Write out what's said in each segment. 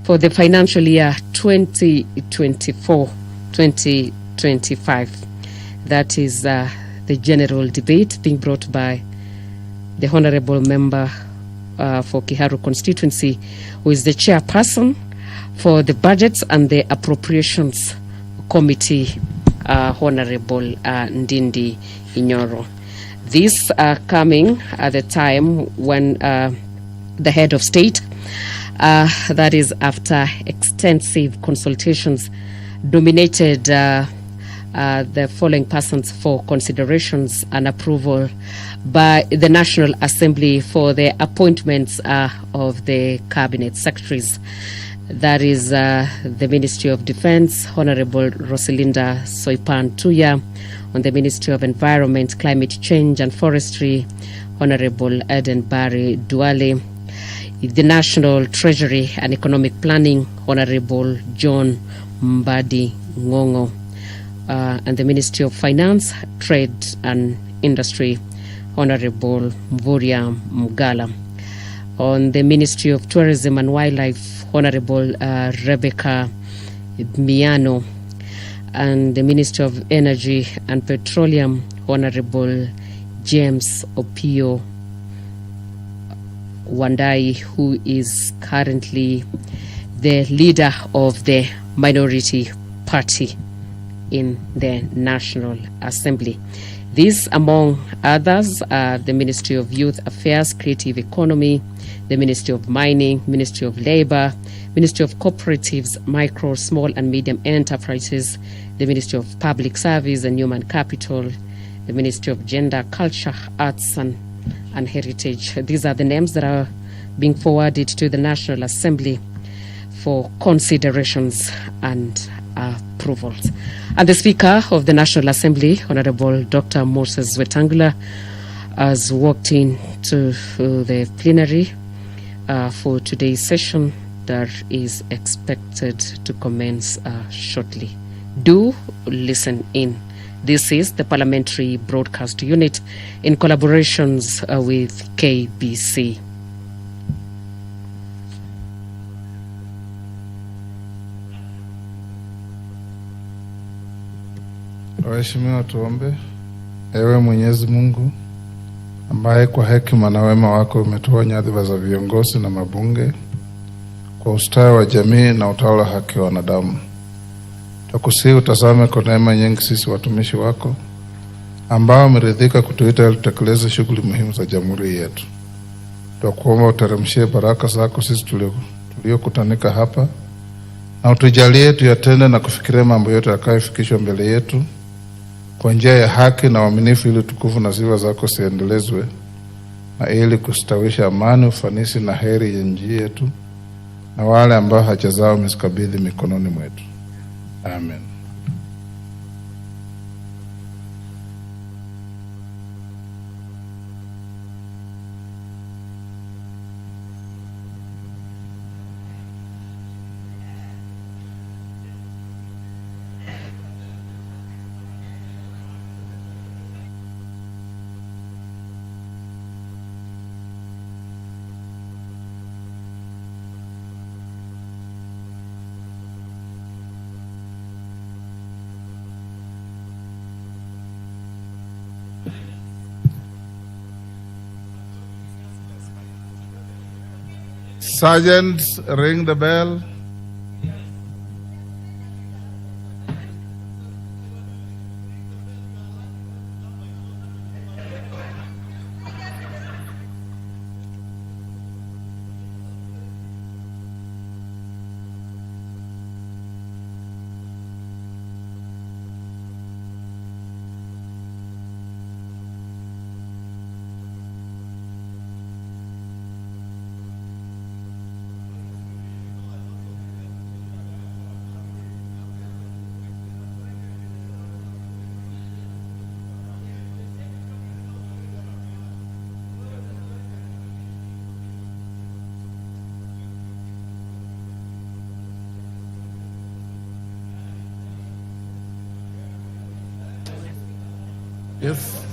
for the financial year 2024-2025. That is the general debate being brought by the Honorable Member for Kiharu constituency, who is the chairperson for the Budgets and the Appropriations Committee, Honorable Ndindi Inyoro. These are coming at the time when the head of state, that is after extensive consultations, nominated the following persons for considerations and approval by the National Assembly for the appointments of the cabinet secretaries. That is the Ministry of Defense, Honorable Rosalinda Soipan Tuya; on the Ministry of Environment, Climate Change and Forestry, Honorable Eden Barry Duale; the National Treasury and Economic Planning, Honorable John Mbadi Ngongo; and the Ministry of Finance, Trade and Industry, Honorable Mvuria Mugala; on the Ministry of Tourism and Wildlife, Honorable Rebecca Miano; and the Ministry of Energy and Petroleum, Honorable James Opio Wandai, who is currently the leader of the minority party in the National Assembly. These, among others, are the Ministry of Youth Affairs, Creative Economy, the Ministry of Mining, Ministry of Labor, Ministry of Cooperatives, Micro, Small and Medium Enterprises, the Ministry of Public Service and Human Capital, the Ministry of Gender, Culture, Arts and Heritage. These are the names that are being forwarded to the National Assembly for considerations and approvals. And the Speaker of the National Assembly, Honorable Dr. Moses Wetangula, has walked into the plenary for today's session that is expected to commence shortly. Do listen in. This is the Parliamentary Broadcast Unit in collaborations with KBC. Waheshimiwa, tuombe. Ewe Mwenyezi Mungu, ambaye kwa hekima na wema wako umetoa nyadhifa za viongozi na mabunge kwa ustawi wa jamii na utawala haki wa wanadamu, tukusihi utazame kwa neema nyingi sisi watumishi wako ambao umeridhika kutuita ili tutekeleze shughuli muhimu za jamhuri yetu. Tunakuomba uteremshie baraka zako sisi tuliokutanika hapa, na utujalie tuyatende na kufikiria mambo yote yatakayofikishwa mbele yetu kwa njia ya haki na uaminifu, ili tukufu na sifa zako ziendelezwe, na ili kustawisha amani, ufanisi na heri ya nchi yetu na wale ambao haja zao umezikabidhi mikononi mwetu. Amen. Sergeants, ring the bell. Yes.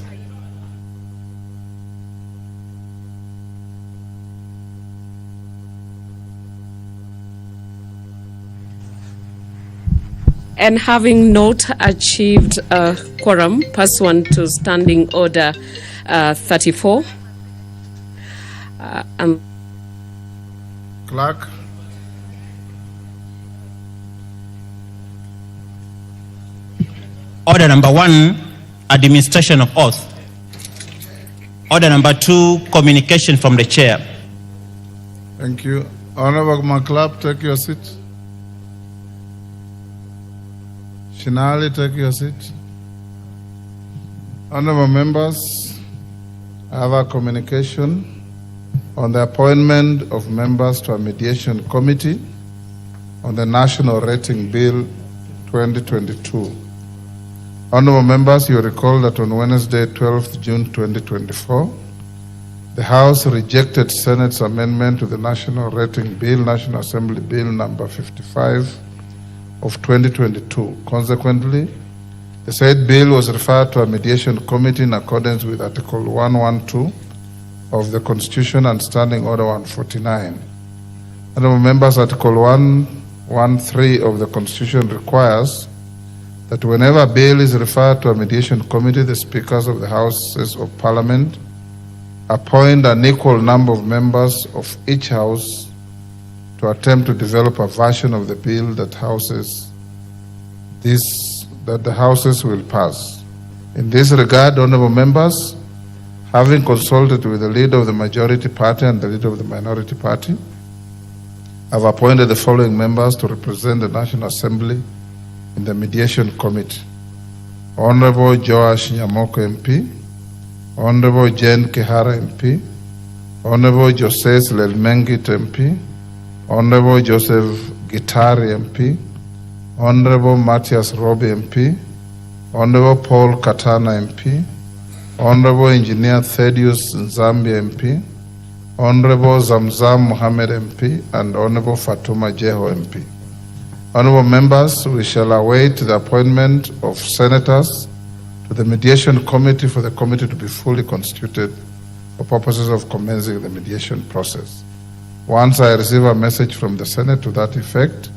And having not achieved a quorum pursuant to Standing Order 34, Clerk. Order number 1, administration of oath. Order number 2, communication from the chair. Thank you. Honorable Maklap, take your seat. Shinali, take your seat. Honorable members, I have a communication on the appointment of members to a mediation committee on the National Rating Bill 2022. Honorable members, you recall that on Wednesday, 12th June 2024, the House rejected Senate's amendment to the National Rating Bill, National Assembly Bill number 55 of 2022. Consequently, the said bill was referred to a mediation committee in accordance with Article 112 of the Constitution and Standing Order 149. Honorable members, Article 113 of the Constitution requires that whenever a bill is referred to a mediation committee, the speakers of the Houses of Parliament appoint an equal number of members of each house to attempt to develop a version of the bill that the houses will pass. In this regard, honorable members, having consulted with the leader of the majority party and the leader of the minority party, I've appointed the following members to represent the National Assembly in the mediation committee: Honorable Joash Nyamoko MP, Honorable Jane Kihara MP, Honorable Joseph Lelmengit MP, Honorable Joseph Gitari MP, Honorable Matthias Robi MP, Honorable Paul Katana MP, Honorable Engineer Thaddeus Nzambi MP, Honorable Zamzam Mohammed MP, and Honorable Fatuma Jeho MP. Honorable members, we shall await the appointment of senators to the mediation committee for the committee to be fully constituted for purposes of commencing the mediation process. Once I receive a message from the Senate to that effect,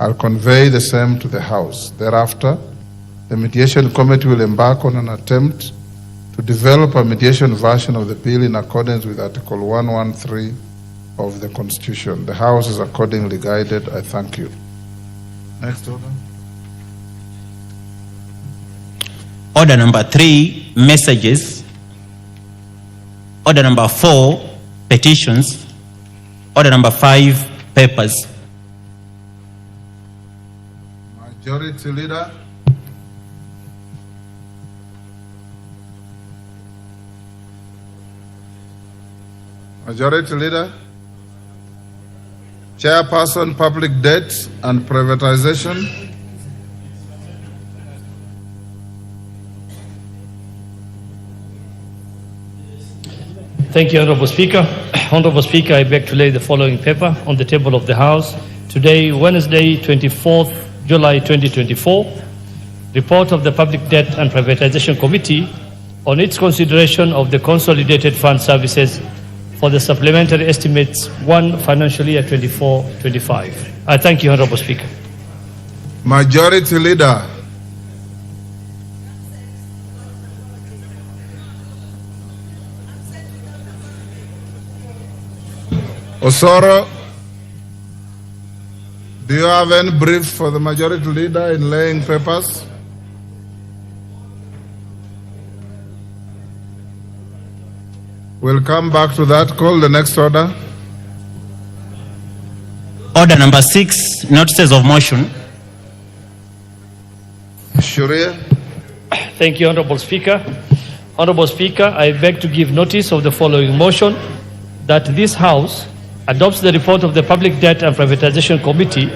I'll convey the same to the House. Thereafter, the mediation committee will embark on an attempt to develop a mediation version of the bill in accordance with Article 113 of the Constitution. The House is accordingly guided. I thank you. Next order. Order number 3, messages. Order number 4, petitions. Order number 5, papers. Majority Leader. Majority Leader. Chairperson, Public Debt and Privatization. Thank you, Honorable Speaker. Honorable Speaker, I beg to lay the following paper on the table of the House. Today, Wednesday, 24th July 2024, report of the Public Debt and Privatization Committee on its consideration of the Consolidated Fund Services for the Supplementary Estimates 1 Financial Year 24-25. I thank you, Honorable Speaker. Majority Leader. Osoro, do you have any brief for the Majority Leader in laying papers? We'll come back to that. Call the next order. Order number 6, notices of motion. Shuria. Thank you, Honorable Speaker. Honorable Speaker, I beg to give notice of the following motion, that this House adopts the report of the Public Debt and Privatization Committee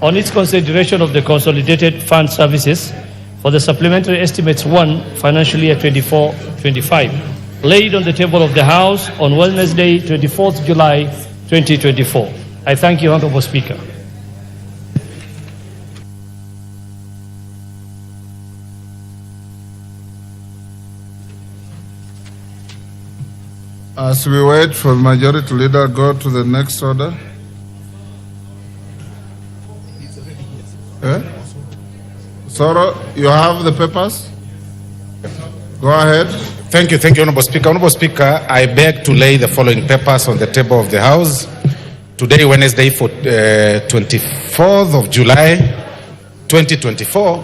on its consideration of the Consolidated Fund Services for the Supplementary Estimates 1 Financial Year 24-25, laid on the table of the House on Wednesday, 24th July 2024. I thank you, Honorable Speaker. As we wait for the Majority Leader, go to the next order. Soro, you have the papers? Go ahead. Thank you, Honorable Speaker. Honorable Speaker, I beg to lay the following papers on the table of the House. Today, Wednesday, 24th of July, 2024,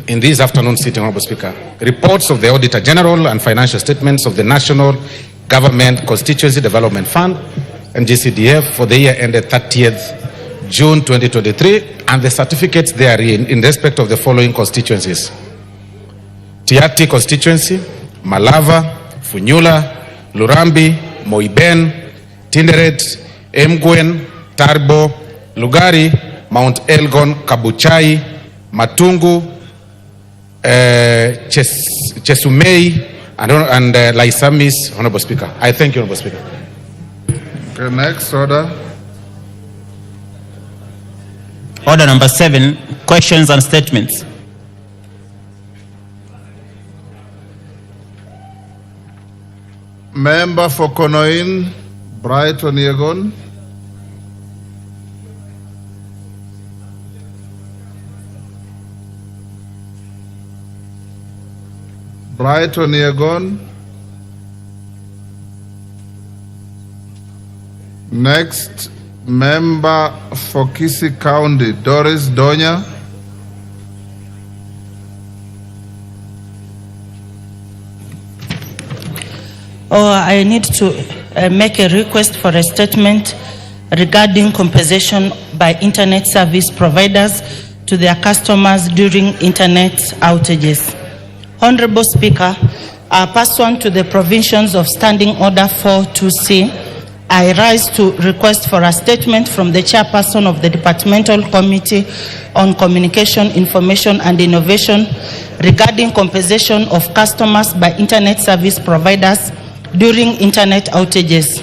in this afternoon sitting, Honorable Speaker, reports of the Auditor General and financial statements of the National Government Constituency Development Fund and GCDF for the year ended 30th June 2023, and the certificates therein in respect of the following constituencies: Tiati constituency, Malava, Funyula, Lurambi, Moiben, Tinderet, Emgwen, Tarbo, Lugari, Mount Elgon, Kabuchai, Matungu, Chesumei, and Laisamis, Honorable Speaker. I thank you, Honorable Speaker. Okay, next order. Order number 7, questions and statements. Member for Konoin, Brighton Yegon. Brighton Yegon. Next, member for Kisii County, Doris Donya. I need to make a request for a statement regarding compensation by internet service providers to their customers during internet outages. Honorable Speaker, pursuant to the provisions of Standing Order 42C, I rise to request for a statement from the chairperson of the Departmental Committee on Communication, Information and Innovation regarding compensation of customers by internet service providers during internet outages.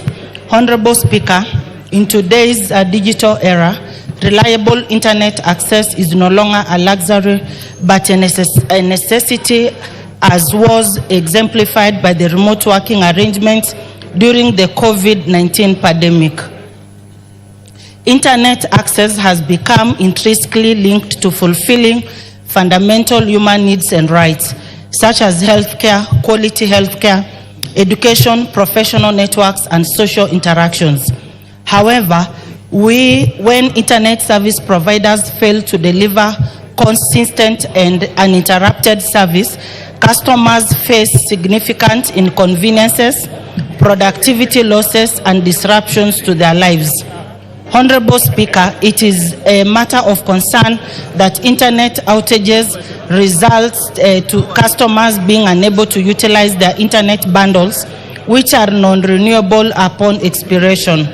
Honorable Speaker, in today's digital era, reliable internet access is no longer a luxury but a necessity, as was exemplified by the remote working arrangements during the COVID-19 pandemic. Internet access has become intrinsically linked to fulfilling fundamental human needs and rights, such as healthcare, quality healthcare, education, professional networks, and social interactions. However, when internet service providers fail to deliver consistent and uninterrupted service, customers face significant inconveniences, productivity losses, and disruptions to their lives. Honorable Speaker, it is a matter of concern that internet outages result to customers being unable to utilize their internet bundles, which are non-renewable upon expiration.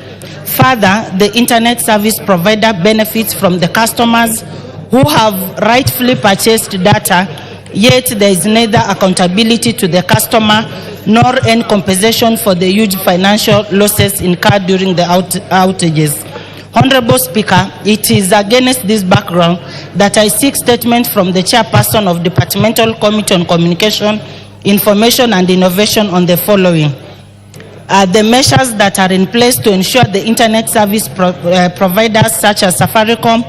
Further, the internet service provider benefits from the customers who have rightfully purchased data, yet there is neither accountability to the customer nor any compensation for the huge financial losses incurred during the outages. Honorable Speaker, it is against this background that I seek statement from the chairperson of Departmental Committee on Communication, Information and Innovation on the following. The measures that are in place to ensure the internet service providers such as Safaricom,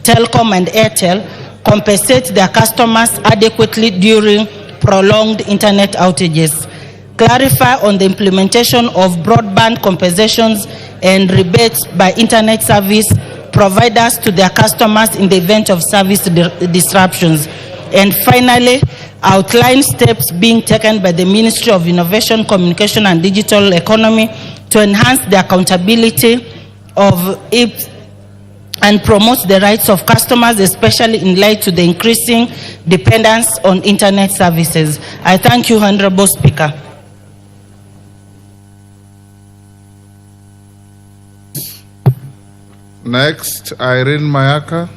Telcom and Airtel compensate their customers adequately during prolonged internet outages. Clarify on the implementation of broadband compensations and rebates by internet service providers to their customers in the event of service disruptions. And finally, outline steps being taken by the Ministry of Innovation, Communication and Digital Economy to enhance the accountability of it and promote the rights of customers, especially in light to the increasing dependence on internet services. I thank you, Honorable Speaker. Next, Irene Mayaka,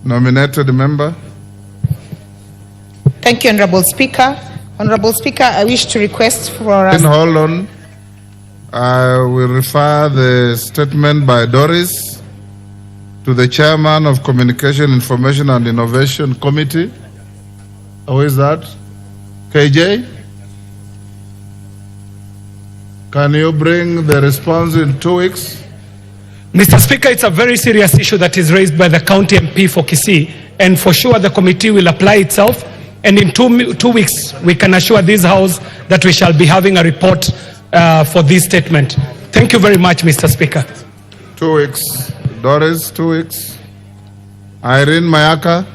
nominated member. Thank you, Honorable Speaker. Honorable Speaker, I wish to request for us. Hold on. I will refer the statement by Doris to the chairman of Communication, Information and Innovation Committee. Who is that? KJ? Can you bring the response in 2 weeks? Mr. Speaker, it's a very serious issue that is raised by the county MP for Kisii, and for sure the committee will apply itself, and in two weeks we can assure this House that we shall be having a report for this statement. Thank you very much, Mr. Speaker. 2 weeks. Doris, 2 weeks. Irene Mayaka.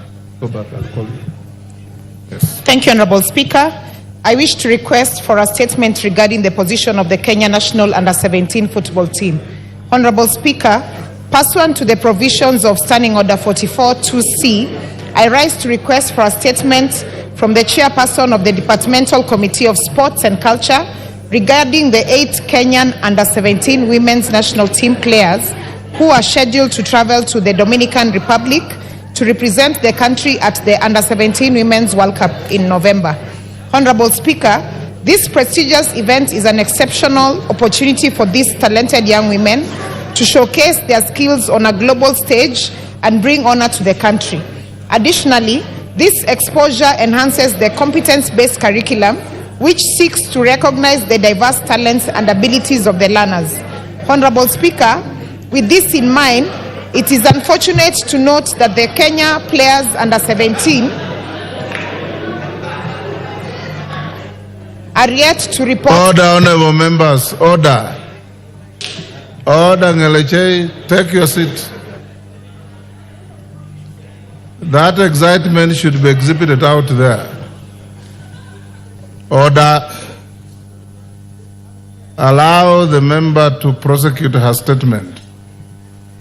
Go back, I'll call you. Yes. Thank you, Honorable Speaker. I wish to request for a statement regarding the position of the Kenya National Under-17 football team. Honorable Speaker, pursuant to the provisions of Standing Order 44-2C, I rise to request for a statement from the chairperson of the Departmental Committee of Sports and Culture regarding the 8 Kenyan Under-17 women's national team players who are scheduled to travel to the Dominican Republic to represent the country at the Under-17 Women's World Cup in November. Honorable Speaker, this prestigious event is an exceptional opportunity for these talented young women to showcase their skills on a global stage and bring honor to the country. Additionally, this exposure enhances the competence-based curriculum, which seeks to recognize the diverse talents and abilities of the learners. Honorable Speaker, with this in mind, it is unfortunate to note that the Kenya players under 17 are yet to report. Order, honorable members, order. Order, Ngeleche, take your seat. That excitement should be exhibited out there. Order. Allow the member to prosecute her statement.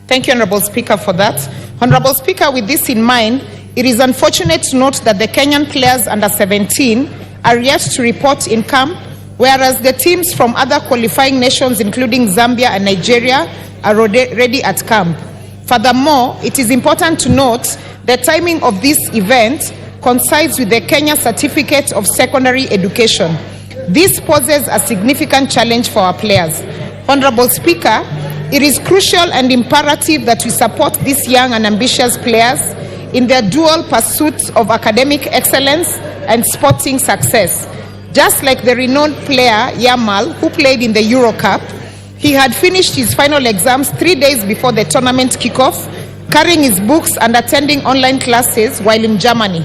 Thank you, Honorable Speaker, for that. Honorable Speaker, with this in mind, it is unfortunate to note that the Kenyan players under 17 are yet to report in camp, whereas the teams from other qualifying nations, including Zambia and Nigeria, are already at camp. Furthermore, it is important to note the timing of this event coincides with the Kenya Certificate of Secondary Education. This poses a significant challenge for our players. Honorable Speaker, it is crucial and imperative that we support these young and ambitious players in their dual pursuits of academic excellence and sporting success. Just like the renowned player Yamal, who played in the Euro Cup, he had finished his final exams 3 days before the tournament kickoff, carrying his books and attending online classes while in Germany.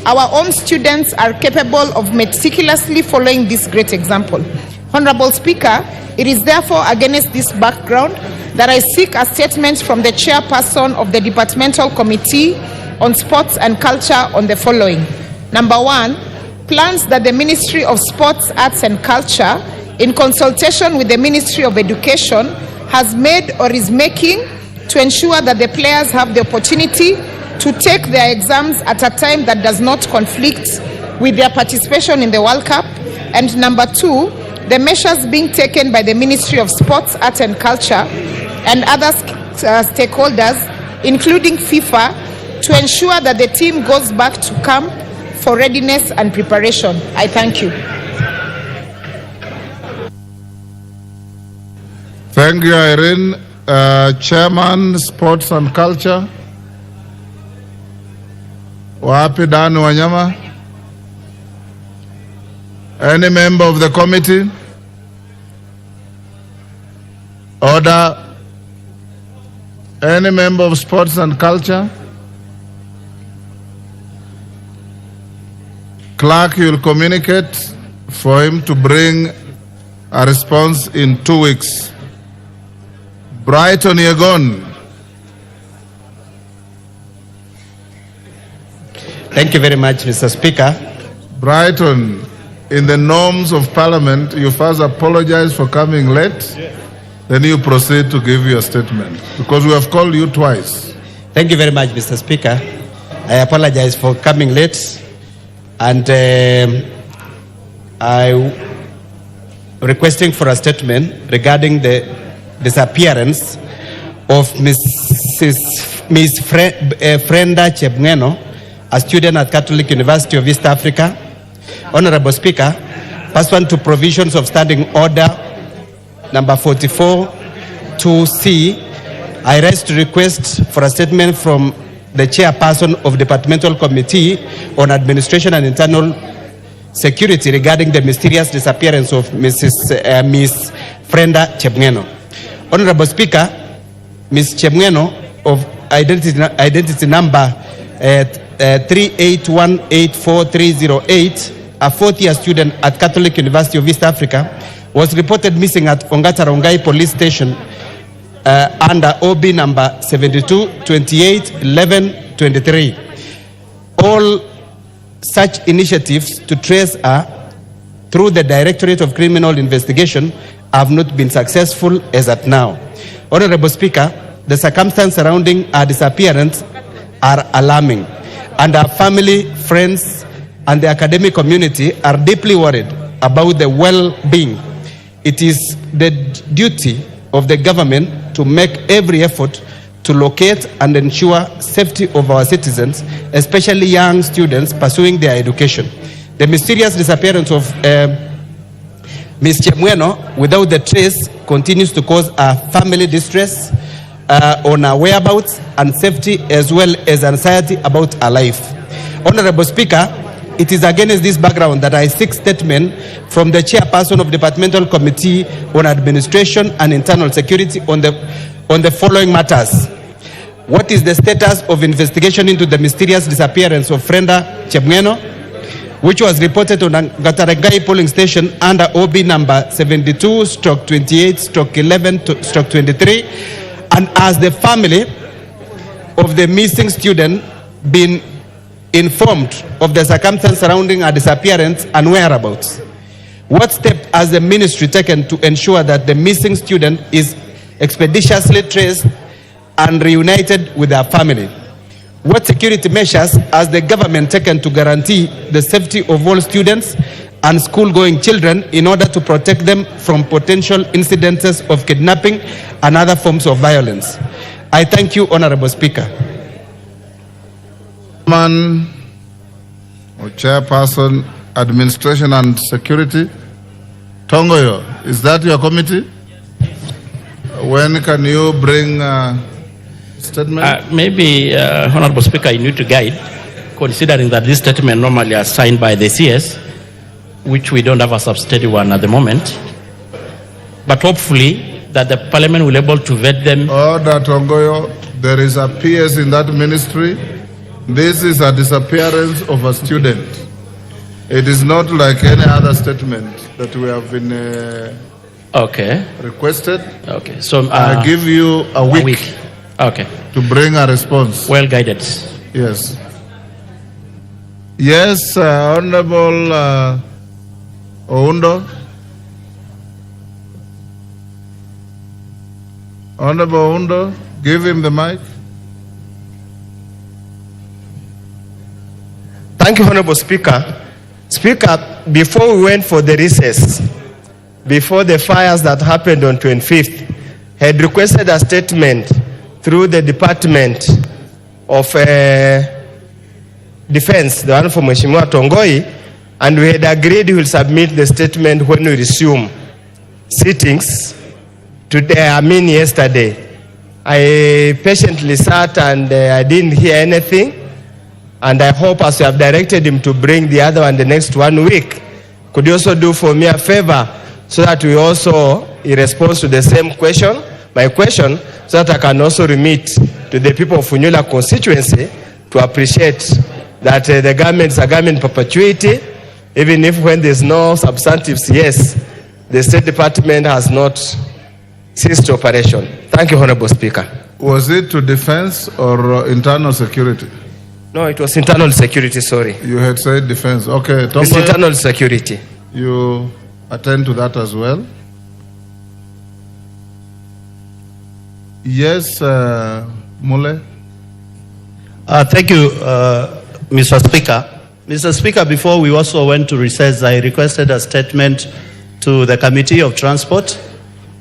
Our own students are capable of meticulously following this great example. Honorable Speaker, it is therefore against this background that I seek a statement from the chairperson of the Departmental Committee on Sports and Culture on the following. Number 1, plans that the Ministry of Sports, Arts and Culture, in consultation with the Ministry of Education, has made or is making to ensure that the players have the opportunity to take their exams at a time that does not conflict with their participation in the World Cup. And number 2, the measures being taken by the Ministry of Sports, Arts and Culture and other stakeholders, including FIFA, to ensure that the team goes back to camp for readiness and preparation. I thank you. Thank you, Irene. Chairman, Sports and Culture. Wapi Dan Wanyama? Any member of the committee? Order. Any member of Sports and Culture? Clerk, you will communicate for him to bring a response in 2 weeks. Brighton Yegon. Thank you very much, Mr. Speaker. Brighton, in the norms of Parliament, you first apologize for coming late, then you proceed to give your statement, because we have called you twice. Thank you very much, Mr. Speaker. I apologize for coming late, and I requesting for a statement regarding the disappearance of Ms. Frenda Chebngeno, a student at Catholic University of East Africa. Honorable Speaker, pursuant to provisions of Standing Order number 44-2C, I rise to request for a statement from the chairperson of Departmental Committee on Administration and Internal Security regarding the mysterious disappearance of Ms. Frenda Chebngeno. Honorable Speaker, Ms. Chemweno of identity number 3818438, a fourth-year student at Catholic University of East Africa, was reported missing at Ongata Police Station under OB number 72281123. All such initiatives to trace her through the Directorate of Criminal Investigation have not been successful as at now. Honorable Speaker, the circumstances surrounding her disappearance are alarming, and our family, friends, and the academic community are deeply worried about the well-being. It is the duty of the government to make every effort to locate and ensure safety of our citizens, especially young students pursuing their education. The mysterious disappearance of Ms. Chemweno without the trace continues to cause our family distress on our whereabouts and safety, as well as anxiety about our life. Honorable Speaker, it is against this background that I seek statement from the chairperson of Departmental Committee on Administration and Internal Security on the following matters. What is the status of investigation into the mysterious disappearance of Frenda Chemweno, which was reported on Gatarangai polling station under OB number 72/28/11/23, and has the family of the missing student been informed of the circumstances surrounding her disappearance and whereabouts? What steps has the ministry taken to ensure that the missing student is expeditiously traced and reunited with her family? What security measures has the government taken to guarantee the safety of all students and school-going children in order to protect them from potential incidences of kidnapping and other forms of violence? I thank you, Honorable Speaker. Man or Chairperson, Administration and Security, Tongoyo, is that your committee? When can you bring statement? Maybe, Honorable Speaker, you need to guide, considering that this statement normally are signed by the CS, which we don't have a substantive one at the moment. But hopefully that the Parliament will be able to vet them. Order, Tongoyo. There is a PS in that ministry. This is a disappearance of a student. It is not like any other statement that we have been requested. Okay. So I give you a week. Okay. To bring a response. Well guided. Yes. Yes, Honorable Oundo. Honorable Oundo, give him the mic. Thank you, Honorable Speaker. Speaker, before we went for the recess, before the fires that happened on 25th, had requested a statement through the Department of Defense, the one from Mheshimiwa Tongoi, and we had agreed we will submit the statement when we resume sittings today, yesterday. I patiently sat and I didn't hear anything, and I hope as you have directed him to bring the other one the next 1 week, could you also do for me a favor so that we also, in response to the same question, my question, so that I can also remit to the people of Funyula constituency to appreciate that the government is a government perpetuity, even if when there's no substantive CS, the State Department has not ceased operation. Thank you, Honorable Speaker. Was it to defense or internal security? No, it was internal security, sorry. You had said defense. Okay, it's internal security. You attend to that as well. Yes, Mule. Thank you, Mr. Speaker. Mr. Speaker, before we also went to recess, I requested a statement to the Committee of Transport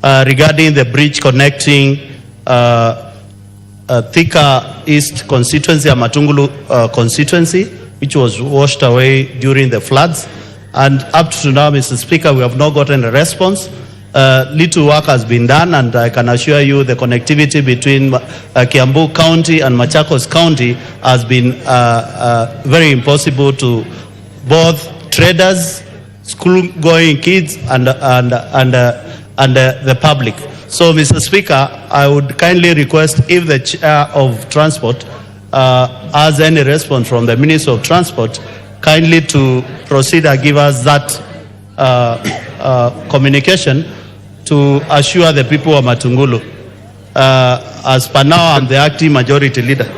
regarding the bridge connecting Thika East constituency and Matungulu constituency, which was washed away during the floods. And up to now, Mr. Speaker, we have not gotten a response. Little work has been done, and I can assure you the connectivity between Kiambu County and Machakos County has been very impossible to both traders, school-going kids, and the public. So, Mr. Speaker, I would kindly request if the Chair of Transport has any response from the Minister of Transport, kindly to proceed and give us that communication to assure the people of Matungulu. As per now, I'm the acting minority leader.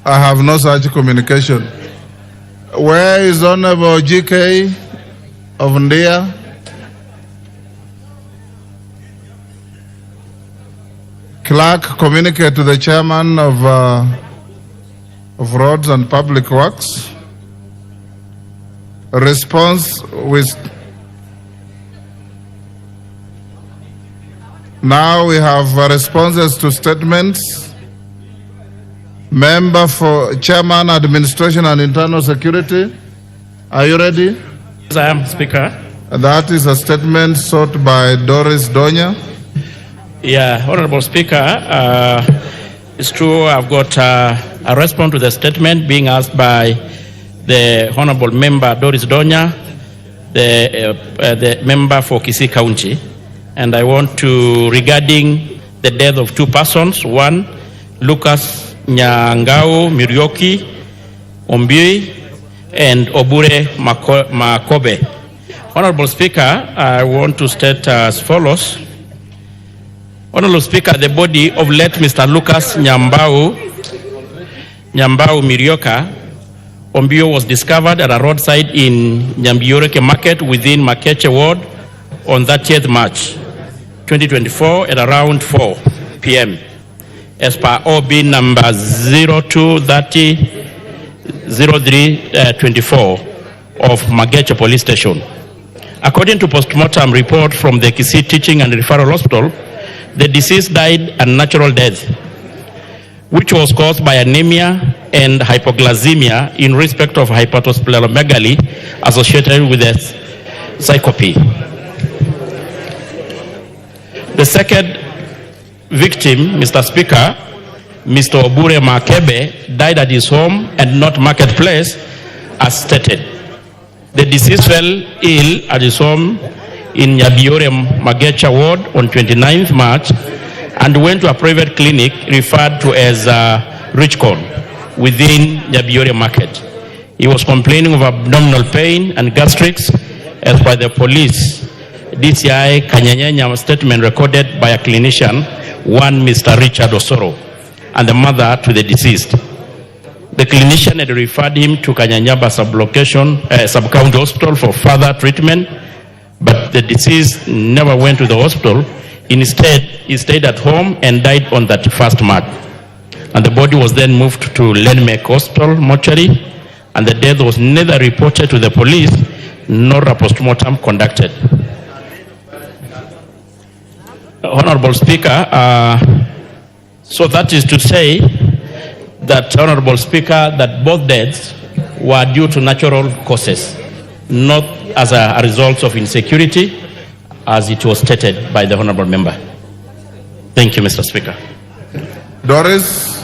I have no such communication. Where is Honorable GK of Ndia? Clerk, communicate to the chairman of Roads and Public Works. Response with. Now we have responses to statements. Member for Chairman, Administration and Internal Security. Are you ready? Yes, I am, Speaker. That is a statement sought by Doris Donya. Yeah, Honorable Speaker, it's true I've got a response to the statement being asked by the Honorable Member Doris Donya, the member for Kisii County. And I want to, regarding the death of two persons, one, Lucas Nyangao Mirioki Ombioi and Obure Makobe. Honorable Speaker, I want to state as follows. Honorable Speaker, the body of late Mr. Lucas Nyambao Mirioka Ombio was discovered at a roadside in Nyambioreke Market within Makeche Ward on 30th March 2024 at around 4 p.m. as per OB number 02300324 of Mageche Police Station. According to postmortem report from the Kisii Teaching and Referral Hospital, the deceased died a natural death, which was caused by anemia and hypoglycemia in respect of hepatosplenomegaly associated with the syncope. The second victim, Mr. Speaker, Mr. Obure Makebe, died at his home and not marketplace as stated. The deceased fell ill at his home in Nyabiore Magecha Ward on 29th March and went to a private clinic referred to as Richcon within Nyabiore Market. He was complaining of abdominal pain and gastrics as by the police. DCI Kanyanyanya statement recorded by a clinician, one Mr. Richard Osoro, and the mother to the deceased. The clinician had referred him to Kanyanyaba sub-county hospital for further treatment, but the deceased never went to the hospital. Instead, he stayed at home and died on 31st March. And the body was then moved to Lenmek Hospital mortuary, and the death was neither reported to the police nor a postmortem conducted. Honorable Speaker, so that is to say that, Honorable Speaker, that both deaths were due to natural causes, not as a result of insecurity, as it was stated by the Honorable Member. Thank you, Mr. Speaker. Doris.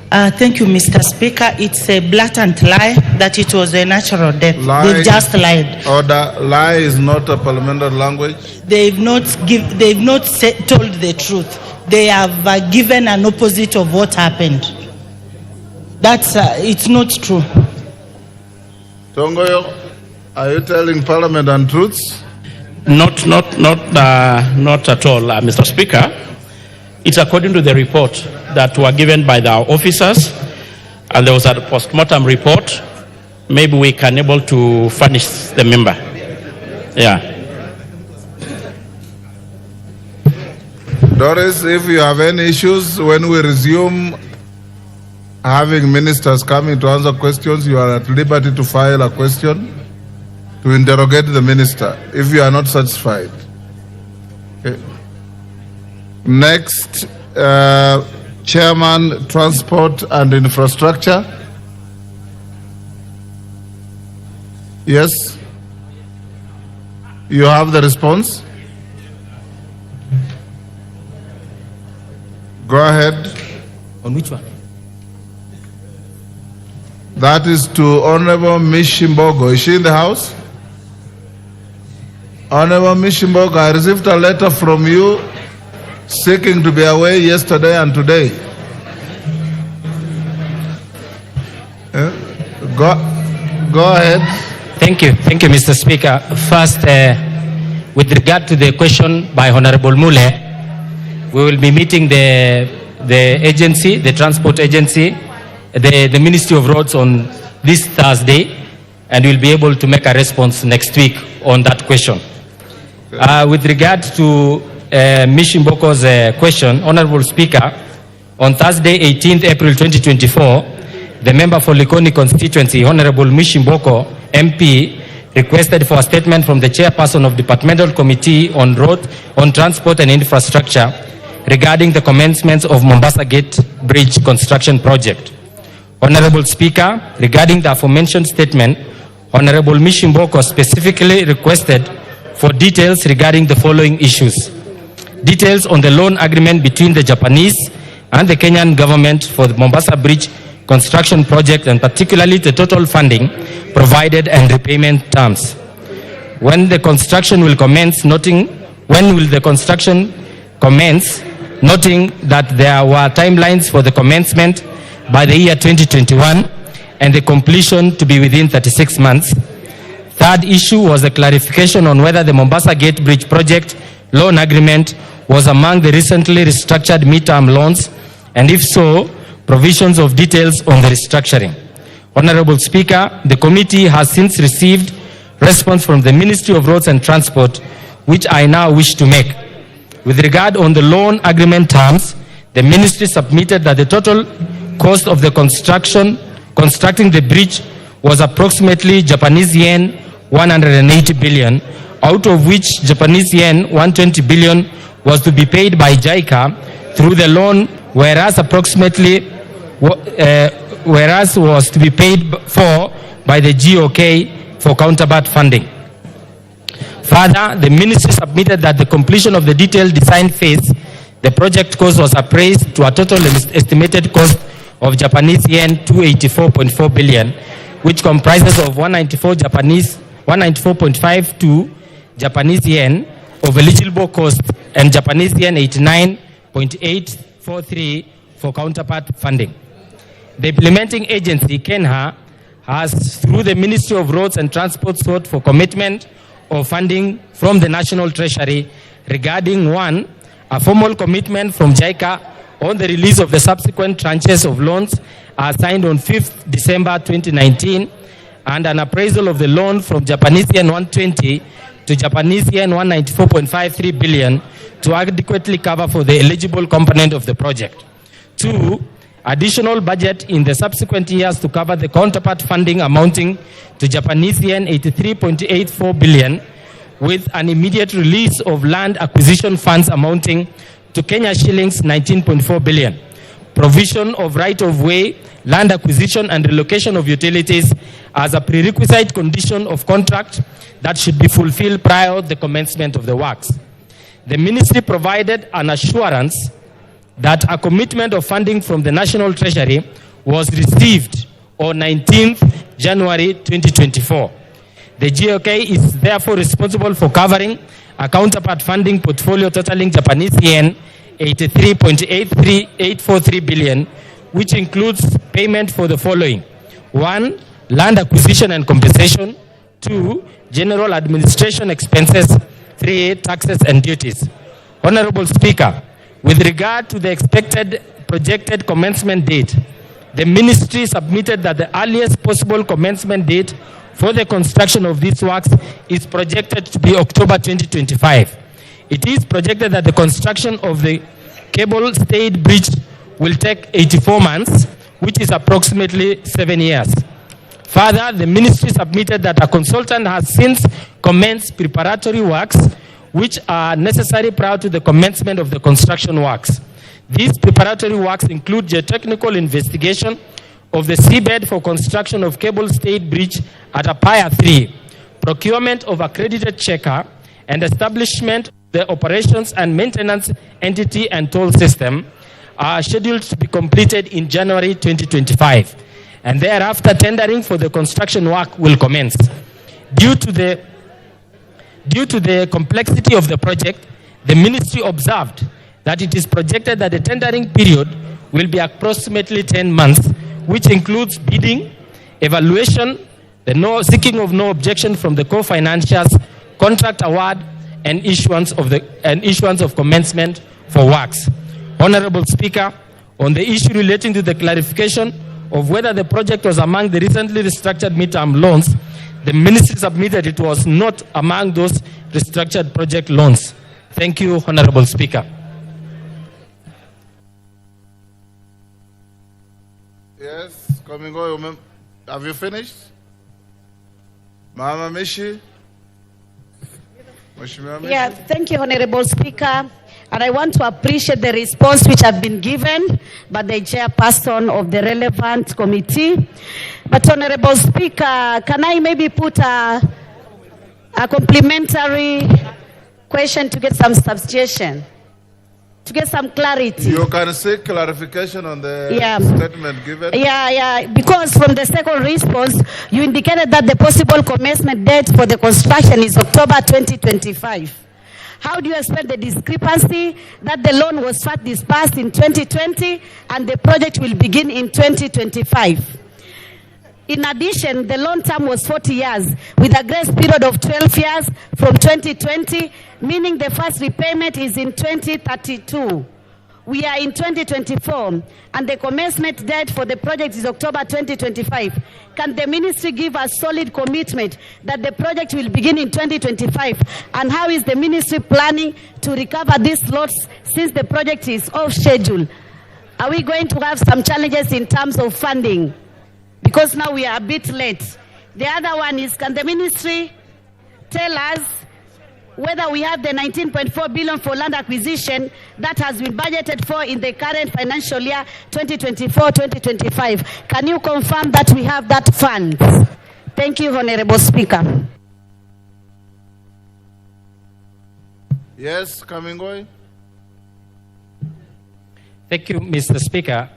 Thank you, Mr. Speaker. It's a blatant lie that it was a natural death. They've just lied. Order. Lie is not a parliamentary language. They've not told the truth. They have given an opposite of what happened. That's it's not true. Tongoyo, are you telling Parliament untruths? Not at all, Mr. Speaker. It's according to the report that were given by our officers, and there was a postmortem report. Maybe we can able to furnish the member. Yeah. Doris, if you have any issues, when we resume having ministers coming to answer questions, you are at liberty to file a question to interrogate the minister if you are not satisfied. Okay. Next, Chairman, Transport and Infrastructure. Yes? You have the response? Go ahead. On which one? That is to Honorable Miss Shimbogo. Is she in the house? Honorable Mishimboka, I received a letter from you seeking to be away yesterday and today. Go ahead. Thank you, Mr. Speaker. First, with regard to the question by Honorable Mule, we will be meeting the agency, the transport agency, the Ministry of Roads on this Thursday, and we'll be able to make a response next week on that question. With regard to Mishimboko's question, Honorable Speaker, on Thursday, 18th April 2024, the member for Likoni constituency, Honorable Mishimboko, MP, requested for a statement from the chairperson of Departmental Committee on Transport and Infrastructure regarding the commencement of Mombasa Gate Bridge construction project. Honorable Speaker, regarding the aforementioned statement, Honorable Mishimboko specifically requested for details regarding the following issues. Details on the loan agreement between the Japanese and the Kenyan government for the Mombasa Bridge construction project, and particularly the total funding provided and repayment terms. When the construction will commence, noting that there were timelines for the commencement by the year 2021 and the completion to be within 36 months. Third issue was a clarification on whether the Mombasa Gate Bridge project loan agreement was among the recently restructured midterm loans, and if so, provisions of details on the restructuring. Honorable Speaker, the committee has since received response from the Ministry of Roads and Transport, which I now wish to make. With regard on the loan agreement terms, the ministry submitted that the total cost of the constructing the bridge was approximately Japanese yen 180 billion, out of which Japanese yen 120 billion was to be paid by JICA through the loan, whereas was to be paid for by the GOK for counterpart funding. Further, the ministry submitted that the completion of the detailed design phase, the project cost was appraised to a total estimated cost of Japanese yen 284.4 billion, which comprises of 194.52 Japanese yen of eligible cost and Japanese yen 89.843 for counterpart funding. The implementing agency, KENHA, has, through the Ministry of Roads and Transport, sought for commitment of funding from the National Treasury regarding, one, a formal commitment from JICA on the release of the subsequent tranches of loans signed on 5th December 2019, and an appraisal of the loan from Japanese yen 120 to Japanese yen 194.53 billion to adequately cover for the eligible component of the project. Two, additional budget in the subsequent years to cover the counterpart funding amounting to Japanese yen 83.84 billion, with an immediate release of land acquisition funds amounting to Kenya shillings 19.4 billion. Provision of right-of-way, land acquisition and relocation of utilities as a prerequisite condition of contract that should be fulfilled prior to the commencement of the works. The ministry provided an assurance that a commitment of funding from the National Treasury was received on 19th January 2024. The GOK is therefore responsible for covering a counterpart funding portfolio totaling Japanese yen 83.843 billion, which includes payment for the following: 1, land acquisition and compensation; 2, general administration expenses; 3, taxes and duties. Honorable Speaker, with regard to the expected projected commencement date, the ministry submitted that the earliest possible commencement date for the construction of these works is projected to be October 2025. It is projected that the construction of the cable-stayed bridge will take 84 months, which is approximately 7 years. Further, the ministry submitted that a consultant has since commenced preparatory works which are necessary prior to the commencement of the construction works. These preparatory works include geotechnical investigation of the seabed for construction of cable-stayed bridge at Apaya 3, procurement of accredited checker, and establishment of the operations and maintenance entity and toll system are scheduled to be completed in January 2025, and thereafter tendering for the construction work will commence. Due to the Due to the complexity of the project, the ministry observed that it is projected that the tendering period will be approximately 10 months, which includes bidding, evaluation, the seeking of no objection from the co-financiers, contract award, and issuance of commencement for works. Honorable Speaker, on the issue relating to the clarification of whether the project was among the recently restructured midterm loans, the ministry submitted it was not among those restructured project loans. Thank you, Honorable Speaker. Yes, Komingo, have you finished? Mama Mishi? Yeah, thank you, Honorable Speaker. And I want to appreciate the response which have been given by the chairperson of the relevant committee. But Honorable Speaker, can I maybe put a complementary question to get some substantiation, to get some clarity? You can seek clarification on the statement given. Because from the second response, you indicated that the possible commencement date for the construction is October 2025. How do you explain the discrepancy that the loan was first disbursed in 2020 and the project will begin in 2025? In addition, the loan term was 40 years with a grace period of 12 years from 2020, meaning the first repayment is in 2032. We are in 2024 and the commencement date for the project is October 2025. Can the ministry give a solid commitment that the project will begin in 2025? And how is the ministry planning to recover these loans since the project is off schedule? Are we going to have some challenges in terms of funding? Because now we are a bit late. The other one is, can the ministry tell us whether we have the 19.4 billion for land acquisition that has been budgeted for in the current financial year 2024-2025. Can you confirm that we have that fund? Thank you, Honorable Speaker. Yes, Kamingoi. Thank you, Mr. Speaker.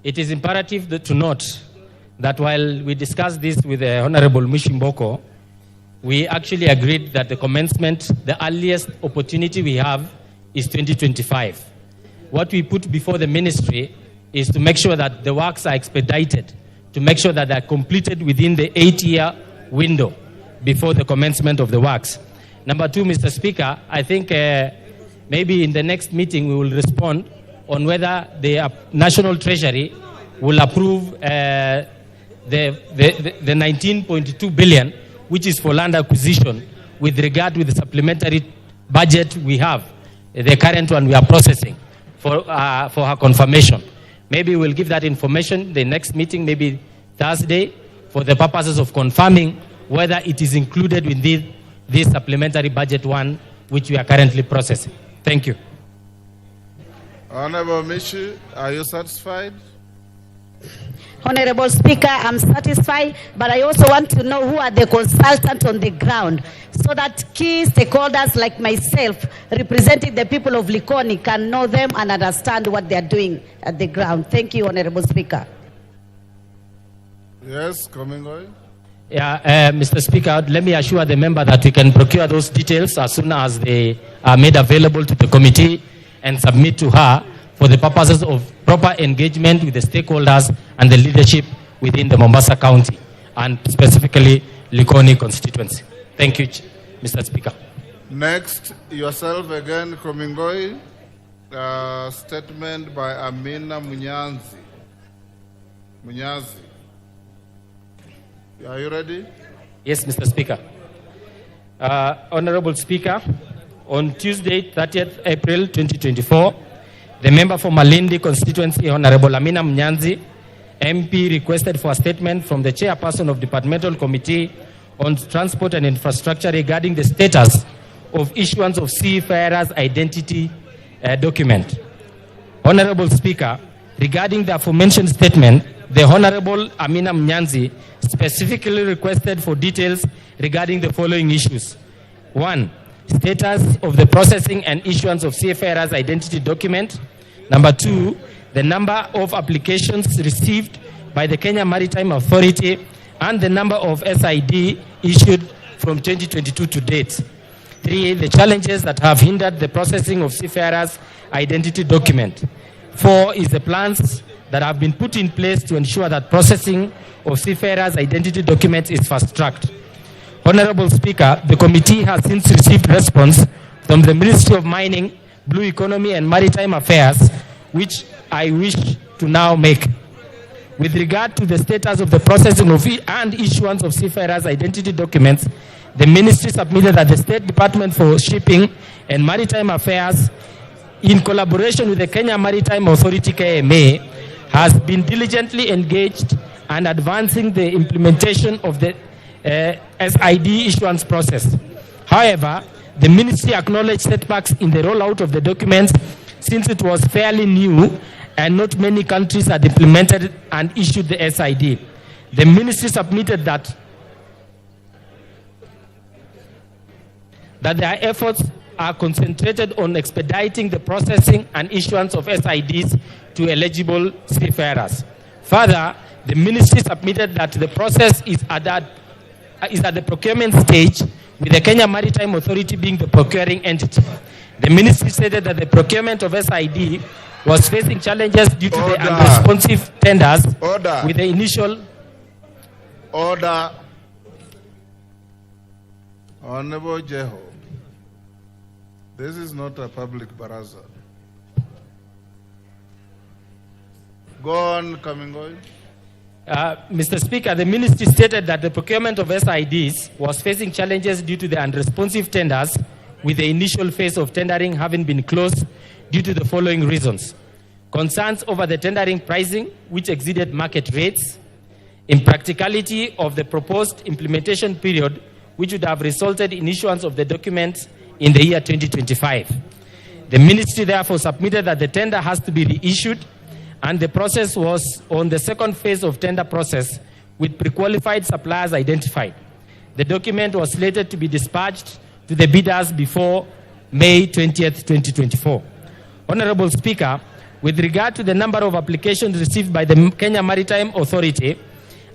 It is imperative to note that while we discussed this with the Honorable Mishimboko, we actually agreed that the commencement, the earliest opportunity we have is 2025. What we put before the ministry is to make sure that the works are expedited, to make sure that they're completed within the 8-year window before the commencement of the works. Number two, Mr. Speaker, I think maybe in the next meeting we will respond on whether the National Treasury will approve the 19.2 billion which is for land acquisition with regard to the supplementary budget we have, the current one we are processing for her confirmation. Maybe we'll give that information the next meeting, maybe Thursday, for the purposes of confirming whether it is included in this supplementary budget one which we are currently processing. Thank you. Honorable Mishi, are you satisfied? Honorable Speaker, I'm satisfied, but I also want to know who are the consultants on the ground so that key stakeholders like myself representing the people of Likoni can know them and understand what they are doing at the ground. Thank you, Honorable Speaker. Yes, Komingoi. Yeah, Mr. Speaker, let me assure the member that we can procure those details as soon as they are made available to the committee and submit to her for the purposes of proper engagement with the stakeholders and the leadership within the Mombasa County and specifically Likoni constituency. Thank you, Mr. Speaker. Next, yourself again, Komingoi. Statement by Amina Munyazi. Are you ready? Yes, Mr. Speaker. Honorable Speaker, on Tuesday, 30th April 2024, the member for Malindi constituency, Honorable Amina Munyazi, MP, requested for a statement from the chairperson of Departmental Committee on Transport and Infrastructure regarding the status of issuance of seafarers' identity document. Honorable Speaker, regarding the aforementioned statement, the Honorable Amina Munyazi specifically requested for details regarding the following issues. 1. Status of the processing and issuance of seafarers' identity document. Number 2, the number of applications received by the Kenya Maritime Authority and the number of SID issued for from 2022 to date. 3, the challenges that have hindered the processing of seafarers' identity document. 4 is the plans that have been put in place to ensure that processing of seafarers' identity documents is fast-tracked. Honorable Speaker, the committee has since received response from the Ministry of Mining, Blue Economy and Maritime Affairs, which I wish to now make. With regard to the status of the processing of and issuance of seafarers' identity documents, the ministry submitted that the State Department for Shipping and Maritime Affairs, in collaboration with the Kenya Maritime Authority KMA, has been diligently engaged and advancing the implementation of the SID issuance process. However, the ministry acknowledged setbacks in the rollout of the documents since it was fairly new and not many countries had implemented and issued the SID. The ministry submitted that their efforts are concentrated on expediting the processing and issuance of SIDs to eligible seafarers. Further, the ministry submitted that the process is at the procurement stage, with the Kenya Maritime Authority being the procuring entity. The ministry stated that the procurement of SID was facing challenges due to the unresponsive tenders with the initial... Order. Honorable Jeho, this is not a public baraza. Go on, Kamingoy. Mr. Speaker, the ministry stated that the procurement of SIDs was facing challenges due to the unresponsive tenders, with the initial phase of tendering having been closed due to the following reasons: concerns over the tendering pricing, which exceeded market rates; impracticality of the proposed implementation period, which would have resulted in issuance of the documents in the year 2025. The ministry therefore submitted that the tender has to be reissued, and the process was on the second phase of tender process, with pre-qualified suppliers identified. The document was slated to be dispatched to the bidders before May 20th, 2024. Honorable Speaker, with regard to the number of applications received by the Kenya Maritime Authority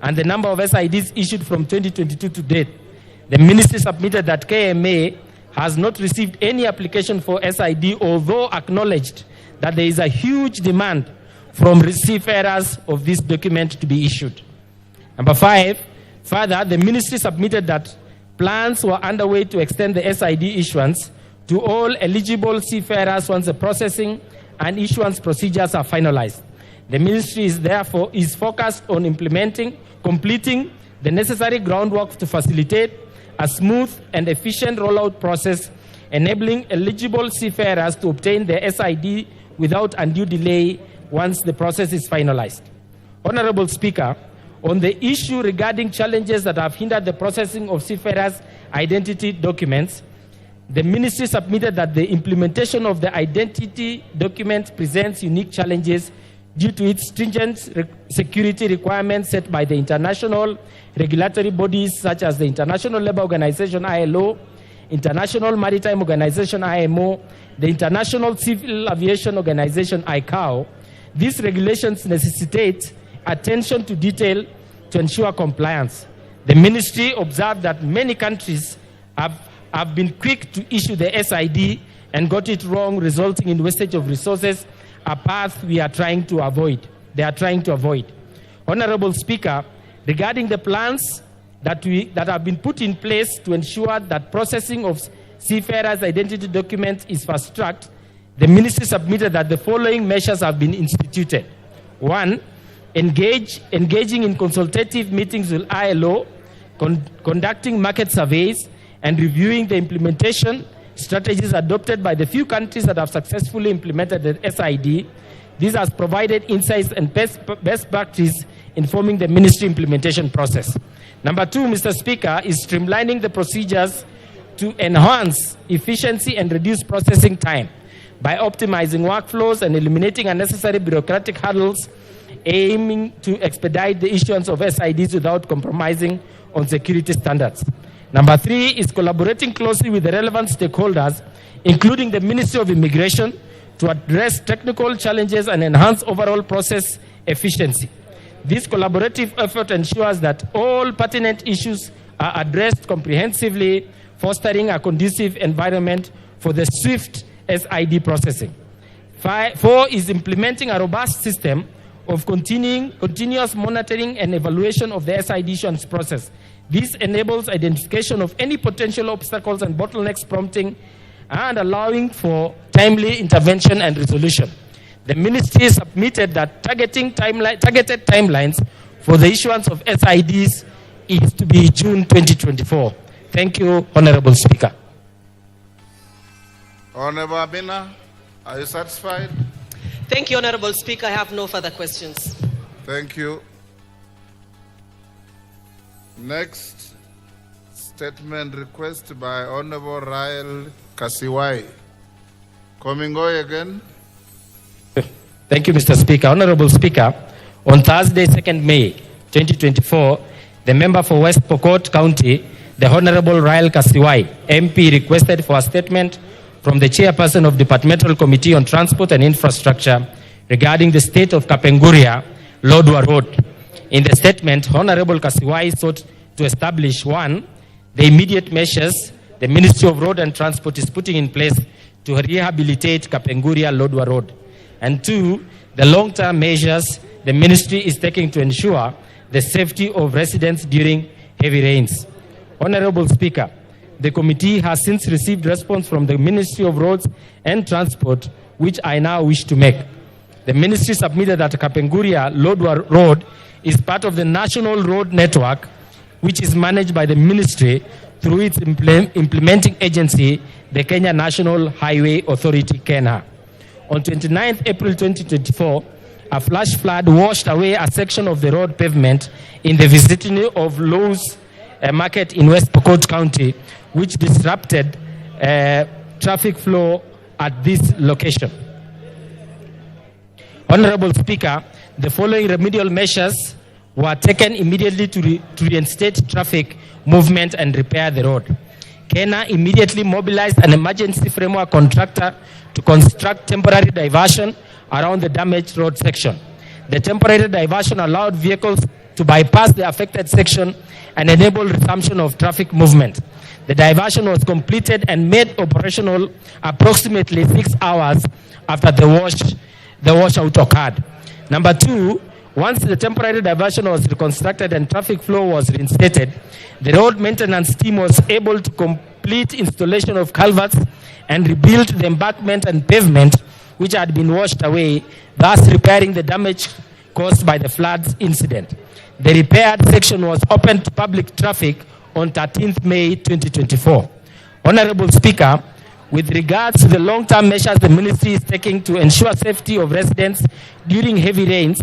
and the number of SIDs issued from 2022 to date, the ministry submitted that KMA has not received any application for SID, although acknowledged that there is a huge demand from seafarers of this document to be issued. Number 5, further, the ministry submitted that plans were underway to extend the SID issuance to all eligible seafarers once the processing and issuance procedures are finalized. The ministry is therefore focused on completing the necessary groundwork to facilitate a smooth and efficient rollout process, enabling eligible seafarers to obtain their SID without undue delay once the process is finalized. Honorable Speaker, on the issue regarding challenges that have hindered the processing of seafarers' identity documents, the ministry submitted that the implementation of the identity document presents unique challenges due to its stringent security requirements set by the international regulatory bodies such as the International Labour Organization ILO, International Maritime Organization IMO, the International Civil Aviation Organization ICAO. These regulations necessitate attention to detail to ensure compliance. The ministry observed that many countries have been quick to issue the SID and got it wrong, resulting in wastage of resources, a path we are trying to avoid. They are trying to avoid. Honorable Speaker, regarding the plans that have been put in place to ensure that processing of seafarers' identity documents is fast-tracked, the ministry submitted that the following measures have been instituted. 1, engaging in consultative meetings with ILO, conducting market surveys, and reviewing the implementation strategies adopted by the few countries that have successfully implemented the SID. This has provided insights and best practice informing the ministry implementation process. Number 2, Mr. Speaker, is streamlining the procedures to enhance efficiency and reduce processing time by optimizing workflows and eliminating unnecessary bureaucratic hurdles, aiming to expedite the issuance of SIDs without compromising on security standards. Number 3 is collaborating closely with the relevant stakeholders, including the Ministry of Immigration, to address technical challenges and enhance overall process efficiency. This collaborative effort ensures that all pertinent issues are addressed comprehensively, fostering a conducive environment for the swift SID processing. 4 is implementing a robust system of continuous monitoring and evaluation of the SID issuance process. This enables identification of any potential obstacles and bottlenecks, prompting and allowing for timely intervention and resolution. The ministry submitted that targeted timelines for the issuance of SIDs is to be June 2024. Thank you, Honorable Speaker. Honorable Abina, are you satisfied? Thank you, Honorable Speaker. I have no further questions. Thank you. Next statement request by Honorable Rael Kasiwai. Coming again. Thank you, Mr. Speaker. Honorable Speaker, on Thursday, 2nd May 2024, the member for West Pokot County, the Honorable Rael Kasiwai, MP, requested for a statement from the chairperson of Departmental Committee on Transport and Infrastructure regarding the state of Kapenguria, Lodwar Road. In the statement, Honorable Kasiwai sought to establish 1, the immediate measures the Ministry of Road and Transport is putting in place to rehabilitate Kapenguria, Lodwar Road, and 2, the long-term measures the Ministry is taking to ensure the safety of residents during heavy rains. Honorable Speaker, the committee has since received response from the Ministry of Roads and Transport, which I now wish to make. The Ministry submitted that Kapenguria Lodwar Road is part of the National Road Network, which is managed by the Ministry through its implementing agency, the Kenya National Highway Authority, KENHA. On 29th April 2024, a flash flood washed away a section of the road pavement in the vicinity of Lowe's Market in West Pokot County, which disrupted traffic flow at this location. Honorable Speaker, the following remedial measures were taken immediately to reinstate traffic movement and repair the road. KENHA immediately mobilized an emergency framework contractor to construct temporary diversion around the damaged road section. The temporary diversion allowed vehicles to bypass the affected section and enable resumption of traffic movement. The diversion was completed and made operational approximately 6 hours after the washout occurred. Number 2, once the temporary diversion was reconstructed and traffic flow was reinstated, the road maintenance team was able to complete installation of culverts and rebuild the embankment and pavement which had been washed away, thus repairing the damage caused by the floods incident. The repaired section was opened to public traffic on 13th May 2024. Honorable Speaker, with regards to the long-term measures the Ministry is taking to ensure safety of residents during heavy rains,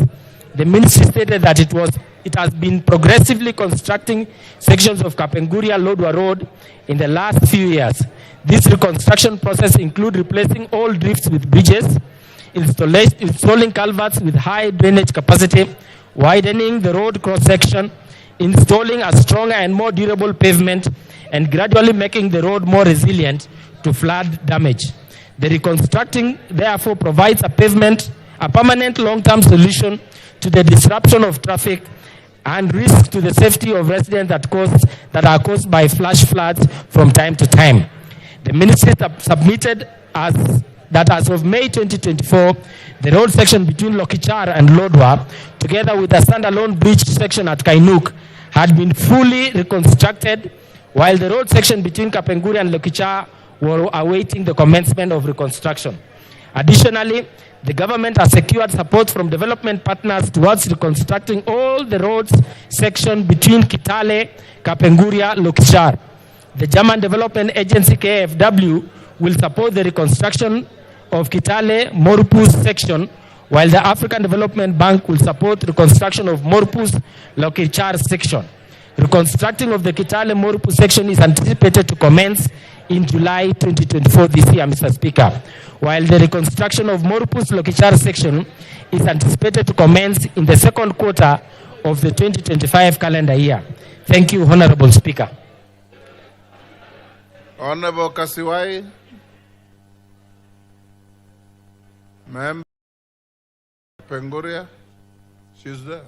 the Ministry stated that it has been progressively constructing sections of Kapenguria Lodwar Road in the last few years. This reconstruction process includes replacing all drifts with bridges, installing culverts with high drainage capacity, widening the road cross-section, installing a stronger and more durable pavement, and gradually making the road more resilient to flood damage. The reconstructing, therefore, provides a permanent long-term solution to the disruption of traffic and risk to the safety of residents that are caused by flash floods from time to time. The Ministry submitted that as of May 2024, the road section between Lokichar and Lodwar, together with the standalone bridge section at Kainuk, had been fully reconstructed, while the road section between Kapenguria and Lokichar were awaiting the commencement of reconstruction. Additionally, the government has secured support from development partners towards reconstructing all the roads section between Kitale, Kapenguria, Lokichar. The German Development Agency KfW will support the reconstruction of Kitale Morpus section, while the African Development Bank will support reconstruction of Morpus Lokichar section. Reconstructing of the Kitale Morpus section is anticipated to commence in July 2024 this year, Mr. Speaker, while the reconstruction of Morpus Lokichar section is anticipated to commence in the second quarter of the 2025 calendar year. Thank you, Honorable Speaker. Honorable Kasiwai. Member Penguria, she's there.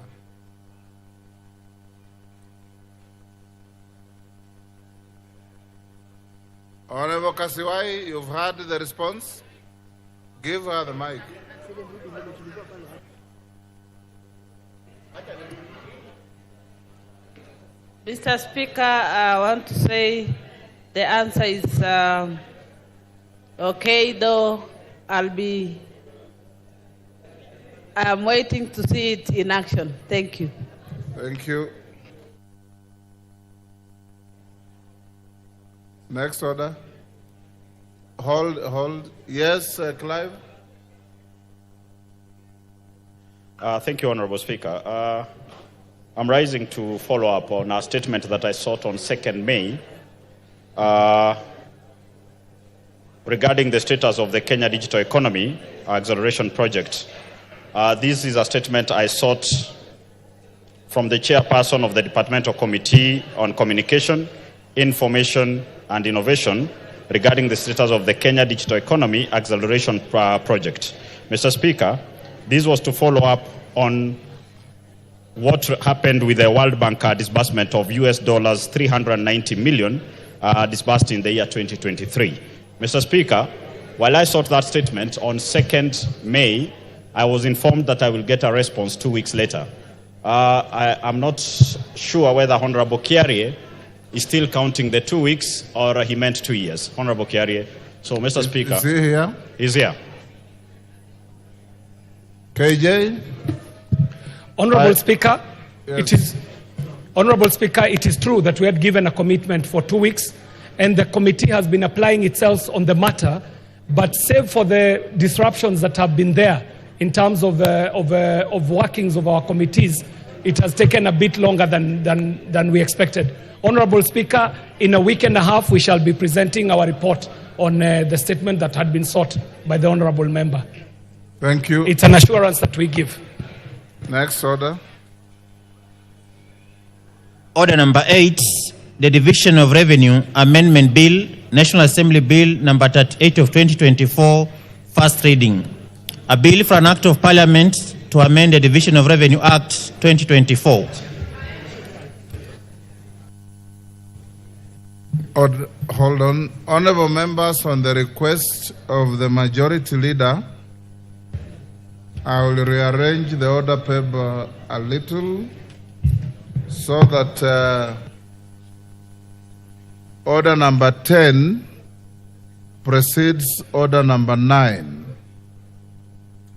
Honorable Kasiwai, you've heard the response. Give her the mic. Mr. Speaker, I want to say the answer is okay, though I'm waiting to see it in action. Thank you. Thank you. Next order. Hold. Yes, Clive. Thank you, Honorable Speaker. I'm rising to follow up on a statement that I sought on 2nd May regarding the status of the Kenya Digital Economy Acceleration Project. This is a statement I sought from the chairperson of the Departmental Committee on Communication, Information and Innovation regarding the status of the Kenya Digital Economy Acceleration Project. Mr. Speaker, this was to follow up on what happened with the World Bank disbursement of US dollars 390 million disbursed in the year 2023. Mr. Speaker, while I sought that statement on 2nd May, I was informed that I will get a response 2 weeks later. I'm not sure whether Honorable Kiarie is still counting the 2 weeks or he meant 2 years. Honorable Kiarie. So, Mr. Speaker. Is he here? He's here. KJ? Honorable Speaker, yes. Honorable Speaker, it is true that we had given a commitment for 2 weeks, and the committee has been applying itself on the matter, but save for the disruptions that have been there in terms of workings of our committees, it has taken a bit longer than we expected. Honorable Speaker, in a week and a half, we shall be presenting our report on the statement that had been sought by the Honorable Member. Thank you. It's an assurance that we give. Next order. Order number 8, the Division of Revenue Amendment Bill, National Assembly Bill number 38 of 2024, first reading. A bill for an act of Parliament to amend the Division of Revenue Act 2024. Hold on. Honorable members, on the request of the Majority Leader, I will rearrange the order paper a little so that order number 10 precedes order number 9.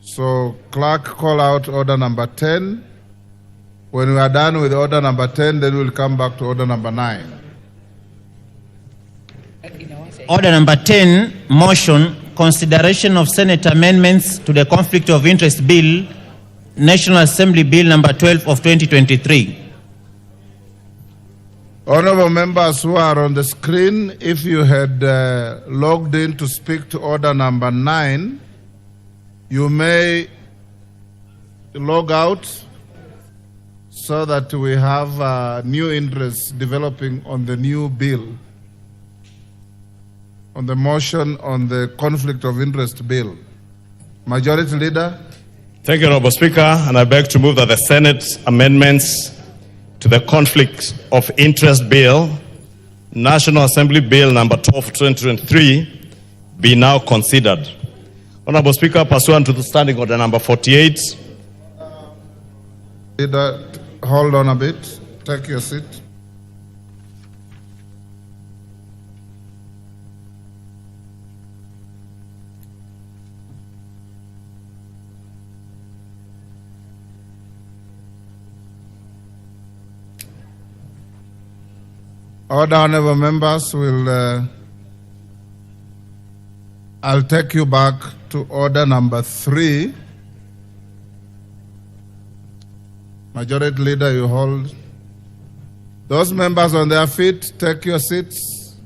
So, clerk, call out order number 10. When we are done with order number 10, then we'll come back to order number 9. Order number 10, motion, consideration of Senate amendments to the Conflict of Interest Bill, National Assembly Bill number 12 of 2023. Honorable members who are on the screen, if you had logged in to speak to order number 9, you may log out so that we have new interest developing on the new bill, on the motion on the Conflict of Interest Bill. Majority Leader. Thank you, Honorable Speaker, and I beg to move that the Senate amendments to the Conflict of Interest Bill, National Assembly Bill number 12 of 2023, be now considered. Honorable Speaker, pursuant to the Standing Order number 48. Leader, hold on a bit. Take your seat. Order, honorable members, I'll take you back to order number 3. Majority Leader, you hold. Those members on their feet, take your seats.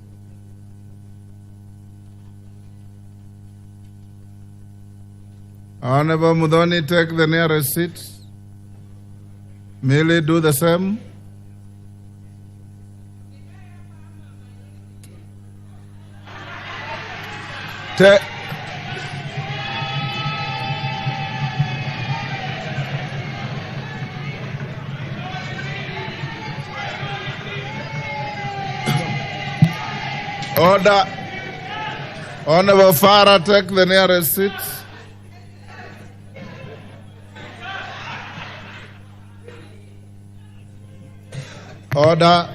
Honorable Mudhoni, take the nearest seat. Millie, do the same. Order. Honorable Farah, take the nearest seat. Order.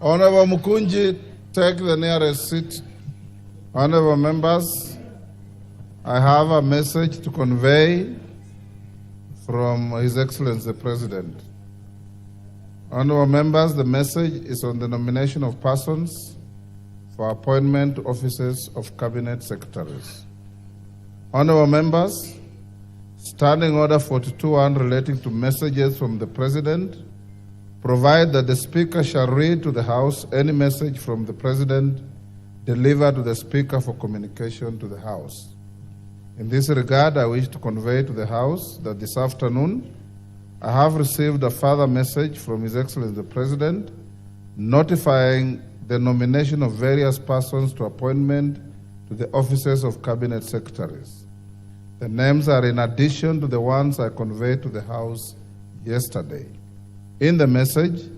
Honorable Mukunji, take the nearest seat. Honorable members, I have a message to convey from His Excellency the President. Honorable members, the message is on the nomination of persons for appointment to offices of cabinet secretaries. Honorable members, Standing Order 42-1 relating to messages from the President provide that the Speaker shall read to the House any message from the President delivered to the Speaker for communication to the House. In this regard, I wish to convey to the House that this afternoon I have received a further message from His Excellency the President notifying the nomination of various persons to appointment to the offices of Cabinet Secretaries. The names are in addition to the ones I conveyed to the House yesterday. In the message,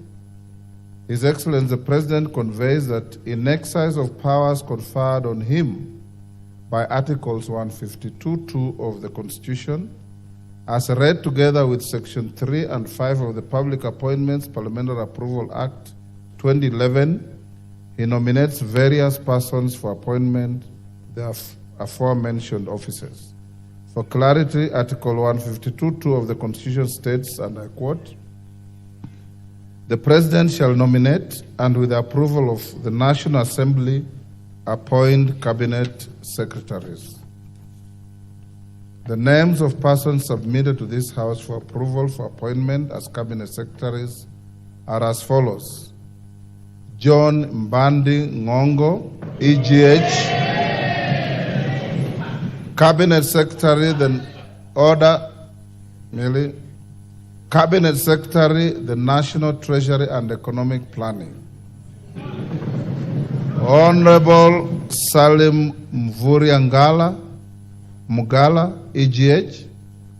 His Excellency the President conveys that in exercise of powers conferred on him by Articles 152(2) of the Constitution, as read together with Section 3 and 5 of the Public Appointments Parliamentary Approval Act 2011, he nominates various persons for appointment to the aforementioned offices. For clarity, Article 152(2) of the Constitution states, and I quote, "The President shall nominate and with the approval of the National Assembly appoint Cabinet Secretaries." The names of persons submitted to this House for approval for appointment as Cabinet Secretaries are as follows: John Mbandi Ngongo, EGH, Cabinet Secretary, the Cabinet Secretary, the National Treasury and Economic Planning. Honorable Salim Mvuriangala Mugala, EGH,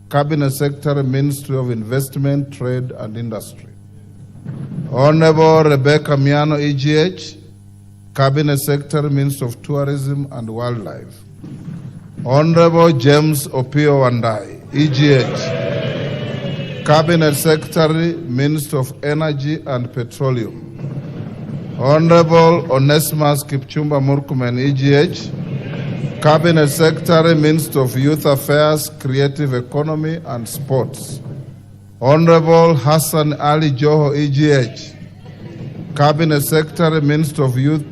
Cabinet Secretary, Ministry of Investment, Trade and Industry. Honorable Rebecca Miano, EGH, Cabinet Secretary, Ministry of Tourism and Wildlife. Honorable James Opio Wandai, EGH, Cabinet Secretary, Minister of Energy and Petroleum. Honorable Onesimus Kipchumba Murkomen, EGH, Cabinet Secretary, Minister of Youth Affairs, Creative Economy and Sports. Honorable Hassan Ali Joho, EGH, Cabinet Secretary, Minister of Youth,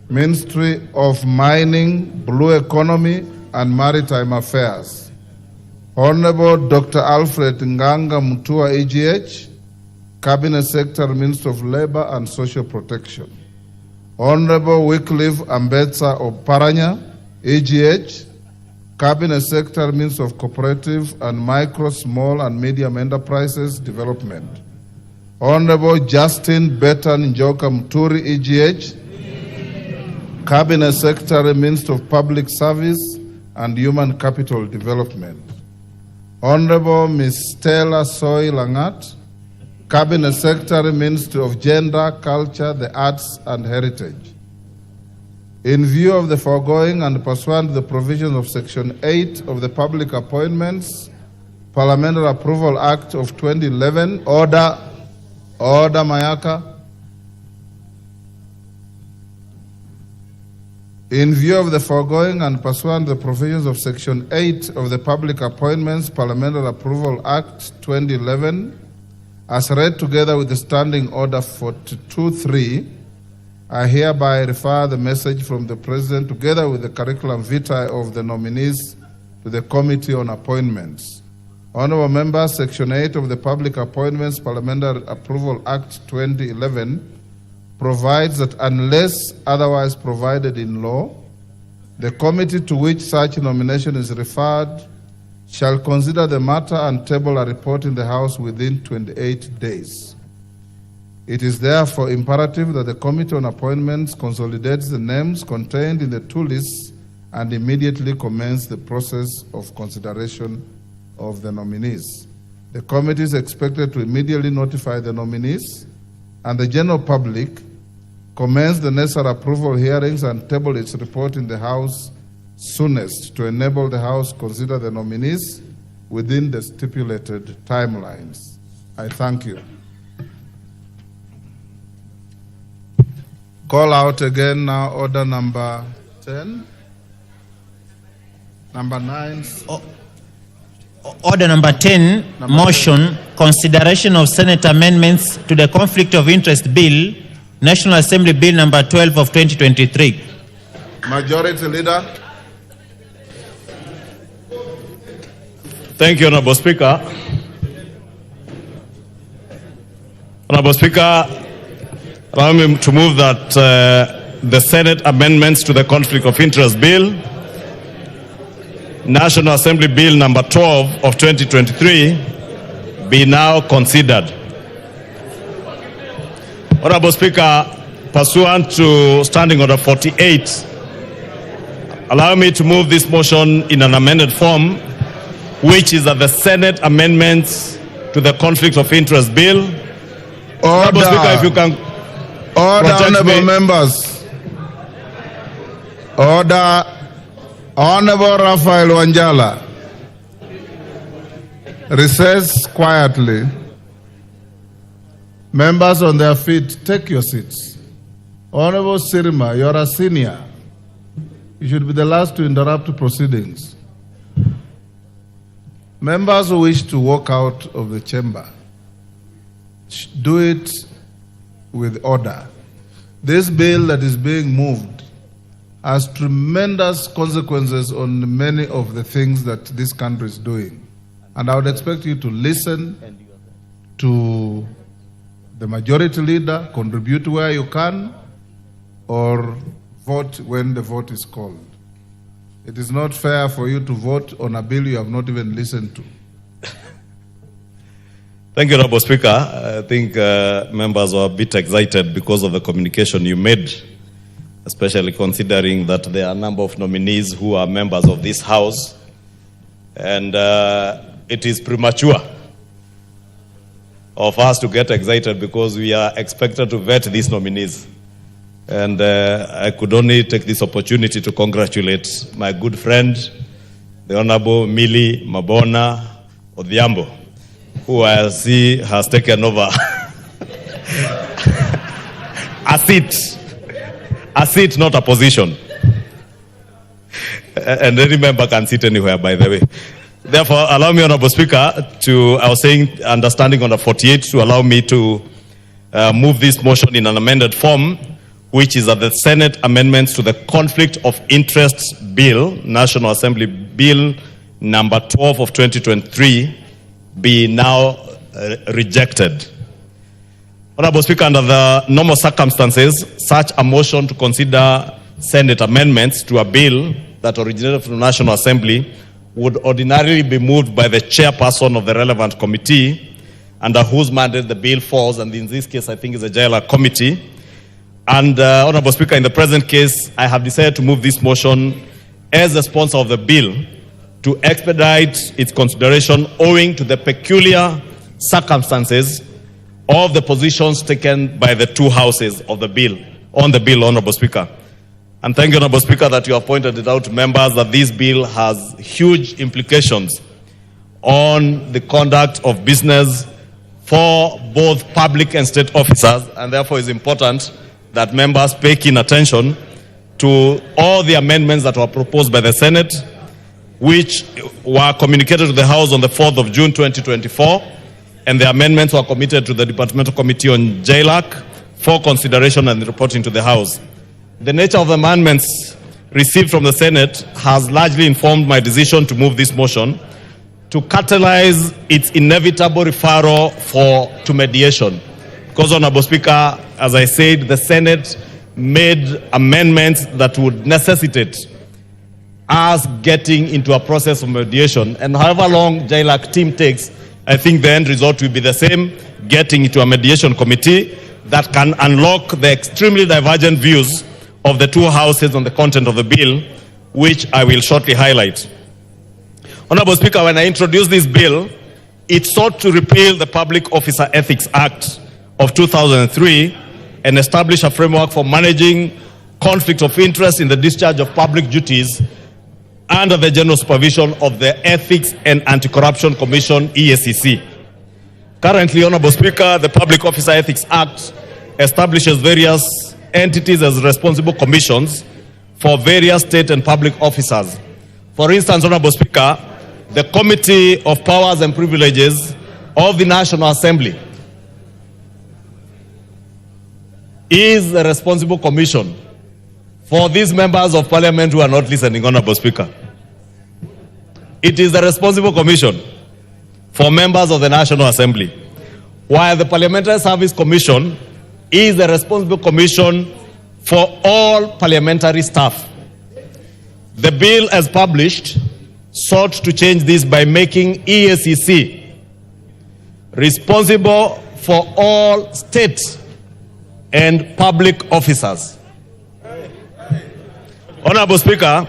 Ministry of Mining, Blue Economy and Maritime Affairs. Honorable Dr. Alfred Nganga Mutua, EGH, Cabinet Secretary, Minister of Labor and Social Protection. Honorable Wycliffe Ambetsa Oparanya, EGH, Cabinet Secretary, Minister of Cooperative and Micro, Small and Medium Enterprises Development. Honorable Justin Betan Njoka Muturi, EGH, Cabinet Secretary, Minister of Public Service and Human Capital Development. Honorable Ms. Stella Soy Langat, Cabinet Secretary, Ministry of Gender, Culture, the Arts and Heritage. In view of the foregoing and pursuant to the provisions of Section 8 of the Public Appointments Parliamentary Approval Act of 2011, Order Mayaka. In view of the foregoing and pursuant to the provisions of Section 8 of the Public Appointments Parliamentary Approval Act 2011, as read together with the Standing Order 42-3, I hereby refer the message from the President together with the curriculum vitae of the nominees to the Committee on Appointments. Honorable members, Section 8 of the Public Appointments Parliamentary Approval Act 2011 provides that unless otherwise provided in law, the committee to which such nomination is referred shall consider the matter and table a report in the House within 28 days. It is therefore imperative that the Committee on Appointments consolidates the names contained in the two lists and immediately commence the process of consideration of the nominees. The committee is expected to immediately notify the nominees and the general public commence the necessary approval hearings and table its report in the House soonest to enable the House to consider the nominees within the stipulated timelines. I thank you. Call out again now order number 10. Number 9. Order number 10, motion, consideration of Senate amendments to the Conflict of Interest Bill, National Assembly Bill number 12 of 2023. Majority Leader. Thank you, Honorable Speaker. Honorable Speaker, allow me to move that the Senate amendments to the Conflict of Interest Bill, National Assembly Bill number 12 of 2023, be now considered. Honorable Speaker, pursuant to Standing Order 48, allow me to move this motion in an amended form, which is that the Senate amendments to the Conflict of Interest Bill. Order. Honorable Speaker, if you can. Order, honorable members. Order. Honorable Raphael Wanjala. Recess quietly. Members on their feet, take your seats. Honorable Sirima, you're a senior. You should be the last to interrupt proceedings. Members who wish to walk out of the chamber, do it with order. This bill that is being moved has tremendous consequences on many of the things that this country is doing. And I would expect you to listen to the majority leader, contribute where you can, or vote when the vote is called. It is not fair for you to vote on a bill you have not even listened to. Thank you, Honorable Speaker. I think members were a bit excited because of the communication you made, especially considering that there are a number of nominees who are members of this House, and it is premature of us to get excited because we are expected to vet these nominees. And I could only take this opportunity to congratulate my good friend, the Honorable Millie Mabona Odhiambo, who I see has taken over a seat, not a position. And any member can sit anywhere, by the way. Therefore, allow me, Honorable Speaker, I was saying, understanding Order 48, to allow me to move this motion in an amended form, which is that the Senate amendments to the Conflict of Interest Bill, National Assembly Bill number 12 of 2023, be now rejected. Honorable Speaker, under the normal circumstances, such a motion to consider Senate amendments to a bill that originated from the National Assembly would ordinarily be moved by the chairperson of the relevant committee, under whose mandate the bill falls, and in this case, I think it's a JLR committee. And Honorable Speaker, in the present case, I have decided to move this motion as the sponsor of the bill to expedite its consideration owing to the peculiar circumstances of the positions taken by the two houses of the bill, on the bill, Honorable Speaker. And thank you, Honorable Speaker, that you have pointed it out to members that this bill has huge implications on the conduct of business for both public and state officers, and therefore it's important that members pay keen attention to all the amendments that were proposed by the Senate, which were communicated to the House on the 4th of June 2024, and the amendments were committed to the Departmental Committee on JLAC for consideration and reporting to the House. The nature of the amendments received from the Senate has largely informed my decision to move this motion to catalyze its inevitable referral to mediation. Because, Honorable Speaker, as I said, the Senate made amendments that would necessitate us getting into a process of mediation. And however long JLAC team takes, I think the end result will be the same, getting into a mediation committee that can unlock the extremely divergent views of the two houses on the content of the bill, which I will shortly highlight. Honorable Speaker, when I introduced this bill, it sought to repeal the Public Officer Ethics Act of 2003 and establish a framework for managing conflict of interest in the discharge of public duties under the general supervision of the Ethics and Anti-Corruption Commission, EACC. Currently, Honorable Speaker, the Public Officer Ethics Act establishes various entities as responsible commissions for various state and public officers. For instance, Honorable Speaker, the Committee of Powers and Privileges of the National Assembly is the responsible commission for these members of parliament who are not listening, Honorable Speaker. It is the responsible commission for members of the National Assembly, while the Parliamentary Service Commission is the responsible commission for all parliamentary staff. The bill as published sought to change this by making EACC responsible for all state and public officers. Honorable Speaker,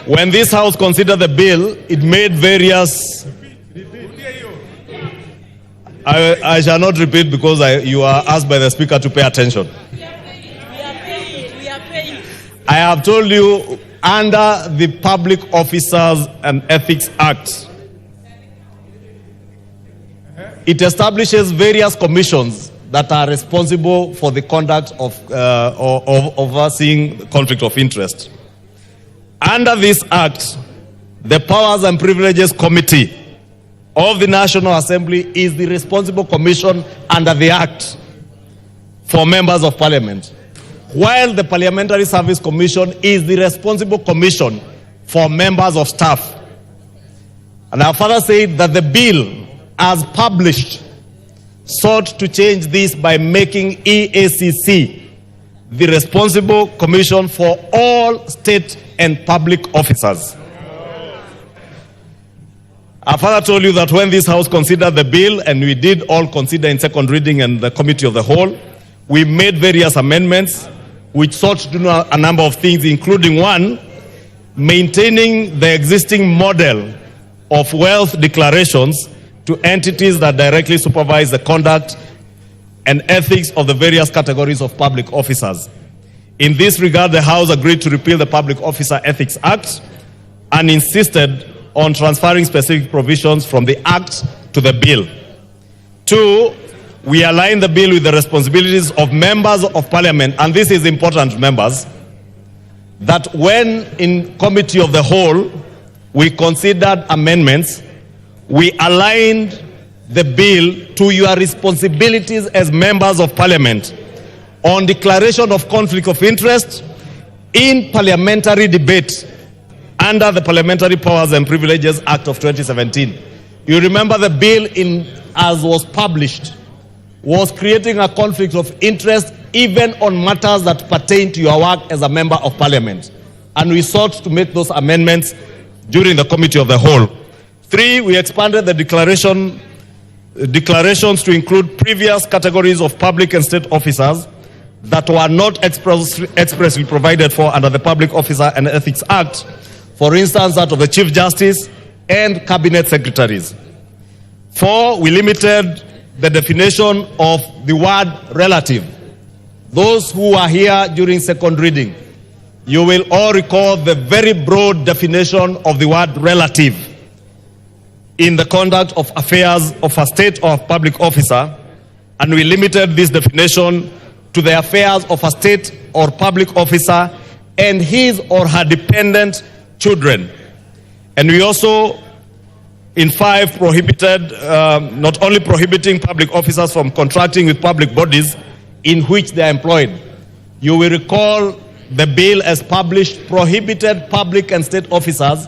when this House considered the bill, it made various... I shall not repeat because you are asked by the Speaker to pay attention. I have told you, under the Public Officers and Ethics Act, it establishes various commissions that are responsible for the conduct of overseeing conflict of interest. Under this act, the Powers and Privileges Committee of the National Assembly is the responsible commission under the act for members of parliament, while the Parliamentary Service Commission is the responsible commission for members of staff. And I further said that the bill, as published, sought to change this by making EACC the responsible commission for all state and public officers. I further told you that when this House considered the bill, and we did all consider in second reading and the committee of the whole, we made various amendments which sought to do a number of things, including one, maintaining the existing model of wealth declarations to entities that directly supervise the conduct and ethics of the various categories of public officers. In this regard, the House agreed to repeal the Public Officer Ethics Act and insisted on transferring specific provisions from the Act to the bill. Two, we align the bill with the responsibilities of members of parliament, and this is important, members, that when in committee of the whole we considered amendments, we aligned the bill to your responsibilities as members of parliament on declaration of conflict of interest in parliamentary debate under the Parliamentary Powers and Privileges Act of 2017. You remember the bill, as was published, was creating a conflict of interest even on matters that pertain to your work as a member of parliament. And we sought to make those amendments during the committee of the whole. Three, we expanded the declarations to include previous categories of public and state officers that were not expressly provided for under the Public Officer and Ethics Act, for instance, that of the Chief Justice and Cabinet Secretaries. Four, we limited the definition of the word relative. Those who are here during second reading, you will all recall the very broad definition of the word relative in the conduct of affairs of a state or public officer, and we limited this definition to the affairs of a state or public officer and his or her dependent children. And we also, in 5, prohibited, not only prohibiting public officers from contracting with public bodies in which they are employed. You will recall the bill as published prohibited public and state officers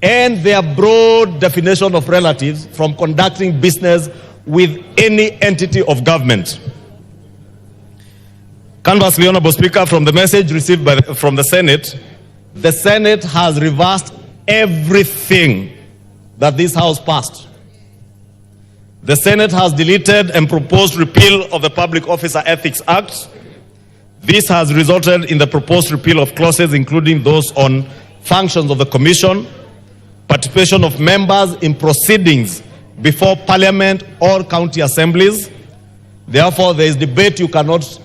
and their broad definition of relatives from conducting business with any entity of government. Conversely, Honorable Speaker, from the message received from the Senate has reversed everything that this House passed. The Senate has deleted and proposed repeal of the Public Officer Ethics Act. This has resulted in the proposed repeal of clauses including those on functions of the Commission, participation of members in proceedings before Parliament or county assemblies, Therefore, there is debate you cannot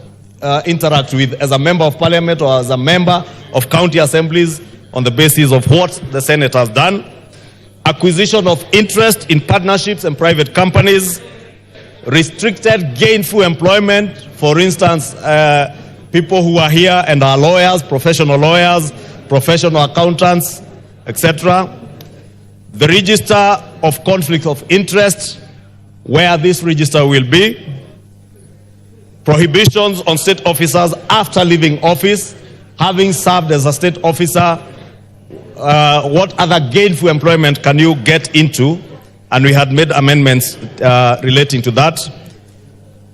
interact with as a member of parliament or as a member of county assemblies on the basis of what the Senate has done. Acquisition of interest in partnerships and private companies, restricted gainful employment, for instance, people who are here and are lawyers, professional accountants, etc. The register of conflict of interest, where this register will be. Prohibitions on state officers after leaving office, having served as a state officer, what other gainful employment can you get into? And we had made amendments relating to that.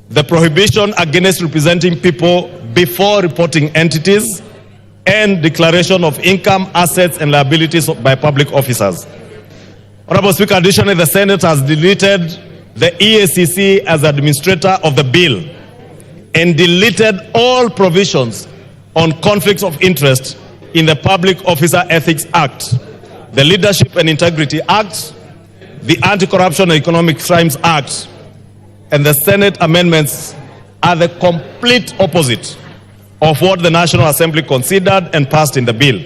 The prohibition against representing people before reporting entities, and declaration of income, assets, and liabilities by public officers. Honorable Speaker, additionally, the Senate has deleted the EACC as administrator of the bill and deleted all provisions on conflicts of interest in the Public Officer Ethics Act, the Leadership and Integrity Act, the Anti-Corruption and Economic Crimes Act, and the Senate amendments are the complete opposite of what the National Assembly considered and passed in the bill.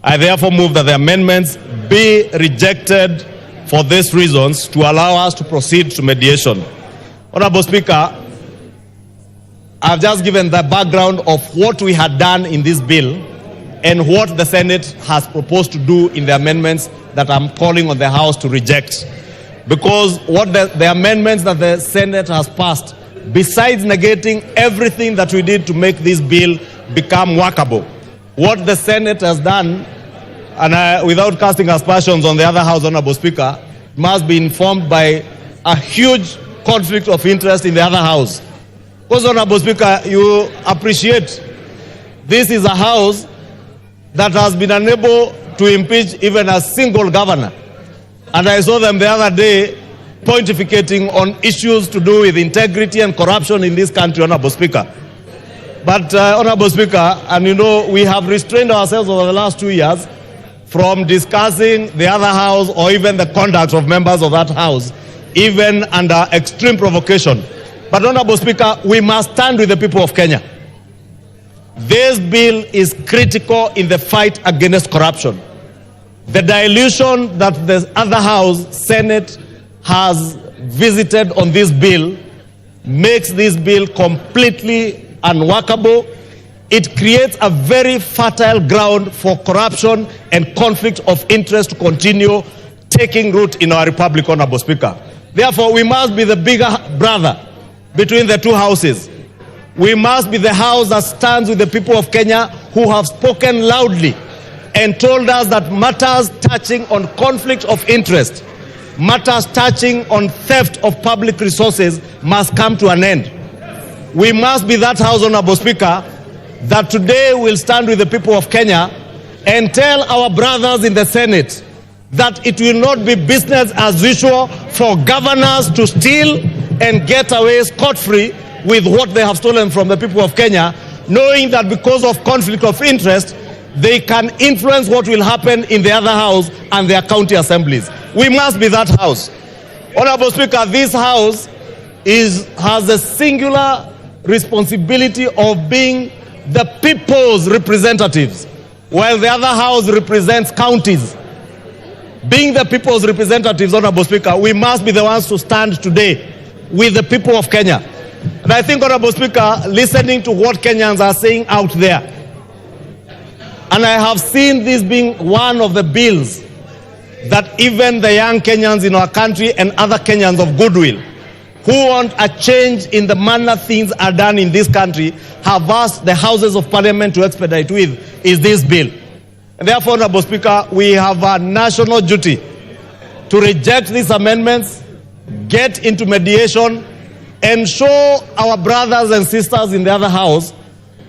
I therefore move that the amendments be rejected for these reasons to allow us to proceed to mediation. Honorable Speaker, I've just given the background of what we had done in this bill and what the Senate has proposed to do in the amendments that I'm calling on the House to reject. Because what the amendments that the Senate has passed, besides negating everything that we did to make this bill become workable, what the Senate has done, and without casting aspersions on the other House, Honorable Speaker, must be informed by a huge conflict of interest in the other House. Because, Honorable Speaker, you appreciate this is a House that has been unable to impeach even a single governor. And I saw them the other day pontificating on issues to do with integrity and corruption in this country, Honorable Speaker. But, Honorable Speaker, and you know, we have restrained ourselves over the last 2 years from discussing the other House or even the conduct of members of that House, even under extreme provocation. But, Honorable Speaker, we must stand with the people of Kenya. This bill is critical in the fight against corruption. The dilution that the other House, Senate, has visited on this bill makes this bill completely unworkable. It creates a very fertile ground for corruption and conflict of interest to continue taking root in our republic, Honorable Speaker. Therefore, we must be the bigger brother between the two houses. We must be the House that stands with the people of Kenya who have spoken loudly and told us that matters touching on conflict of interest, matters touching on theft of public resources must come to an end. We must be that House, Honorable Speaker, that today will stand with the people of Kenya and tell our brothers in the Senate that it will not be business as usual for governors to steal and get away scot-free with what they have stolen from the people of Kenya, knowing that because of conflict of interest, they can influence what will happen in the other House and their county assemblies. We must be that House. Honorable Speaker, this House has a singular responsibility of being the people's representatives, while the other House represents counties. Being the people's representatives, Honorable Speaker, we must be the ones to stand today with the people of Kenya. And I think, Honorable Speaker, listening to what Kenyans are saying out there, and I have seen this being one of the bills that even the young Kenyans in our country and other Kenyans of goodwill who want a change in the manner things are done in this country have asked the Houses of Parliament to expedite with is this bill. And therefore, Honorable Speaker, we have a national duty to reject these amendments, get into mediation, and show our brothers and sisters in the other House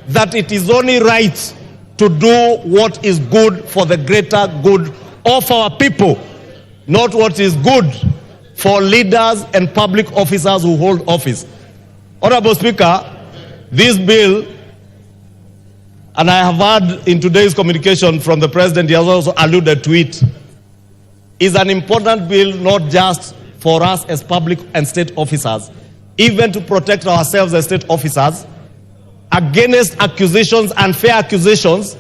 that it is only right to do what is good for the greater good of our people, not what is good for leaders and public officers who hold office. Honorable Speaker, this bill, and I have heard in today's communication from the President, he has also alluded to it, is an important bill not just for us as public and state officers, even to protect ourselves as state officers against accusations, unfair accusations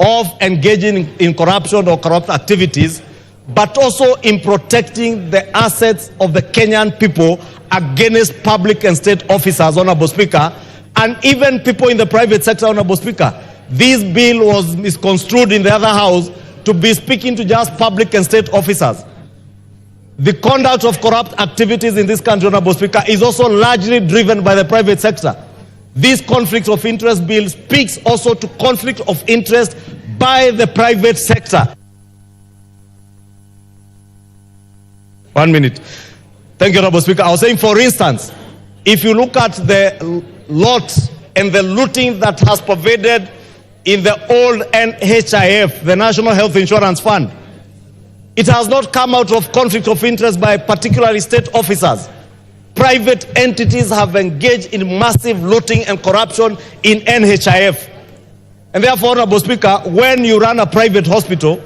of engaging in corruption or corrupt activities, but also in protecting the assets of the Kenyan people against public and state officers, Honorable Speaker, and even people in the private sector, Honorable Speaker. This bill was misconstrued in the other house to be speaking to just public and state officers. The conduct of corrupt activities in this country, Honorable Speaker, is also largely driven by the private sector. This conflict of interest bill speaks also to conflict of interest by the private sector. 1 minute. Thank you, Honorable Speaker. I was saying, for instance, if you look at the lot and the looting that has pervaded in the old NHIF, the National Health Insurance Fund, it has not come out of conflict of interest by particularly state officers. Private entities have engaged in massive looting and corruption in NHIF. And therefore, Honorable Speaker, when you run a private hospital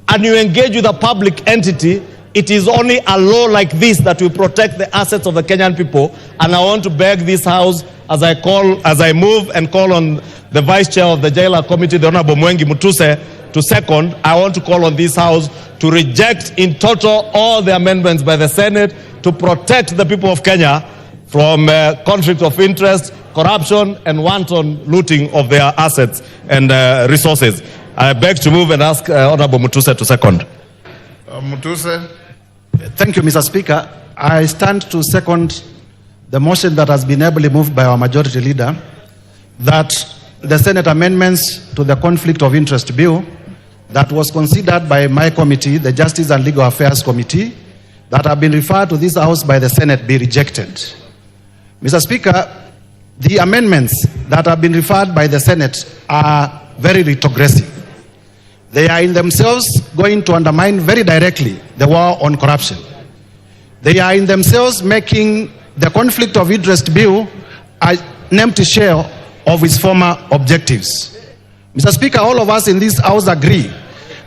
and you engage with a public entity, it is only a law like this that will protect the assets of the Kenyan people. And I want to beg this House, as I move and call on the Vice Chair of the Jailer Committee, the Honorable Mwengi Mutuse, to second. I want to call on this House to reject in total all the amendments by the Senate to protect the people of Kenya from conflict of interest, corruption, and wanton looting of their assets and resources. I beg to move and ask Honorable Mutuse to second. Mutuse. Thank you, Mr. Speaker. I stand to second the motion that has been ably moved by our majority leader, that the Senate amendments to the conflict of interest bill that was considered by my committee, the Justice and Legal Affairs Committee, that have been referred to this House by the Senate be rejected. Mr. Speaker, the amendments that have been referred by the Senate are very retrogressive. They are in themselves going to undermine very directly the war on corruption. They are in themselves making the conflict of interest bill an empty shell of its former objectives. Mr. Speaker, all of us in this House agree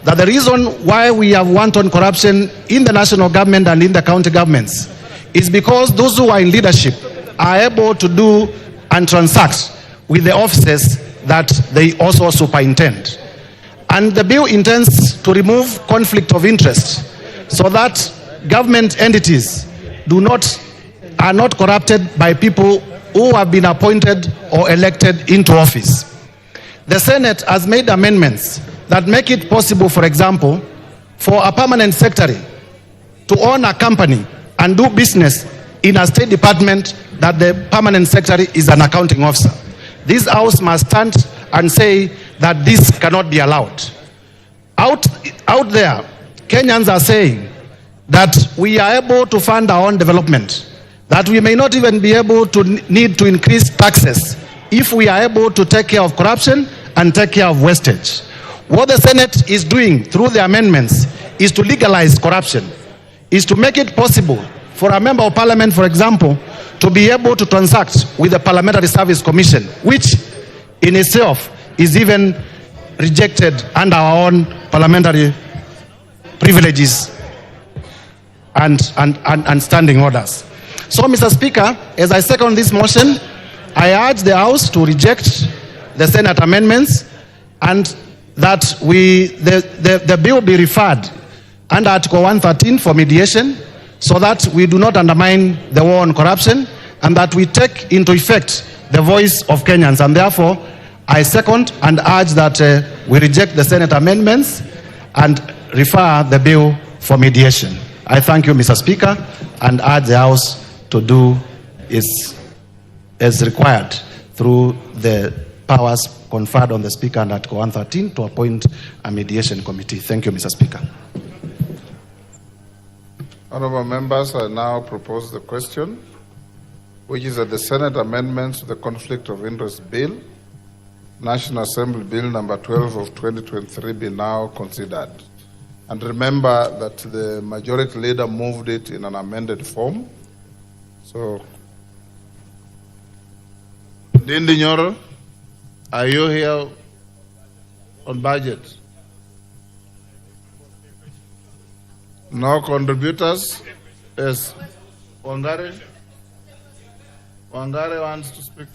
that the reason why we have wanton corruption in the national government and in the county governments is because those who are in leadership are able to do and transact with the offices that they also superintend. And the bill intends to remove conflict of interest so that government entities are not corrupted by people who have been appointed or elected into office. The Senate has made amendments that make it possible, for example, for a permanent secretary to own a company and do business in a state department that the permanent secretary is an accounting officer. This House must stand and say that this cannot be allowed. Out there, Kenyans are saying that we are able to fund our own development, that we may not even be able to need to increase taxes if we are able to take care of corruption and take care of wastage. What the Senate is doing through the amendments is to legalize corruption, is to make it possible for a member of parliament, for example, to be able to transact with the Parliamentary Service Commission, which in itself is even rejected under our own parliamentary privileges and standing orders. So, Mr. Speaker, as I second this motion, I urge the House to reject the Senate amendments and that the bill be referred under Article 113 for mediation so that we do not undermine the war on corruption and that we take into effect the voice of Kenyans. And therefore, I second and urge that we reject the Senate amendments and refer the bill for mediation. I thank you, Mr. Speaker, and urge the House to do as required through the powers conferred on the Speaker under Article 113 to appoint a mediation committee. Thank you, Mr. Speaker. Honourable members, I now propose the question, which is that the Senate amendments to the Conflict of Interest Bill, National Assembly Bill number 12 of 2023 be now considered. And remember that the majority leader moved it in an amended form. So, Ndindi Nyoro, are you here on budget? No contributors? Yes. Wangari? Wangare wants to speak.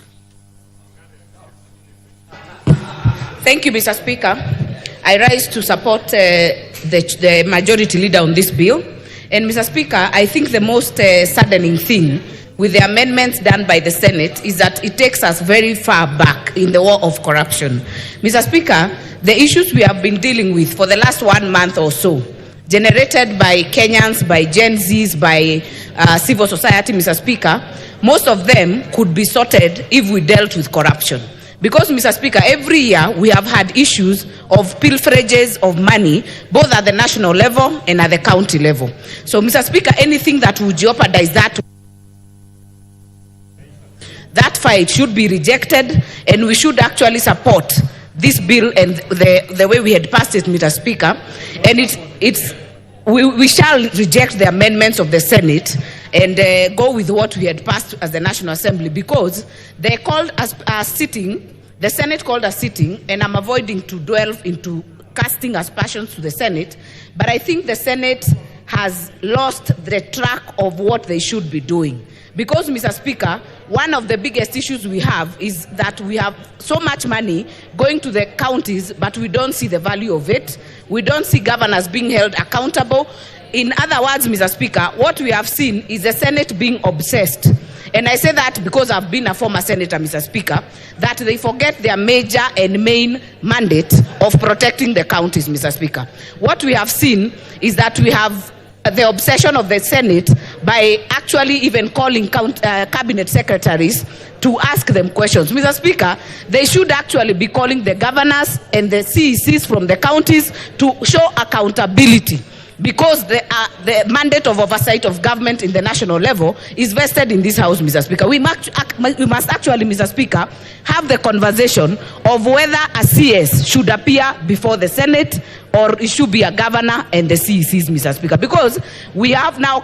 Thank you, Mr. Speaker. I rise to support the majority leader on this bill. And Mr. Speaker, I think the most saddening thing with the amendments done by the Senate is that it takes us very far back in the war of corruption. Mr. Speaker, the issues we have been dealing with for the last 1 month or so, generated by Kenyans, by Gen Zs, by civil society, Mr. Speaker, most of them could be sorted if we dealt with corruption. Because, Mr. Speaker, every year we have had issues of pilferages of money, both at the national level and at the county level. So, Mr. Speaker, anything that would jeopardize that fight should be rejected, and we should actually support this bill and the way we had passed it, Mr. Speaker. And we shall reject the amendments of the Senate and go with what we had passed as the National Assembly, because they called us sitting, the Senate called us sitting, and I'm avoiding to delve into casting aspersions to the Senate, but I think the Senate has lost the track of what they should be doing. Because, Mr. Speaker, one of the biggest issues we have is that we have so much money going to the counties, but we don't see the value of it. We don't see governors being held accountable. In other words, Mr. Speaker, what we have seen is the Senate being obsessed. And I say that because I've been a former senator, Mr. Speaker, that they forget their major and main mandate of protecting the counties, Mr. Speaker. What we have seen is that we have the obsession of the Senate by actually even calling cabinet secretaries to ask them questions. Mr. Speaker, they should actually be calling the governors and the CECs from the counties to show accountability, because the mandate of oversight of government in the national level is vested in this House, Mr. Speaker. We must actually, Mr. Speaker, have the conversation of whether a CS should appear before the Senate or it should be a governor and the CECs, Mr. Speaker, because we have now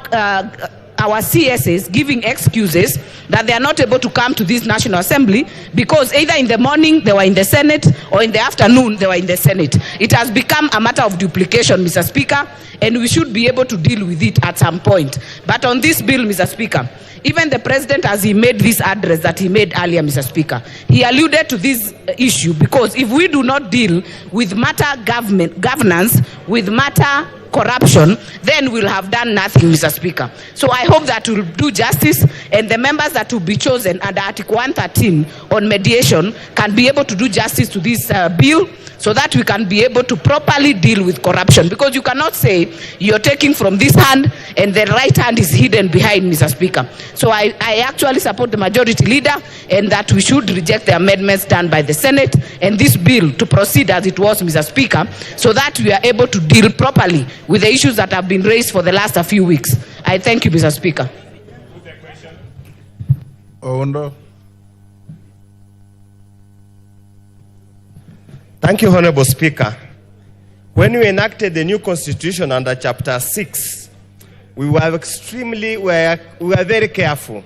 our CSs giving excuses that they are not able to come to this National Assembly because either in the morning they were in the Senate or in the afternoon they were in the Senate. It has become a matter of duplication, Mr. Speaker, and we should be able to deal with it at some point. But on this bill, Mr. Speaker, even the President, as he made this address that he made earlier, Mr. Speaker, he alluded to this issue, because if we do not deal with matter governance, with matter corruption, then we'll have done nothing, Mr. Speaker. So I hope that we'll do justice, and the members that will be chosen under Article 113 on mediation can be able to do justice to this bill, so that we can be able to properly deal with corruption. Because you cannot say you're taking from this hand and the right hand is hidden behind, Mr. Speaker. So I actually support the majority leader, and that we should reject the amendments done by the Senate and this bill to proceed as it was, Mr. Speaker, so that we are able to deal properly with the issues that have been raised for the last few weeks. I thank you, Mr. Speaker. Oundo. Thank you, Honorable Speaker. When we enacted the new constitution under Chapter 6, we were very careful.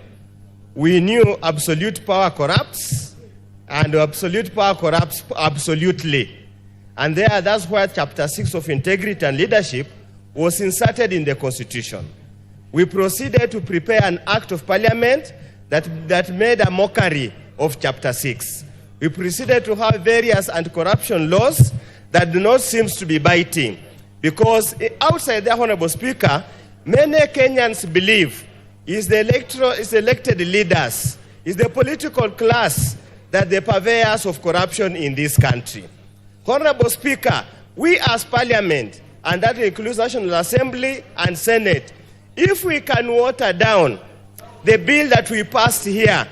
We knew absolute power corrupts, and absolute power corrupts absolutely. And that's why Chapter 6 of integrity and leadership was inserted in the constitution. We proceeded to prepare an act of parliament that made a mockery of Chapter 6. We proceeded to have various anti-corruption laws that do not seem to be biting, because outside the Honorable Speaker, many Kenyans believe is the elected leaders, is the political class that the purveyors of corruption in this country. Honorable Speaker, we as Parliament, and that includes National Assembly and Senate, if we can water down the bill that we passed here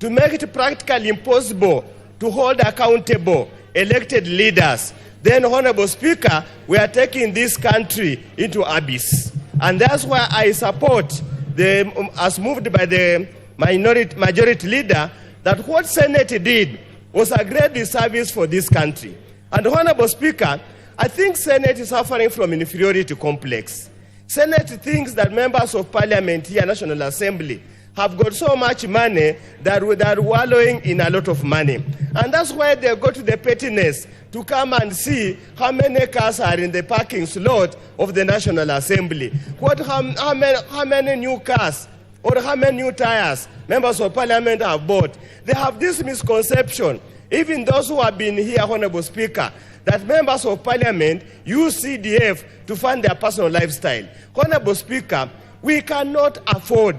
to make it practically impossible to hold accountable elected leaders, then, Honorable Speaker, we are taking this country into abyss. And that's why I support, as moved by the majority leader, that what Senate did was a great disservice for this country. And, Honorable Speaker, I think Senate is suffering from inferiority complex. Senate thinks that members of Parliament here, National Assembly, have got so much money that they're wallowing in a lot of money. And that's why they go to the pettiness to come and see how many cars are in the parking slot of the National Assembly. How many new cars or how many new tires members of parliament have bought. They have this misconception, even those who have been here, Honorable Speaker, that members of parliament use CDF to fund their personal lifestyle. Honorable Speaker, we cannot afford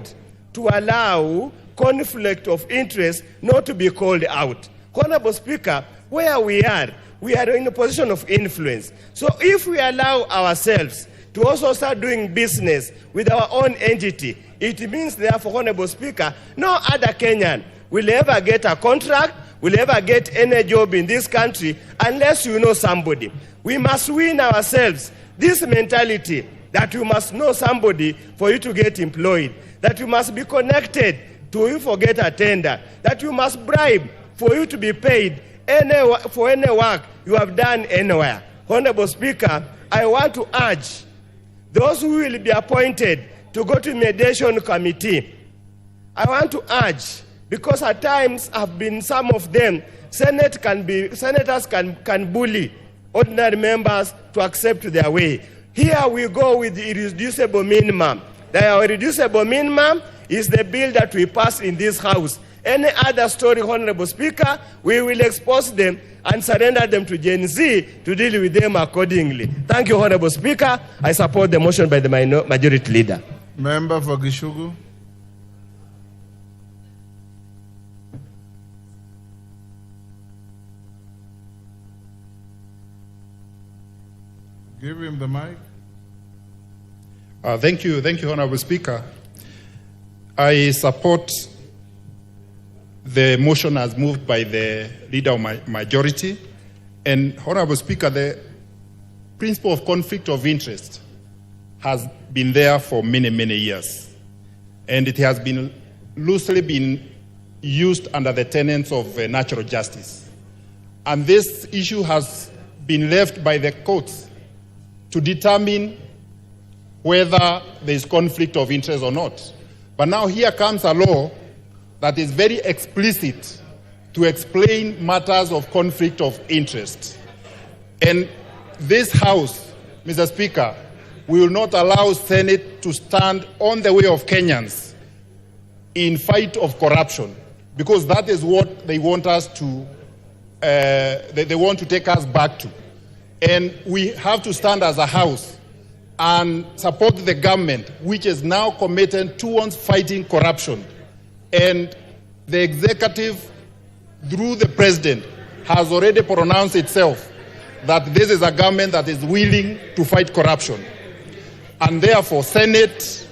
to allow conflict of interest not to be called out. Honorable Speaker, where we are in a position of influence. So if we allow ourselves to also start doing business with our own entity, it means therefore, Honorable Speaker, no other Kenyan will ever get a contract, will ever get any job in this country unless you know somebody. We must win ourselves this mentality that you must know somebody for you to get employed, that you must be connected to you for get a tender, that you must bribe for you to be paid for any work you have done anywhere. Honorable Speaker, I want to urge those who will be appointed to go to mediation committee. I want to urge, because at times have been some of them, senators can bully ordinary members to accept their way. Here we go with the irreducible minimum. The irreducible minimum is the bill that we pass in this house. Any other story, Honorable Speaker, we will expose them and surrender them to Gen Z to deal with them accordingly. Thank you, Honorable Speaker. I support the motion by the majority leader. Member for Gishugu. Give him the mic. Thank you, Honorable Speaker. I support the motion as moved by the leader of my majority. And Honorable Speaker, the principle of conflict of interest has been there for many, many years. And it has been loosely been used under the tenets of natural justice. And this issue has been left by the courts to determine whether there is conflict of interest or not. But now here comes a law that is very explicit to explain matters of conflict of interest. And this House, Mr. Speaker, will not allow Senate to stand on the way of Kenyans in fight of corruption, because that is what they want us to, they want to take us back to. And we have to stand as a House and support the government, which is now committed towards fighting corruption. And the executive, through the president, has already pronounced itself that this is a government that is willing to fight corruption. And therefore, Senate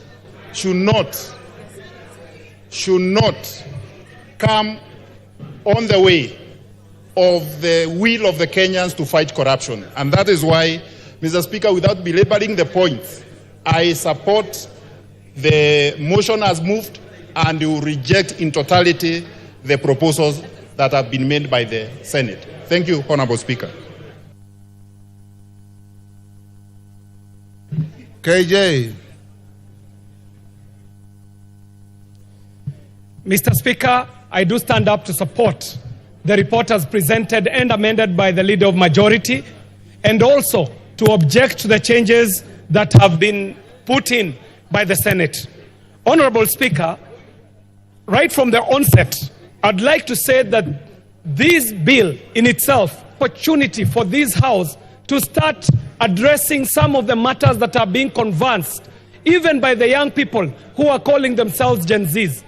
should not come on the way of the will of the Kenyans to fight corruption. And that is why, Mr. Speaker, without belaboring the points, I support the motion as moved and will reject in totality the proposals that have been made by the Senate. Thank you, Honorable Speaker. KJ. Mr. Speaker, I do stand up to support the report as presented and amended by the Leader of Majority, and also to object to the changes that have been put in by the Senate. Honorable Speaker, right from the onset, I'd like to say that this bill in itself, opportunity for this House to start addressing some of the matters that are being conversed, even by the young people who are calling themselves Gen Zs.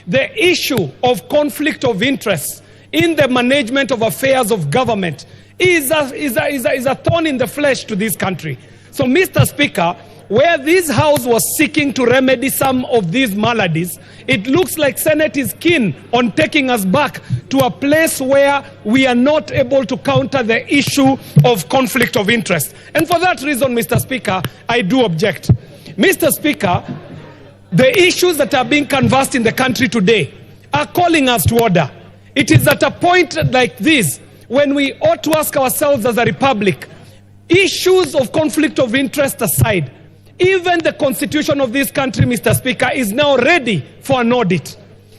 The issue of conflict of interest in the management of affairs of government is a thorn in the flesh to this country. So, Mr. Speaker, where this House was seeking to remedy some of these maladies, it looks like Senate is keen on taking us back to a place where we are not able to counter the issue of conflict of interest. And for that reason, Mr. Speaker, I do object. Mr. Speaker, the issues that are being canvassed in the country today are calling us to order. It is at a point like this when we ought to ask ourselves as a republic, issues of conflict of interest aside, even the constitution of this country, Mr. Speaker, is now ready for an audit.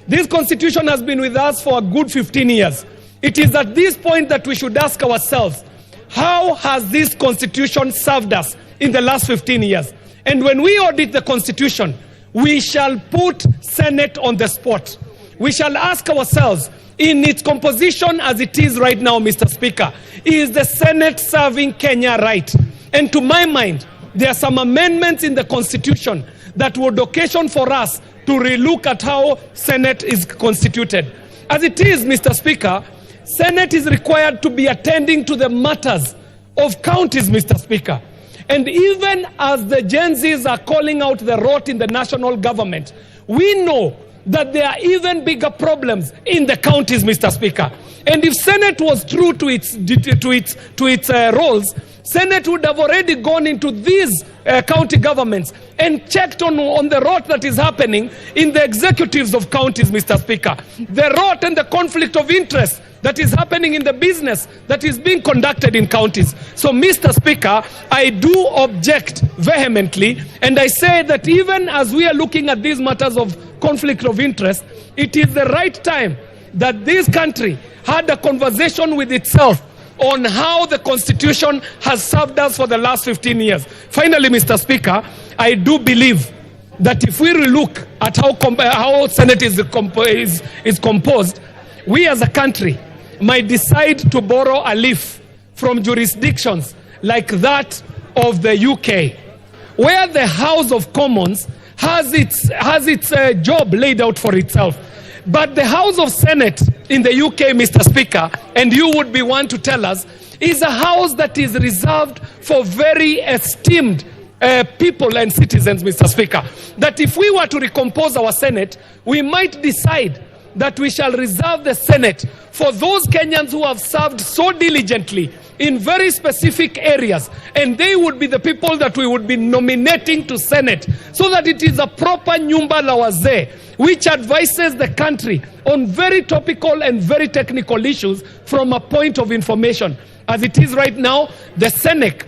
This constitution has been with us for a good 15 years. It is at this point that we should ask ourselves, how has this constitution served us in the last 15 years? And when we audit the constitution, we shall put Senate on the spot. We shall ask ourselves, in its composition as it is right now, Mr. Speaker, is the Senate serving Kenya right? And to my mind, there are some amendments in the Constitution that would occasion for us to relook at how Senate is constituted. As it is, Mr. Speaker, Senate is required to be attending to the matters of counties, Mr. Speaker. And even as the Gen Zs are calling out the rot in the national government, we know that there are even bigger problems in the counties, Mr. Speaker. And if Senate was true to its roles, Senate would have already gone into these county governments and checked on the rot that is happening in the executives of counties, Mr. Speaker. The rot and the conflict of interest that is happening in the business that is being conducted in counties. So, Mr. Speaker, I do object vehemently, and I say that even as we are looking at these matters of conflict of interest, it is the right time that this country had a conversation with itself on how the Constitution has served us for the last 15 years. Finally, Mr. Speaker, I do believe that if we look at how Senate is composed, we as a country might decide to borrow a leaf from jurisdictions like that of the UK, where the House of Commons has its job laid out for itself. But the House of Senate in the UK, Mr. Speaker, and you would be one to tell us, is a house that is reserved for very esteemed people and citizens, Mr. Speaker. That if we were to recompose our Senate, we might decide that we shall reserve the Senate for those Kenyans who have served so diligently in very specific areas, and they would be the people that we would be nominating to Senate, so that it is a proper nyumba la wazee which advises the country on very topical and very technical issues from a point of information. As it is right now, the Senate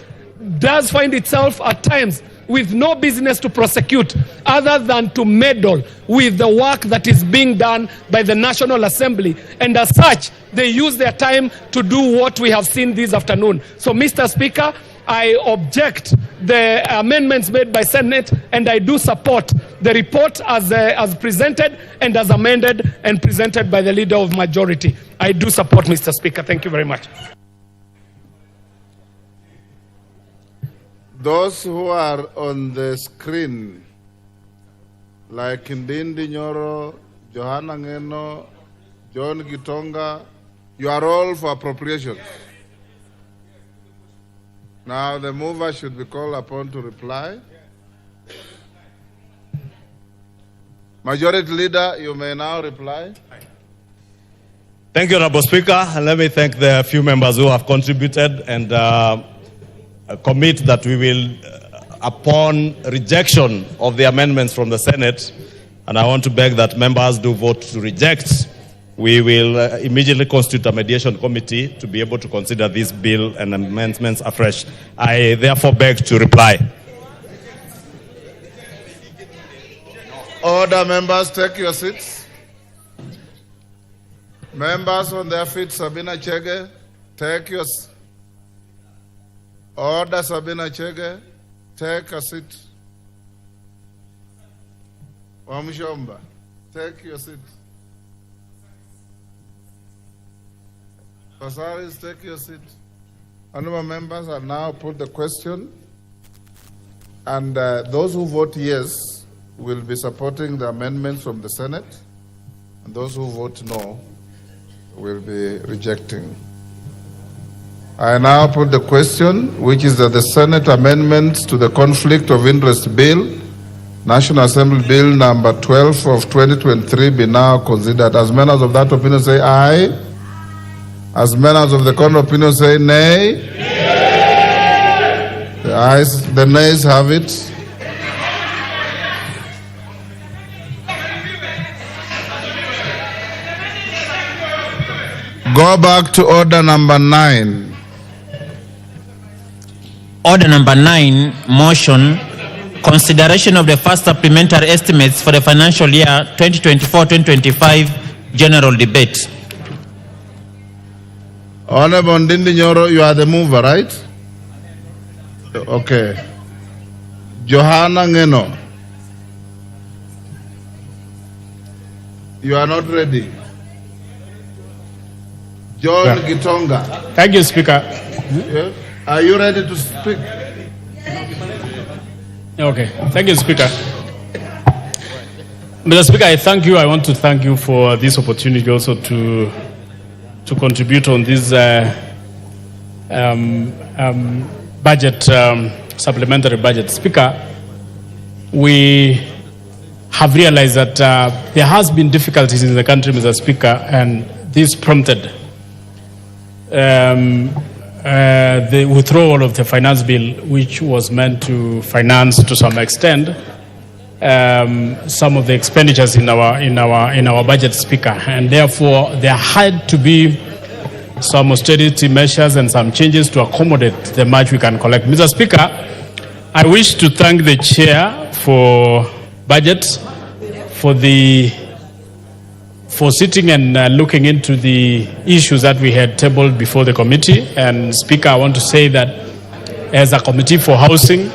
does find itself at times with no business to prosecute other than to meddle with the work that is being done by the National Assembly. And as such, they use their time to do what we have seen this afternoon. So, Mr. Speaker, I object the amendments made by Senate, and I do support the report as presented and as amended and presented by the Leader of Majority. I do support, Mr. Speaker. Thank you very much. Those who are on the screen, like Ndindi Nyoro, Johanna Ngeno, John Gitonga, you are all for appropriations. Now the mover should be called upon to reply. Majority Leader, you may now reply. Thank you, Honorable Speaker. And let me thank the few members who have contributed and commit that we will, upon rejection of the amendments from the Senate, and I want to beg that members do vote to reject, we will immediately constitute a mediation committee to be able to consider this bill and amendments afresh. I therefore beg to reply. Order, members, take your seats. Members on their feet, Sabina Chege, take your seat. Order, Sabina Chege, take a seat. Wamshomba, take your seat. Pasaris, take your seat. Honorable members, I now put the question, and those who vote yes will be supporting the amendments from the Senate, and those who vote no will be rejecting. I now put the question, which is that the Senate amendments to the Conflict of Interest Bill, National Assembly Bill number 12 of 2023 be now considered. As members of that opinion say aye. As members of the contrary opinion say nay. Nay. The nays have it. Go back to order number 9. Order number 9, motion, consideration of the first supplementary estimates for the financial year 2024-2025, general debate. Honorable Ndindi Nyoro, you are the mover, right? Okay. Johanna Ngeno. You are not ready. John Gitonga. Thank you, Speaker. Yes. Are you ready to speak? Okay. Thank you, Speaker. Mr. Speaker, I thank you. I want to thank you for this opportunity also to contribute on this budget, supplementary budget. Speaker, we have realized that there has been difficulties in the country, Mr. Speaker, and this prompted the withdrawal of the finance bill, which was meant to finance to some extent some of the expenditures in our budget, Speaker, and therefore there had to be some austerity measures and some changes to accommodate the much we can collect. Mr. Speaker, I wish to thank the chair for budget for sitting and looking into the issues that we had tabled before the committee. And Speaker, I want to say that as a committee for housing,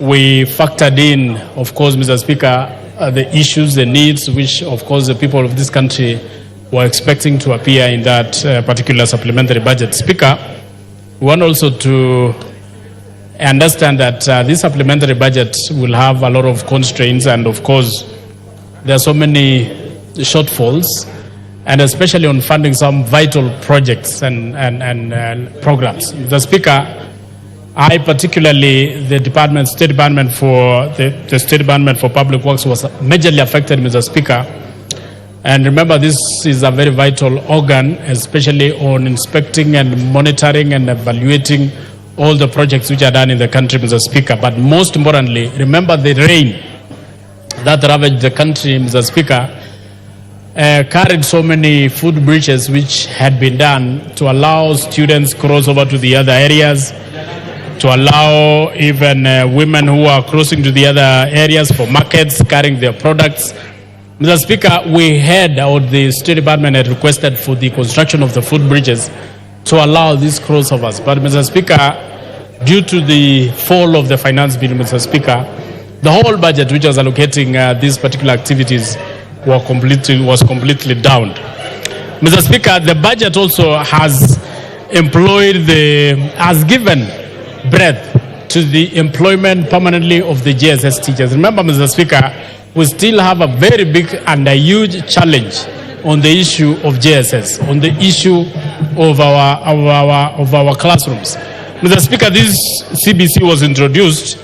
we factored in, of course, Mr. Speaker, the issues, the needs, which, of course, the people of this country were expecting to appear in that particular supplementary budget. Speaker, we want also to understand that this supplementary budget will have a lot of constraints, and, of course, there are so many shortfalls, and especially on funding some vital projects and programs. Mr. Speaker, I particularly, the State Department for Public Works was majorly affected, Mr. Speaker. And remember, this is a very vital organ, especially on inspecting and monitoring and evaluating all the projects which are done in the country, Mr. Speaker. But most importantly, remember the rain that ravaged the country, Mr. Speaker, carried so many food breaches which had been done to allow students cross over to the other areas, to allow even women who are crossing to the other areas for markets, carrying their products. Mr. Speaker, we heard, or the State Department had requested for the construction of the food bridges to allow these crossovers. But, Mr. Speaker, due to the fall of the finance bill, Mr. Speaker, the whole budget which was allocating these particular activities was completely downed. Mr. Speaker, the budget also has given breadth to the employment permanently of the JSS teachers. Remember, Mr. Speaker, we still have a very big and a huge challenge on the issue of JSS, on the issue of our classrooms. Mr. Speaker, this CBC was introduced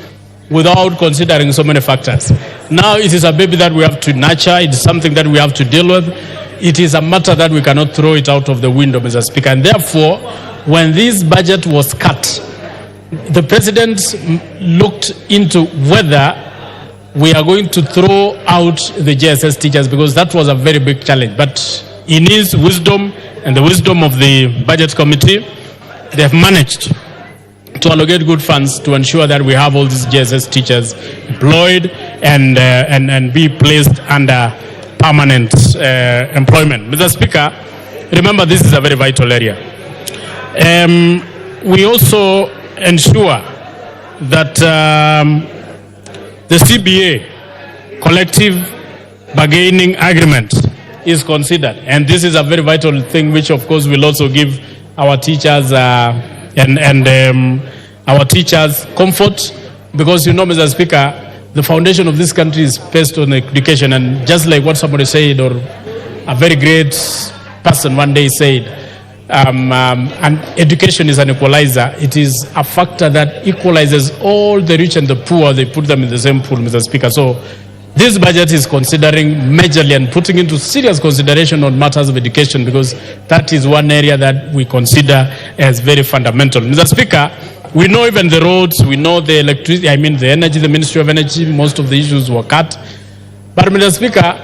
without considering so many factors. Now it is a baby that we have to nurture. It is something that we have to deal with. It is a matter that we cannot throw it out of the window, Mr. Speaker. And therefore, when this budget was cut, the President looked into whether we are going to throw out the JSS teachers, because that was a very big challenge. But in his wisdom and the wisdom of the Budget Committee, they have managed to allocate good funds to ensure that we have all these JSS teachers employed and be placed under permanent employment. Mr. Speaker, remember, this is a very vital area. We also ensure that the CBA, collective bargaining agreement, is considered. And this is a very vital thing, which of course will also give our teachers our teachers comfort, because, you know, Mr. Speaker, the foundation of this country is based on education. And just like what somebody said, or a very great person one day said, and education is an equalizer. It is a factor that equalizes all the rich and the poor. They put them in the same pool, Mr. Speaker. So this budget is considering majorly and putting into serious consideration on matters of education, because that is one area that we consider as very fundamental. Mr. Speaker, we know even the roads, we know the electricity, the energy, the Ministry of Energy, most of the issues were cut. But, Mr. Speaker,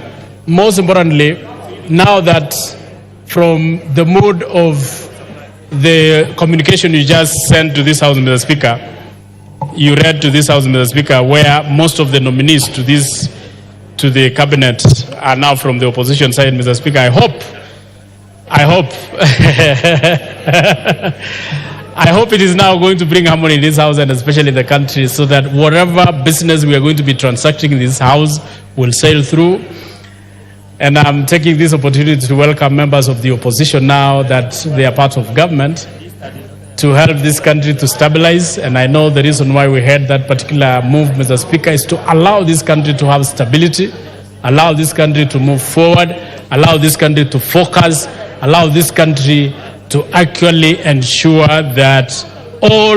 most importantly, now that from the mood of the communication you just sent to this House, Mr. Speaker, you read to this House, Mr. Speaker, where most of the nominees to the cabinet are now from the opposition side, Mr. Speaker. I hope it is now going to bring harmony in this House and especially in the country, so that whatever business we are going to be transacting in this House will sail through. And I'm taking this opportunity to welcome members of the opposition now that they are part of government to help this country to stabilize. And I know the reason why we had that particular move, Mr. Speaker, is to allow this country to have stability, allow this country to move forward, allow this country to focus, allow this country to actually ensure that all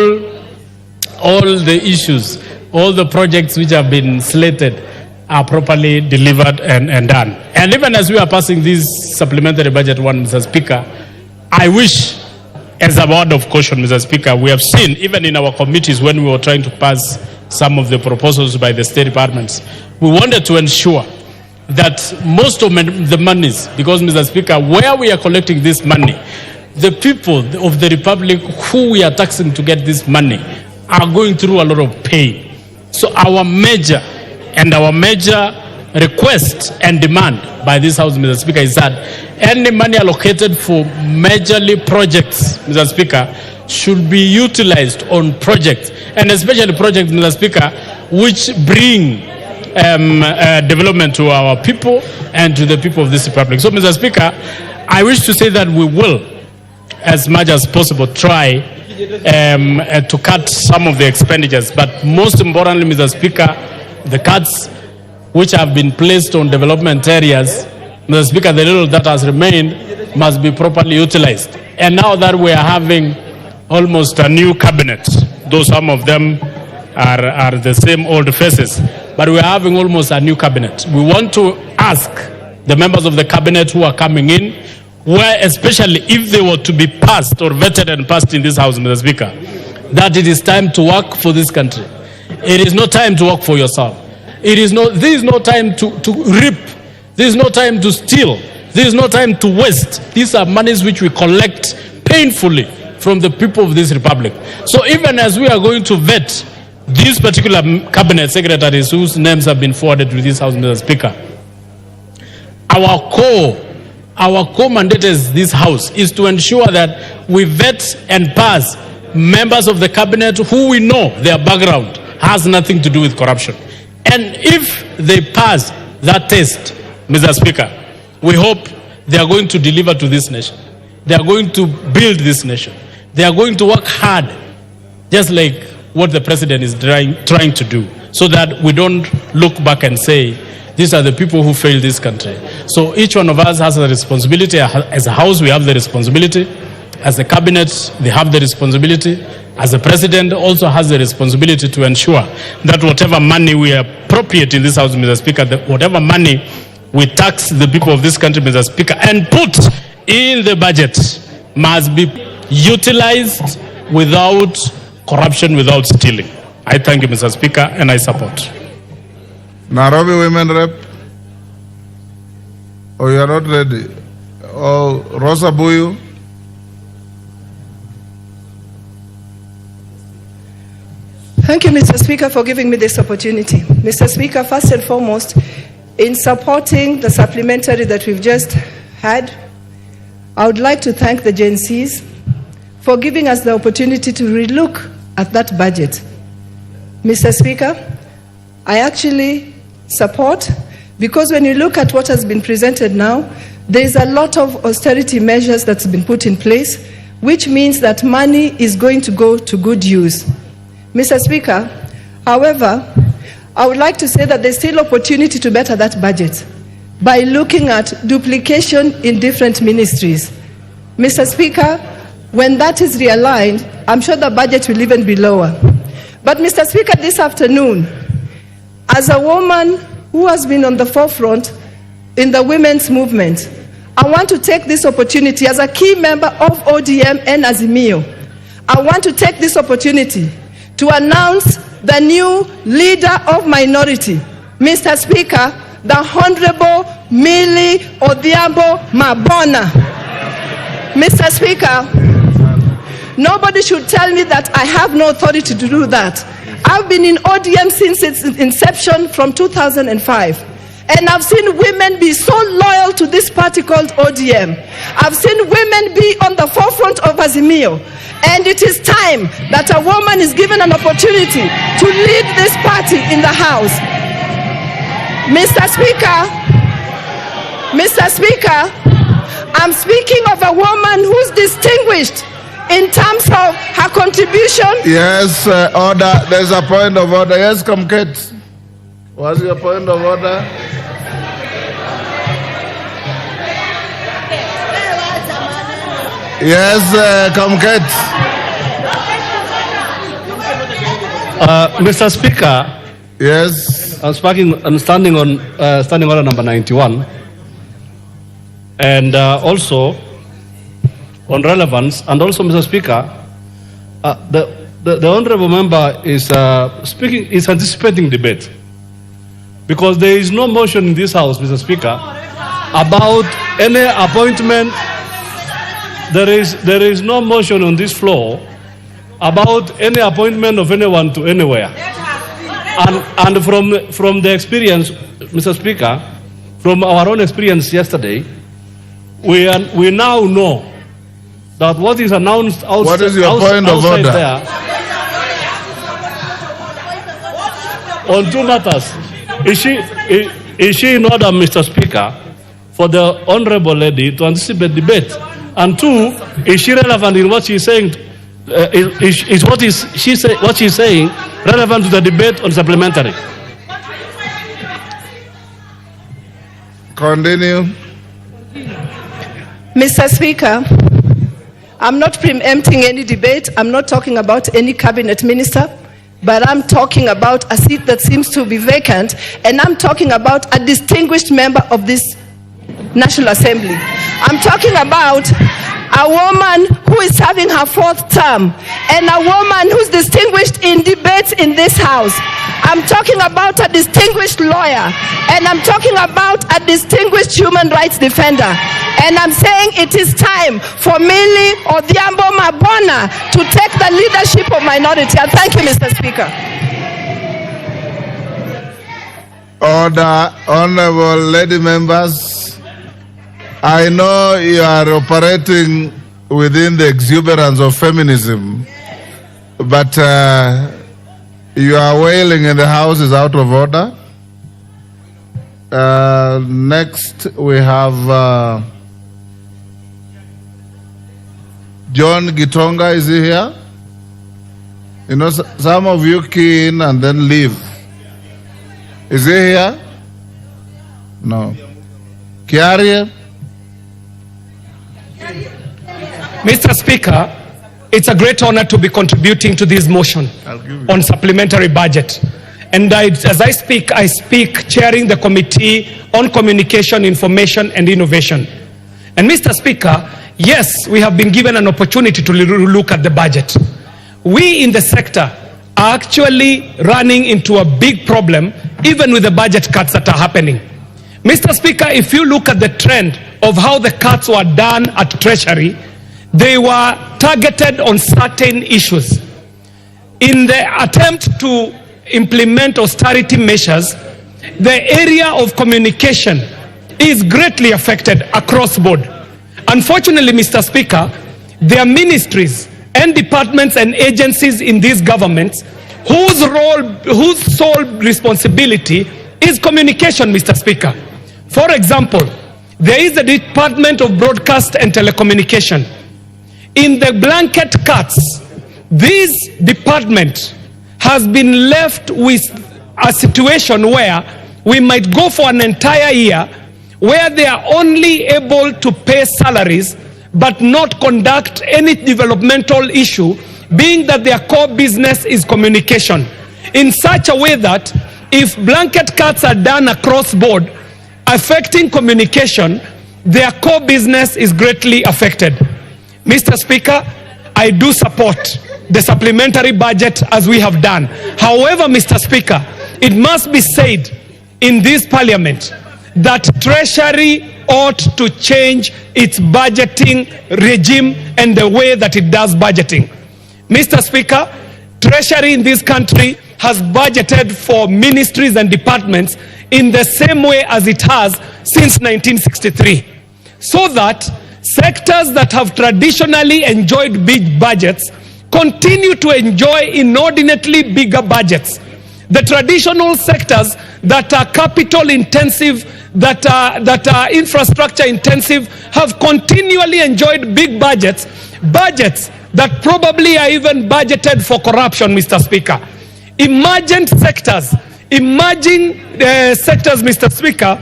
the issues, all the projects which have been slated are properly delivered and done. And even as we are passing this supplementary budget one, Mr. Speaker, I wish, as a word of caution, Mr. Speaker, we have seen, even in our committees when we were trying to pass some of the proposals by the state departments, we wanted to ensure that most of the monies, because, Mr. Speaker, where we are collecting this money, the people of the Republic who we are taxing to get this money are going through a lot of pain. So our major request and demand by this House, Mr. Speaker, is that any money allocated for majorly projects, Mr. Speaker, should be utilized on projects, and especially projects, Mr. Speaker, which bring development to our people and to the people of this Republic. So, Mr. Speaker, I wish to say that we will, as much as possible, try to cut some of the expenditures, but most importantly, Mr. Speaker, the cuts which have been placed on development areas, Mr. Speaker, the little that has remained must be properly utilized. And now that we are having almost a new cabinet, though some of them are the same old faces, but we are having almost a new cabinet. We want to ask the members of the cabinet who are coming in, where especially if they were to be passed or vetted and passed in this House, Mr. Speaker, that it is time to work for this country. It is no time to work for yourself. This is no time to reap. This is no time to steal. This is no time to waste. These are monies which we collect painfully from the people of this Republic. So even as we are going to vet these particular cabinet secretaries whose names have been forwarded to this House, Mr. Speaker, our core mandate as this House is to ensure that we vet and pass members of the cabinet who we know their background has nothing to do with corruption. And if they pass that test, Mr. Speaker, we hope they are going to deliver to this nation. They are going to build this nation. They are going to work hard, just like what the president is trying to do, so that we don't look back and say, these are the people who failed this country. So each one of us has a responsibility. As a House, we have the responsibility. As a cabinet, they have the responsibility. As a president, also has the responsibility to ensure that whatever money we appropriate in this House, Mr. Speaker, whatever money we tax the people of this country, Mr. Speaker, and put in the budget must be utilized without corruption, without stealing. I thank you, Mr. Speaker, and I support. Nairobi Women Rep. Oh, you are not ready. Oh, Rosa Buyu. Thank you, Mr. Speaker, for giving me this opportunity. Mr. Speaker, first and foremost, in supporting the supplementary that we've just had, I would like to thank the Gen Zs for giving us the opportunity to relook at that budget. Mr. Speaker, I actually support, because when you look at what has been presented now, there is a lot of austerity measures that's been put in place, which means that money is going to go to good use. Mr. Speaker, however, I would like to say that there's still opportunity to better that budget by looking at duplication in different ministries. Mr. Speaker, when that is realigned, I'm sure the budget will even be lower. But Mr. Speaker, this afternoon, as a woman who has been on the forefront in the women's movement, I want to take this opportunity as a key member of ODM and Azimio. I want to take this opportunity to announce the new leader of minority, Mr. Speaker, the Honorable Millie Odhiambo Mabona. Mr. Speaker, nobody should tell me that I have no authority to do that. I've been in ODM since its inception from 2005. And I've seen women be so loyal to this party called ODM. I've seen women be on the forefront of Azimio. And it is time that a woman is given an opportunity to lead this party in the House. Mr. Speaker, Mr. Speaker, I'm speaking of a woman who's distinguished in terms of her contribution. Yes, order. There's a point of order. Yes, Kamket. What's your point of order? Yes, Kamket. Mr. Speaker. Yes. I'm standing on standing order number 91, and also on relevance, and also, Mr. Speaker, the honourable member is is anticipating debate, because there is no motion in this House, Mr. Speaker, about any appointment. There is no motion on this floor about any appointment of anyone to anywhere. And from the experience, Mr. Speaker, from our own experience yesterday, we now know that what is announced outside, what is your point of order? There, on two matters. Is she in order, Mr. Speaker, for the honourable lady to anticipate debate? And two, is she relevant in what she's saying? Is what she's saying relevant to the debate on supplementary? Continue. Mr. Speaker, I'm not preempting any debate. I'm not talking about any cabinet minister, but I'm talking about a seat that seems to be vacant, and I'm talking about a distinguished member of this National Assembly. I'm talking about a woman who is serving her 4th term, and a woman who's distinguished in debates in this House. I'm talking about a distinguished lawyer, and I'm talking about a distinguished human rights defender. And I'm saying it is time for Millie Odhiambo Mabona to take the leadership of minority. And thank you, Mr. Speaker. Order, honorable lady members. I know you are operating within the exuberance of feminism, but your wailing in the House is out of order. Next, we have John Gitonga. Is he here? You know, some of you key in and then leave. Is he here? No. Kiarie? Mr. Speaker, it's a great honor to be contributing to this motion on supplementary budget. And as I speak chairing the Committee on Communication, Information and Innovation. And Mr. Speaker, yes, we have been given an opportunity to look at the budget. We in the sector are actually running into a big problem, even with the budget cuts that are happening. Mr. Speaker, if you look at the trend of how the cuts were done at Treasury, they were targeted on certain issues. In the attempt to implement austerity measures, the area of communication is greatly affected across board. Unfortunately, Mr. Speaker, there are ministries and departments and agencies in these governments whose sole responsibility is communication, Mr. Speaker. For example, there is the Department of Broadcast and Telecommunication. In the blanket cuts, this department has been left with a situation where we might go for an entire year where they are only able to pay salaries but not conduct any developmental issue, being that their core business is communication, in such a way that if blanket cuts are done across board affecting communication, their core business is greatly affected. Mr. Speaker, I do support the supplementary budget as we have done. However, Mr. Speaker, it must be said in this parliament that Treasury ought to change its budgeting regime and the way that it does budgeting. Mr. Speaker, Treasury in this country has budgeted for ministries and departments in the same way as it has since 1963, so that sectors that have traditionally enjoyed big budgets continue to enjoy inordinately bigger budgets. The traditional sectors that are capital intensive, that are infrastructure intensive, have continually enjoyed big budgets that probably are even budgeted for corruption, Mr. Speaker. Emergent sectors, Mr. Speaker,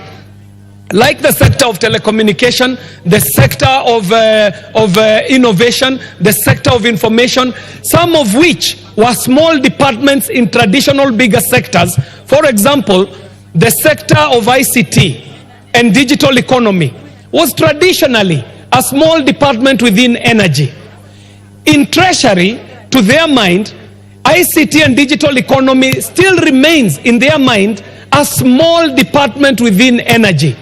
like the sector of telecommunication, the sector of innovation, the sector of information, some of which were small departments in traditional bigger sectors. For example, the sector of ICT and digital economy was traditionally a small department within energy. In Treasury, to their mind, ICT and digital economy still remains in their mind a small department within energy.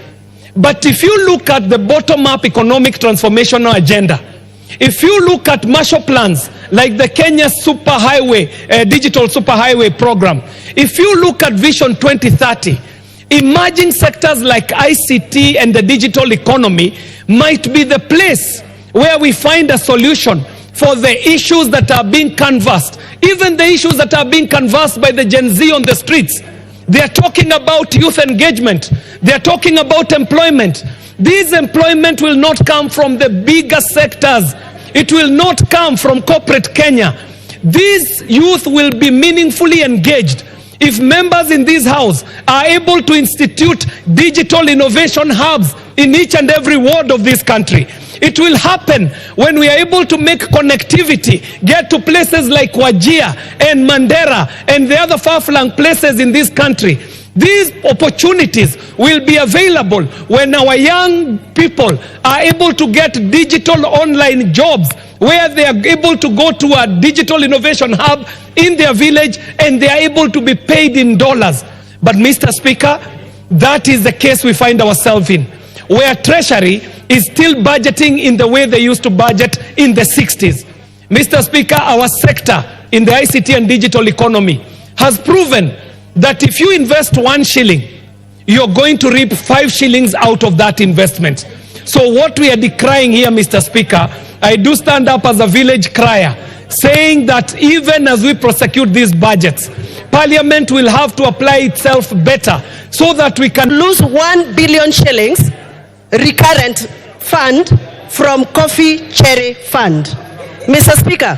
But if you look at the bottom-up economic transformational agenda, if you look at Marshall plans like the Kenya Superhighway, Digital Superhighway program, if you look at Vision 2030, emerging sectors like ICT and the digital economy might be the place where we find a solution for the issues that are being canvassed, even the issues that are being canvassed by the Gen Z on the streets. They are talking about youth engagement. They are talking about employment. This employment will not come from the bigger sectors. It will not come from corporate Kenya. These youth will be meaningfully engaged if members in this house are able to institute digital innovation hubs in each and every ward of this country. It will happen when we are able to make connectivity, get to places like Wajir and Mandera and the other far-flung places in this country. These opportunities will be available when our young people are able to get digital online jobs, where they are able to go to a digital innovation hub in their village and they are able to be paid in dollars. But Mr. Speaker, that is the case we find ourselves in, where Treasury is still budgeting in the way they used to budget in the 60s. Mr. Speaker, our sector in the ICT and digital economy has proven that if you invest 1 shilling, you're going to reap 5 shillings out of that investment. So what we are decrying here, Mr. Speaker, I do stand up as a village crier, saying that even as we prosecute these budgets, Parliament will have to apply itself better so that we can lose 1 billion shillings recurrent fund from Coffee Cherry Fund. Mr. Speaker,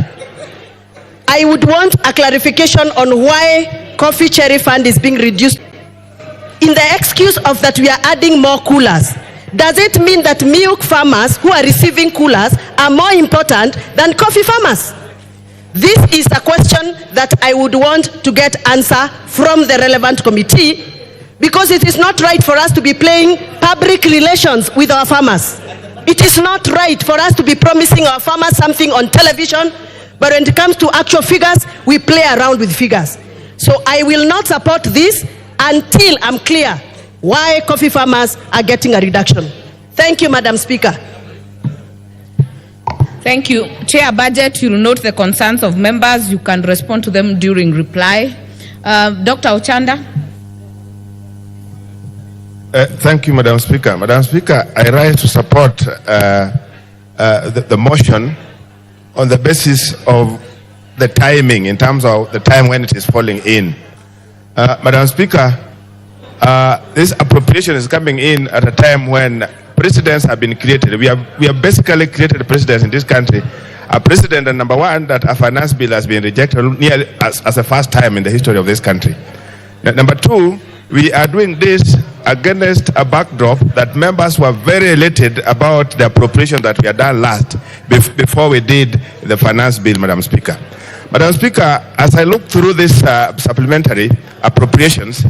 I would want a clarification on why Coffee Cherry Fund is being reduced. In the excuse of that we are adding more coolers, does it mean that milk farmers who are receiving coolers are more important than coffee farmers? This is a question that I would want to get answer from the relevant committee, because it is not right for us to be playing public relations with our farmers. It is not right for us to be promising our farmers something on television, but when it comes to actual figures, we play around with figures. So I will not support this until I'm clear why coffee farmers are getting a reduction. Thank you, Madam Speaker. Thank you. Chair Budget, you will note the concerns of members. You can respond to them during reply. Dr. Ochanda. Thank you, Madam Speaker. Madam Speaker, I rise to support the motion on the basis of the timing, in terms of the time when it is falling in. Madam Speaker, this appropriation is coming in at a time when precedents have been created. We have basically created precedents in this country. A precedent, and number one, that a finance bill has been rejected nearly as a first time in the history of this country. Number two, we are doing this against a backdrop that members were very elated about the appropriation that we had done last, before we did the finance bill, Madam Speaker. Madam Speaker, as I look through this supplementary appropriations,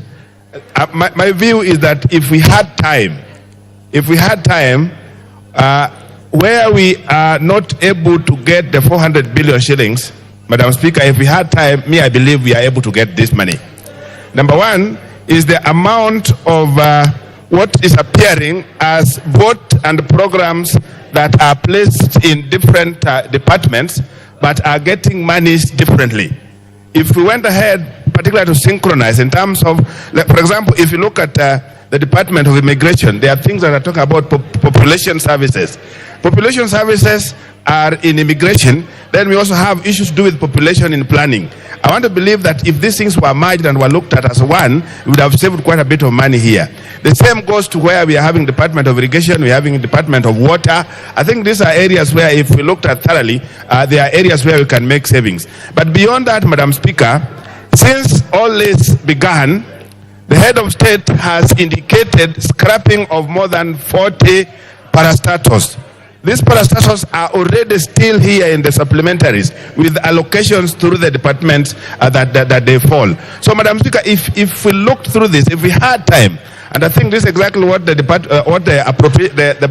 my view is that if we had time, where we are not able to get the 400 billion shillings, Madam Speaker, if we had time, I believe we are able to get this money. Number one is the amount of what is appearing as vote and programs that are placed in different departments, but are getting monies differently. If we went ahead, particularly to synchronize in terms of, like, for example, if you look at the Department of Immigration, there are things that are talking about population services. Population services are in immigration. Then we also have issues to do with population in planning. I want to believe that if these things were merged and were looked at as one, we would have saved quite a bit of money here. The same goes to where we are having Department of Irrigation, we are having Department of Water. I think these are areas where, if we looked at thoroughly, there are areas where we can make savings. But beyond that, Madam Speaker, since all this began, the head of state has indicated scrapping of more than 40 parastatals. These parastatals are already still here in the supplementaries with allocations through the departments that they fall. So, Madam Speaker, if we looked through this, if we had time, and I think this is exactly what the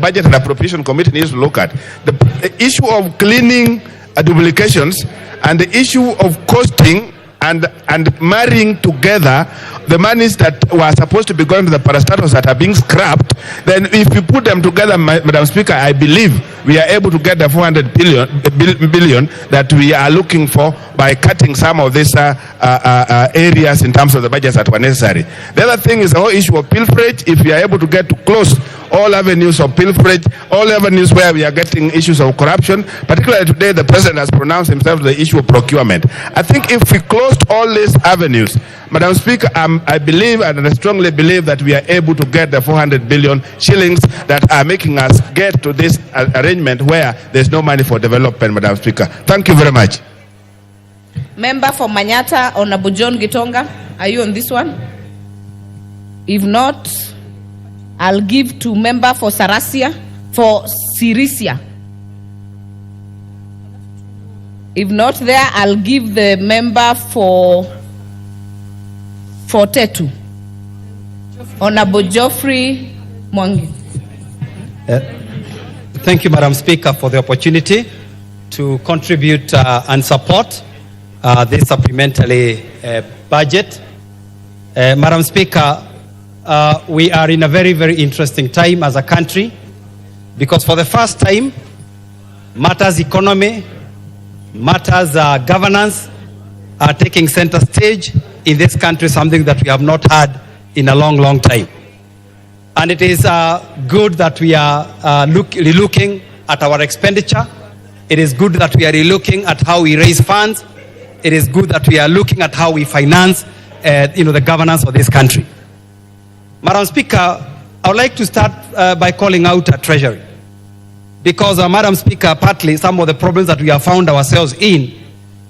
Budget and Appropriation Committee needs to look at, the issue of cleaning duplications and the issue of costing and marrying together the monies that were supposed to be going to the parastatals that are being scrapped, then if you put them together, Madam Speaker, I believe we are able to get the 400 billion that we are looking for by cutting some of these areas in terms of the budgets that were necessary. The other thing is the whole issue of pilferage. If we are able to get to close all avenues of pilferage, all avenues where we are getting issues of corruption, particularly today the President has pronounced himself the issue of procurement. I think if we closed all these avenues, Madam Speaker, I believe and I strongly believe that we are able to get the 400 billion shillings that are making us get to this arrangement where there's no money for development, Madam Speaker. Thank you very much. Member for Manyata, Honorable John Gitonga, are you on this one? If not, I'll give to member for Sirisia. If not there, I'll give the member for Tetu, Honorable Geoffrey Mwangi. Thank you, Madam Speaker, for the opportunity to contribute and support this supplementary budget. Madam Speaker, we are in a very, very interesting time as a country, because for the first time, matters economy, matters governance are taking center stage in this country, something that we have not had in a long, long time. And it is good that we are relooking at our expenditure. It is good that we are relooking at how we raise funds. It is good that we are looking at how we finance the governance of this country. Madam Speaker, I would like to start by calling out our Treasury. Because, Madam Speaker, partly some of the problems that we have found ourselves in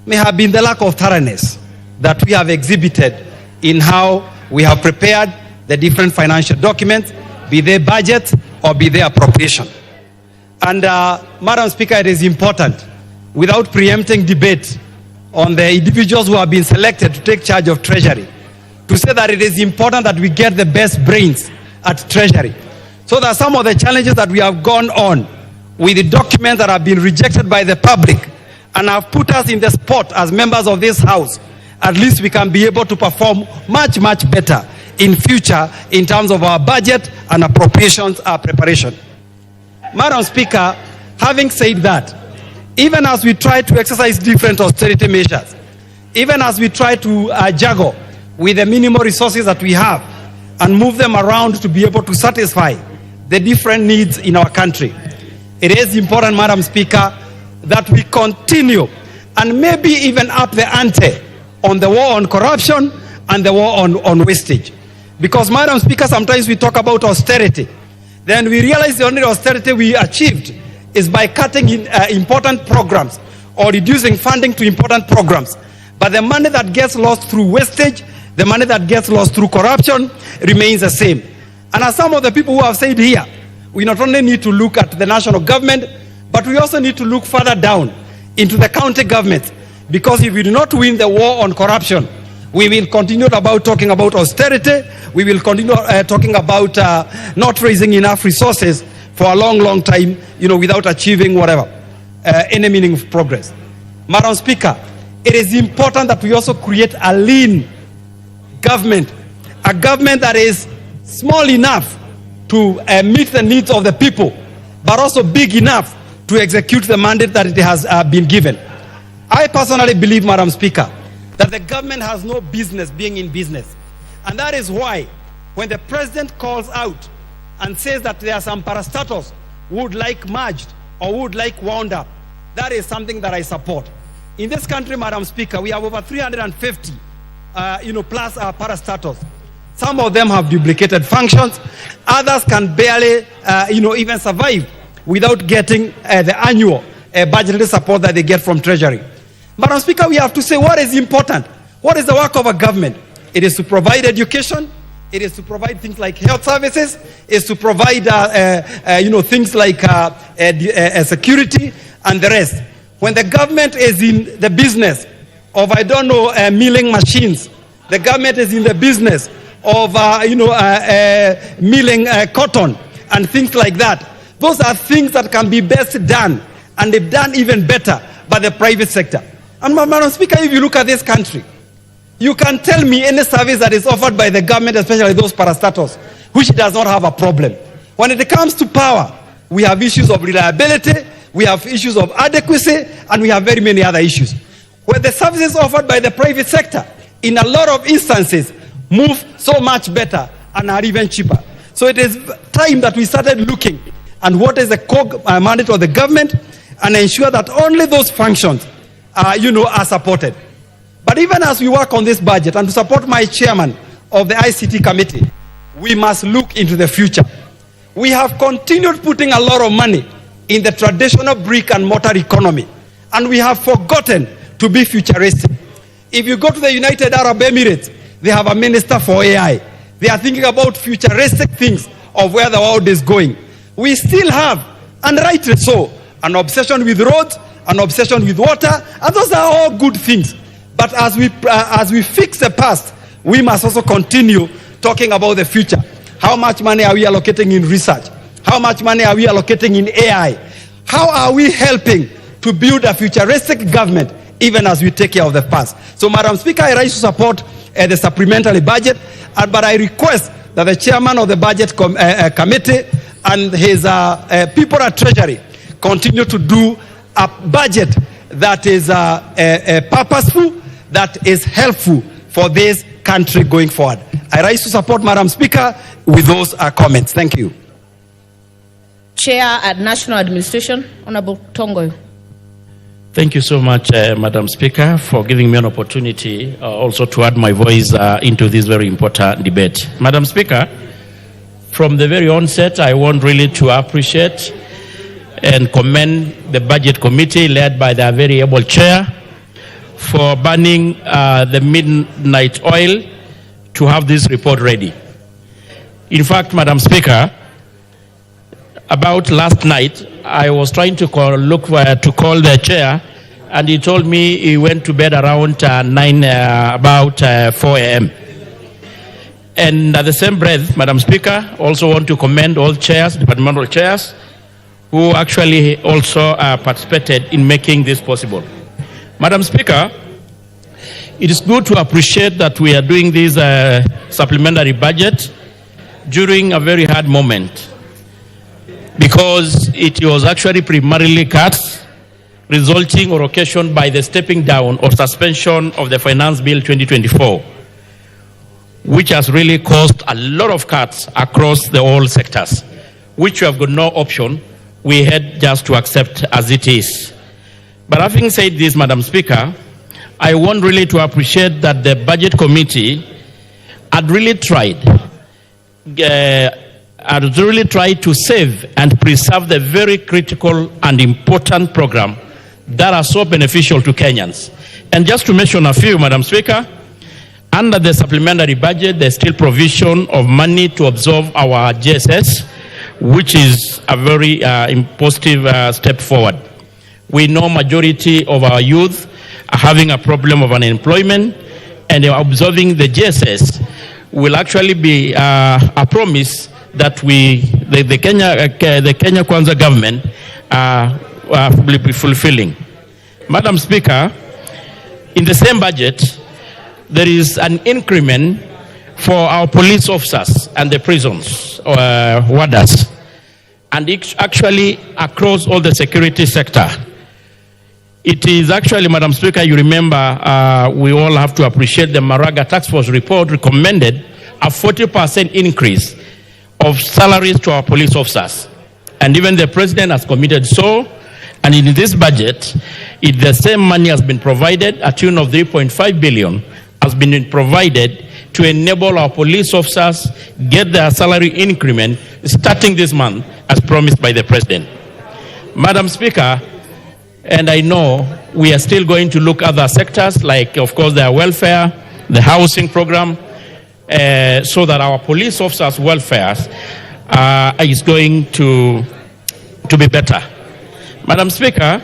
may have been the lack of thoroughness that we have exhibited in how we have prepared the different financial documents, be they budget or be they appropriation. And, Madam Speaker, it is important, without preempting debate on the individuals who have been selected to take charge of Treasury, to say that it is important that we get the best brains at Treasury. So that some of the challenges that we have gone on with the documents that have been rejected by the public and have put us in the spot as members of this House, at least we can be able to perform much, much better in future in terms of our budget and appropriations preparation. Madam Speaker, having said that, even as we try to exercise different austerity measures, even as we try to juggle with the minimal resources that we have and move them around to be able to satisfy the different needs in our country, it is important, Madam Speaker, that we continue and maybe even up the ante on the war on corruption and the war on wastage. Because, Madam Speaker, sometimes we talk about austerity, then we realize the only austerity we achieved is by cutting important programs or reducing funding to important programs. But the money that gets lost through wastage, the money that gets lost through corruption remains the same. And as some of the people who have said here, we not only need to look at the national government, but we also need to look further down into the county government. Because if we do not win the war on corruption, we will continue about talking about austerity, we will continue talking about not raising enough resources for a long, long time, without achieving whatever, any meaningful progress. Madam Speaker, it is important that we also create a lean government, a government that is small enough to meet the needs of the people, but also big enough to execute the mandate that it has been given. I personally believe, Madam Speaker, that the government has no business being in business. And that is why, when the President calls out and says that there are some parastatals who would like merged or would like wound up, that is something that I support. In this country, Madam Speaker, we have over 350, plus parastatals. Some of them have duplicated functions. Others can barely, even survive without getting the annual budgetary support that they get from Treasury. Madam Speaker, we have to say what is important. What is the work of a government? It is to provide education. It is to provide things like health services. It is to provide, things like security and the rest. When the government is in the business of, milling machines, the government is in the business of, milling cotton and things like that. Those are things that can be best done, and they've done even better by the private sector. And Madam Speaker, if you look at this country, you can tell me any service that is offered by the government, especially those parastatals, which does not have a problem. When it comes to power, we have issues of reliability, we have issues of adequacy, and we have very many other issues. Where the services offered by the private sector, in a lot of instances, move so much better and are even cheaper. So it is time that we started looking at what is the core mandate of the government and ensure that only those functions are supported. But even as we work on this budget, and to support my chairman of the ICT committee, we must look into the future. We have continued putting a lot of money in the traditional brick and mortar economy, and we have forgotten to be futuristic. If you go to the United Arab Emirates, they have a minister for AI. They are thinking about futuristic things of where the world is going. We still have, and rightly so, an obsession with roads, an obsession with water, and those are all good things. But as we fix the past, we must also continue talking about the future. How much money are we allocating in research? How much money are we allocating in AI? How are we helping to build a futuristic government even as we take care of the past? So, Madam Speaker, I rise to support the supplementary budget, but I request that the chairman of the budget committee and his people at Treasury continue to do a budget that is purposeful, that is helpful for this country going forward. I rise to support, Madam Speaker, with those comments. Thank you. Chair at National Administration, Honorable Tongoyo. Thank you so much, Madam Speaker, for giving me an opportunity also to add my voice into this very important debate. Madam Speaker, from the very onset, I want really to appreciate and commend the Budget Committee led by their very able chair for burning the midnight oil to have this report ready. In fact, Madam Speaker, about last night, I was trying to call the chair, and he told me he went to bed around 4 a.m. And at the same breath, Madam Speaker, also want to commend all chairs, departmental chairs, who actually also participated in making this possible. Madam Speaker, it is good to appreciate that we are doing this supplementary budget during a very hard moment, because it was actually primarily cuts resulting or occasioned by the stepping down or suspension of the Finance Bill 2024, which has really caused a lot of cuts across the all sectors, which we have got no option. We had just to accept as it is. But having said this, Madam Speaker, I want really to appreciate that the Budget Committee had really tried to save and preserve the very critical and important program that are so beneficial to Kenyans. And just to mention a few, Madam Speaker, under the supplementary budget, there's still provision of money to absorb our GSS, which is a very positive step forward. We know majority of our youth are having a problem of unemployment, and absorbing the GSS will actually be a promise that the Kenya Kwanza government will be fulfilling. Madam Speaker, in the same budget, there is an increment for our police officers and the prisons warders, and it's actually across all the security sector. It is actually, Madam Speaker, you remember, we all have to appreciate the Maraga Task Force report recommended a 40% increase of salaries to our police officers. And even the President has committed so, and in this budget, The same money has been provided, a tune of 3.5 billion has been provided to enable our police officers get their salary increment starting this month as promised by the President. Madam Speaker, and I know we are still going to look at other sectors like, of course, the welfare, the housing program, so that our police officers' welfare is going to be better. Madam Speaker,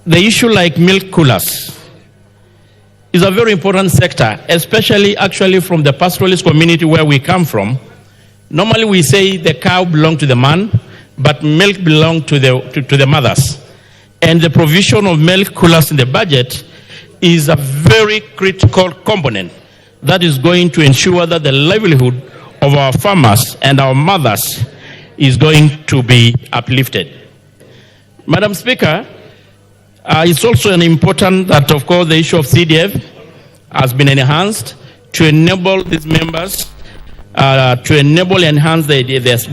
the issue like milk coolers is a very important sector, especially actually from the pastoralist community where we come from. Normally we say the cow belongs to the man, but milk belongs to the mothers. And the provision of milk coolers in the budget is a very critical component that is going to ensure that the livelihood of our farmers and our mothers is going to be uplifted. Madam Speaker, it's also important that, of course, the issue of CDF has been enhanced to enable these members, to enable and enhance their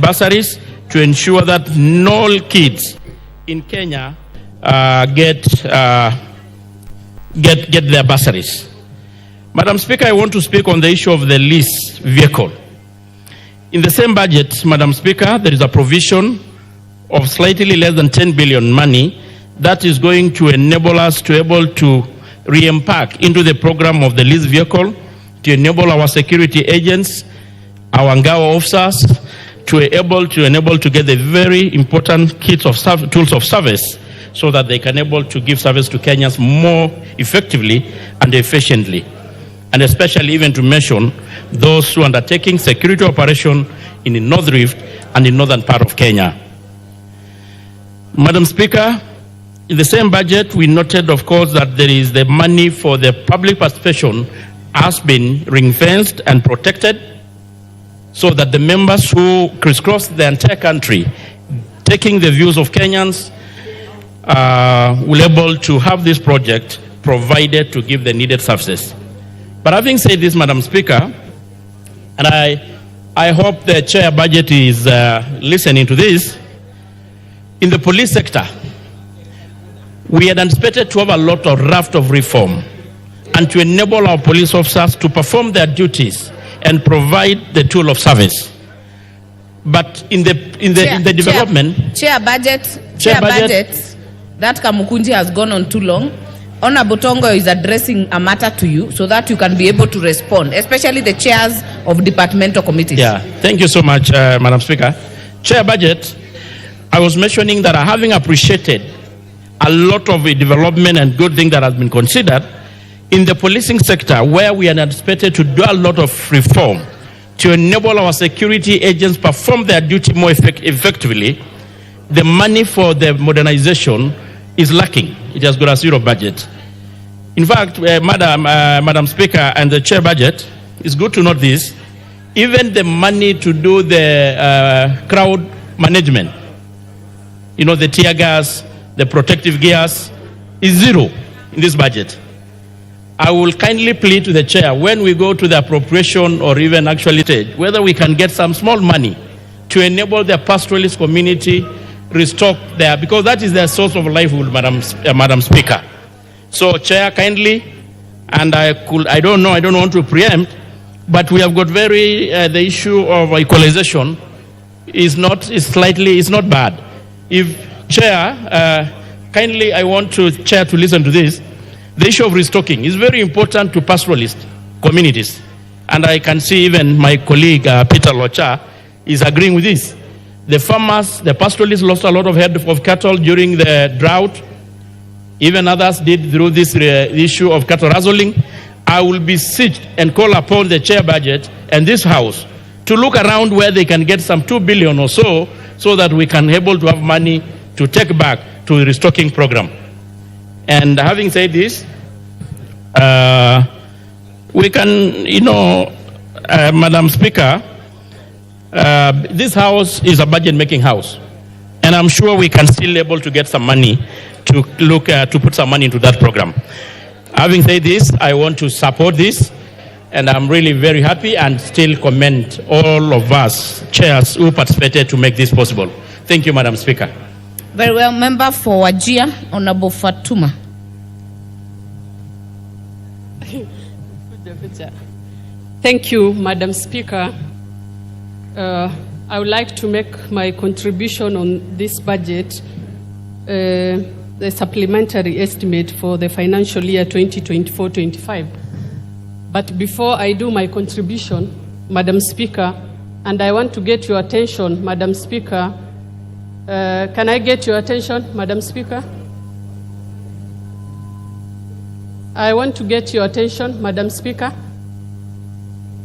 bursaries, to ensure that all kids in Kenya get their bursaries. Madam Speaker, I want to speak on the issue of the lease vehicle. In the same budget, Madam Speaker, there is a provision of slightly less than 10 billion money that is going to enable us to able to re-embark into the program of the lease vehicle, to enable our security agents, our Ngawa officers, to enable to get the very important kits of tools of service so that they can able to give service to Kenyans more effectively and efficiently. And especially even to mention those who are undertaking security operation in the North Rift and the northern part of Kenya. Madam Speaker, in the same budget, we noted, of course, that there is the money for the public participation has been ring-fenced and protected so that the members who crisscross the entire country, taking the views of Kenyans, will be able to have this project provided to give the needed services. But having said this, Madam Speaker, and I hope the chair budget is listening to this, in the police sector, we had anticipated to have a lot of raft of reform and to enable our police officers to perform their duties and provide the tool of service. But in the development... Chair budget, that Kamukunji has gone on too long. Honorable Tongo is addressing a matter to you so that you can be able to respond, especially the chairs of departmental committees. Yeah, thank you so much, Madam Speaker. Chair budget, I was mentioning that having appreciated a lot of the development and good thing that has been considered in the policing sector, where we are anticipated to do a lot of reform to enable our security agents perform their duty more effectively, the money for the modernization is lacking. It has got a zero budget. In fact, Madam Speaker and the chair budget, it's good to note this, even the money to do the crowd management, you know, the tear gas, the protective gears, is zero in this budget. I will kindly plead to the chair, when we go to the appropriation or even actually stage, whether we can get some small money to enable the pastoralist community restock there, because that is their source of livelihood, Madam Speaker. So, Chair, kindly, and I don't want to preempt, but we have got the issue of equalization is not bad. If Chair, kindly, I want Chair to listen to this. The issue of restocking is very important to pastoralist communities, and I can see even my colleague Peter Locha is agreeing with this. The farmers, the pastoralists lost a lot of head of cattle during the drought. Even others did through this issue of cattle rustling. I will beseech and call upon the chair budget and this house to look around where they can get some 2 billion or so that we can able to have money to take back to the restocking program. And having said this, we can, Madam Speaker, this house is a budget-making house, and I'm sure we can still able to get some money to to put some money into that program. Having said this, I want to support this, and I'm really very happy and still commend all of us chairs who participated to make this possible. Thank you, Madam Speaker. Very well, member for Wajir, Honorable Fatuma. Thank you, Madam Speaker. I would like to make my contribution on this budget, the supplementary estimate for the financial year 2024-25. But before I do my contribution, Madam Speaker, and I want to get your attention, Madam Speaker. Can I get your attention, Madam Speaker? I want to get your attention, Madam Speaker.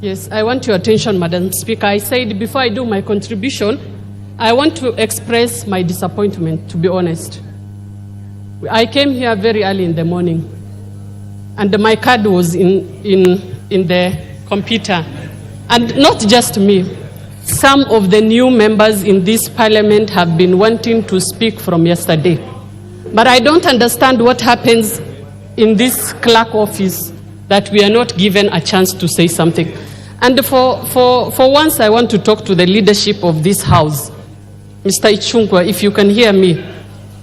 Yes, I want your attention, Madam Speaker. I said before I do my contribution, I want to express my disappointment, to be honest. I came here very early in the morning, and my card was in the computer. And not just me, some of the new members in this parliament have been wanting to speak from yesterday. But I don't understand what happens in this clerk office that we are not given a chance to say something. And for once, I want to talk to the leadership of this house. Mr. Ichungwa, if you can hear me,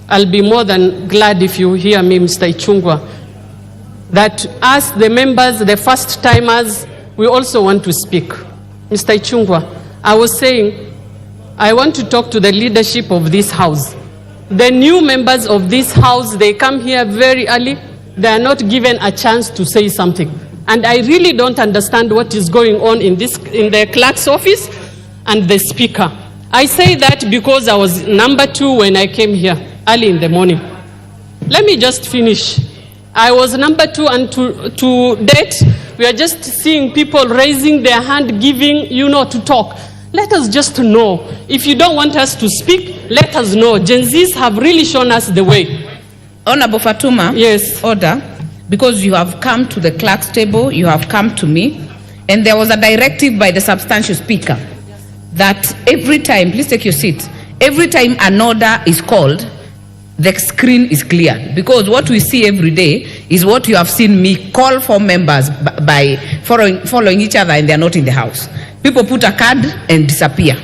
I'll be more than glad if you hear me, Mr. Ichungwa, that us, the members, the first timers, we also want to speak. Mr. Ichungwa, I was saying, I want to talk to the leadership of this house. The new members of this house, they come here very early. They are not given a chance to say something. And I really don't understand what is going on in the clerk's office and the speaker. I say that because I was number 2 when I came here early in the morning. Let me just finish. I was number 2, and to date, we are just seeing people raising their hand, giving, to talk. Let us just know. If you don't want us to speak, let us know. Gen Zs have really shown us the way. Honorable Fatuma. Yes. Order. Because you have come to the clerk's table, you have come to me, and there was a directive by the substantial speaker that every time, please take your seat, every time an order is called, the screen is cleared. Because what we see every day is what you have seen me call for members by following each other, and they are not in the house. People put a card and disappear.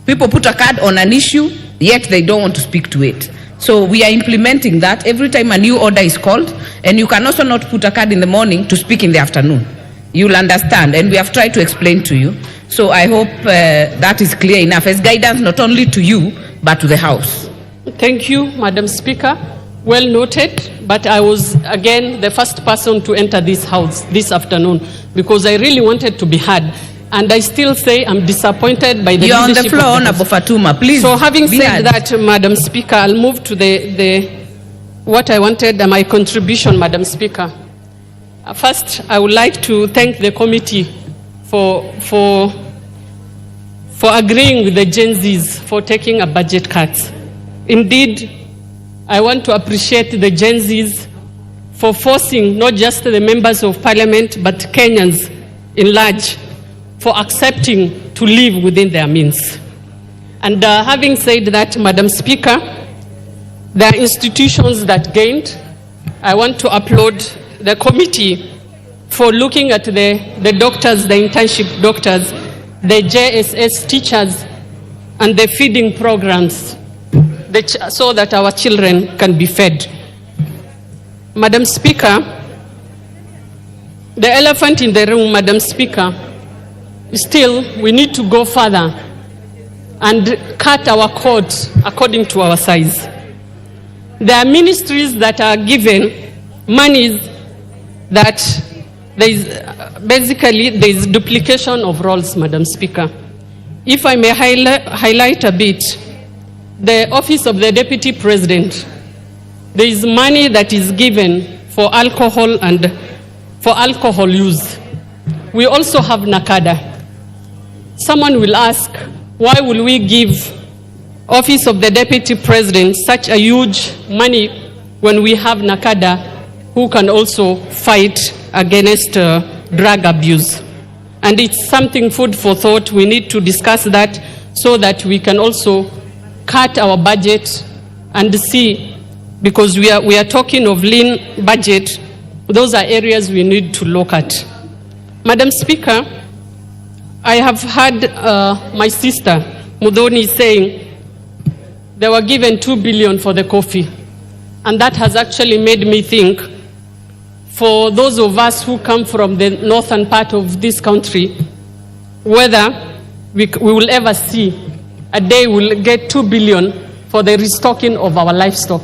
People put a card on an issue, yet they don't want to speak to it. So we are implementing that every time a new order is called, and you can also not put a card in the morning to speak in the afternoon. You'll understand, and we have tried to explain to you. So I hope that is clear enough as guidance not only to you, but to the House. Thank you, Madam Speaker. Well noted, but I was, again, the first person to enter this house this afternoon because I really wanted to be heard. And I still say I'm disappointed by the leadership. You're on the floor, Honorable Fatuma, please. So having said that, Madam Speaker, I'll move to what I wanted, my contribution, Madam Speaker. First, I would like to thank the committee for agreeing with the Gen Zs for taking a budget cut. Indeed, I want to appreciate the Gen Zs for forcing not just the members of parliament, but Kenyans in large, for accepting to live within their means. And having said that, Madam Speaker, there are institutions that gained. I want to applaud the committee for looking at the doctors, the internship doctors, the JSS teachers, and the feeding programs, so that our children can be fed. Madam Speaker, the elephant in the room, Madam Speaker, still, we need to go further and cut our codes according to our size. There are ministries that are given monies that there is duplication of roles, Madam Speaker. If I may highlight a bit, the Office of the Deputy President, there is money that is given for alcohol and for alcohol use. We also have NACADA. Someone will ask, why will we give Office of the Deputy President such a huge money when we have NACADA who can also fight against drug abuse? And it's something food for thought. We need to discuss that so that we can also cut our budget and see, because we are talking of lean budget, those are areas we need to look at. Madam Speaker, I have heard my sister, Mudhoni, saying they were given 2 billion for the coffee. And that has actually made me think, for those of us who come from the northern part of this country, whether we will ever see a day we'll get 2 billion for the restocking of our livestock,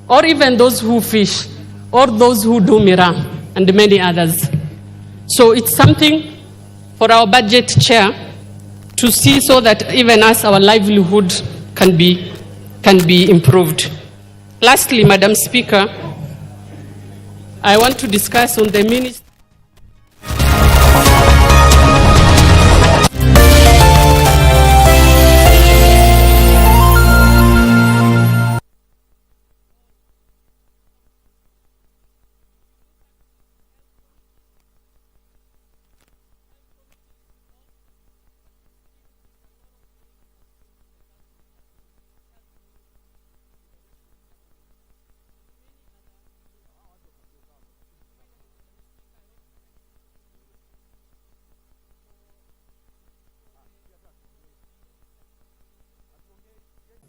or even those who fish, or those who do mira, and many others. So it's something for our budget chair to see, so that even us, our livelihood can be improved. Lastly, Madam Speaker, I want to discuss on the ministry.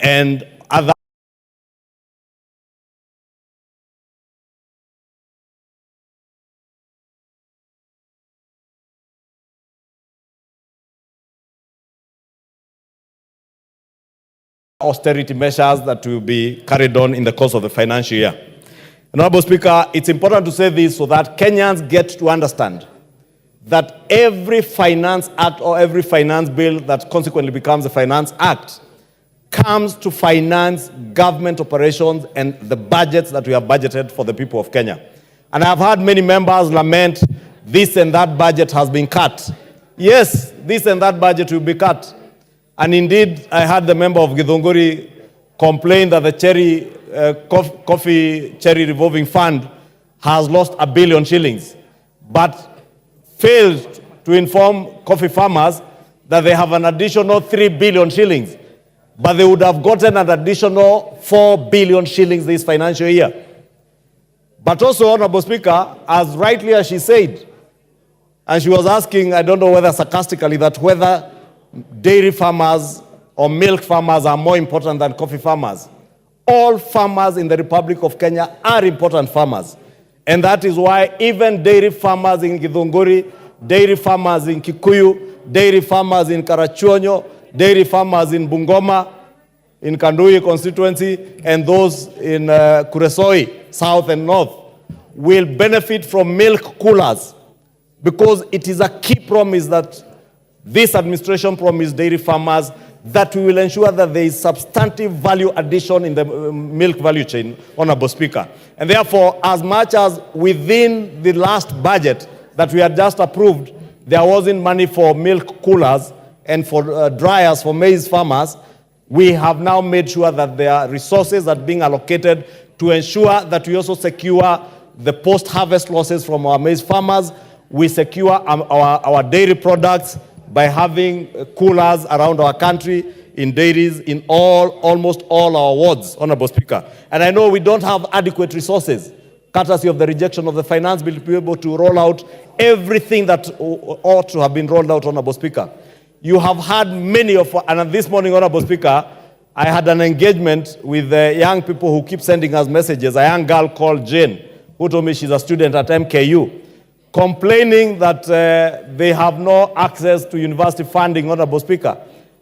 and other austerity measures that will be carried on in the course of the financial year. Honorable Speaker, it's important to say this so that Kenyans get to understand that every finance act or every finance bill that consequently becomes a finance act comes to finance government operations and the budgets that we have budgeted for the people of Kenya. And I've heard many members lament this and that budget has been cut. Yes, this and that budget will be cut. And indeed, I heard the member of Githunguri complain that the coffee cherry revolving fund has lost 1 billion shillings, but failed to inform coffee farmers that they have an additional 3 billion shillings. But they would have gotten an additional 4 billion shillings this financial year. But also, Honorable Speaker, as rightly as she said, and she was asking, I don't know whether sarcastically, that whether dairy farmers or milk farmers are more important than coffee farmers. All farmers in the Republic of Kenya are important farmers. And that is why even dairy farmers in Githunguri, dairy farmers in Kikuyu, dairy farmers in Karachuonyo, dairy farmers in Bungoma, in Kandui constituency, and those in Kuresoi, south and north, will benefit from milk coolers, because it is a key promise that this administration promised dairy farmers, that we will ensure that there is substantive value addition in the milk value chain, Honorable Speaker. And therefore, as much as within the last budget that we had just approved, there wasn't money for milk coolers and for dryers for maize farmers, we have now made sure that there are resources that are being allocated to ensure that we also secure the post-harvest losses from our maize farmers. We secure our dairy products by having coolers around our country in dairies in almost all our wards, Honorable Speaker. And I know we don't have adequate resources, courtesy of the rejection of the finance bill, to be able to roll out everything that ought to have been rolled out, Honorable Speaker. You have had many of, and this morning, Honorable Speaker, I had an engagement with the young people who keep sending us messages. A young girl called Jane, who told me she's a student at MKU, complaining that they have no access to university funding, Honorable Speaker.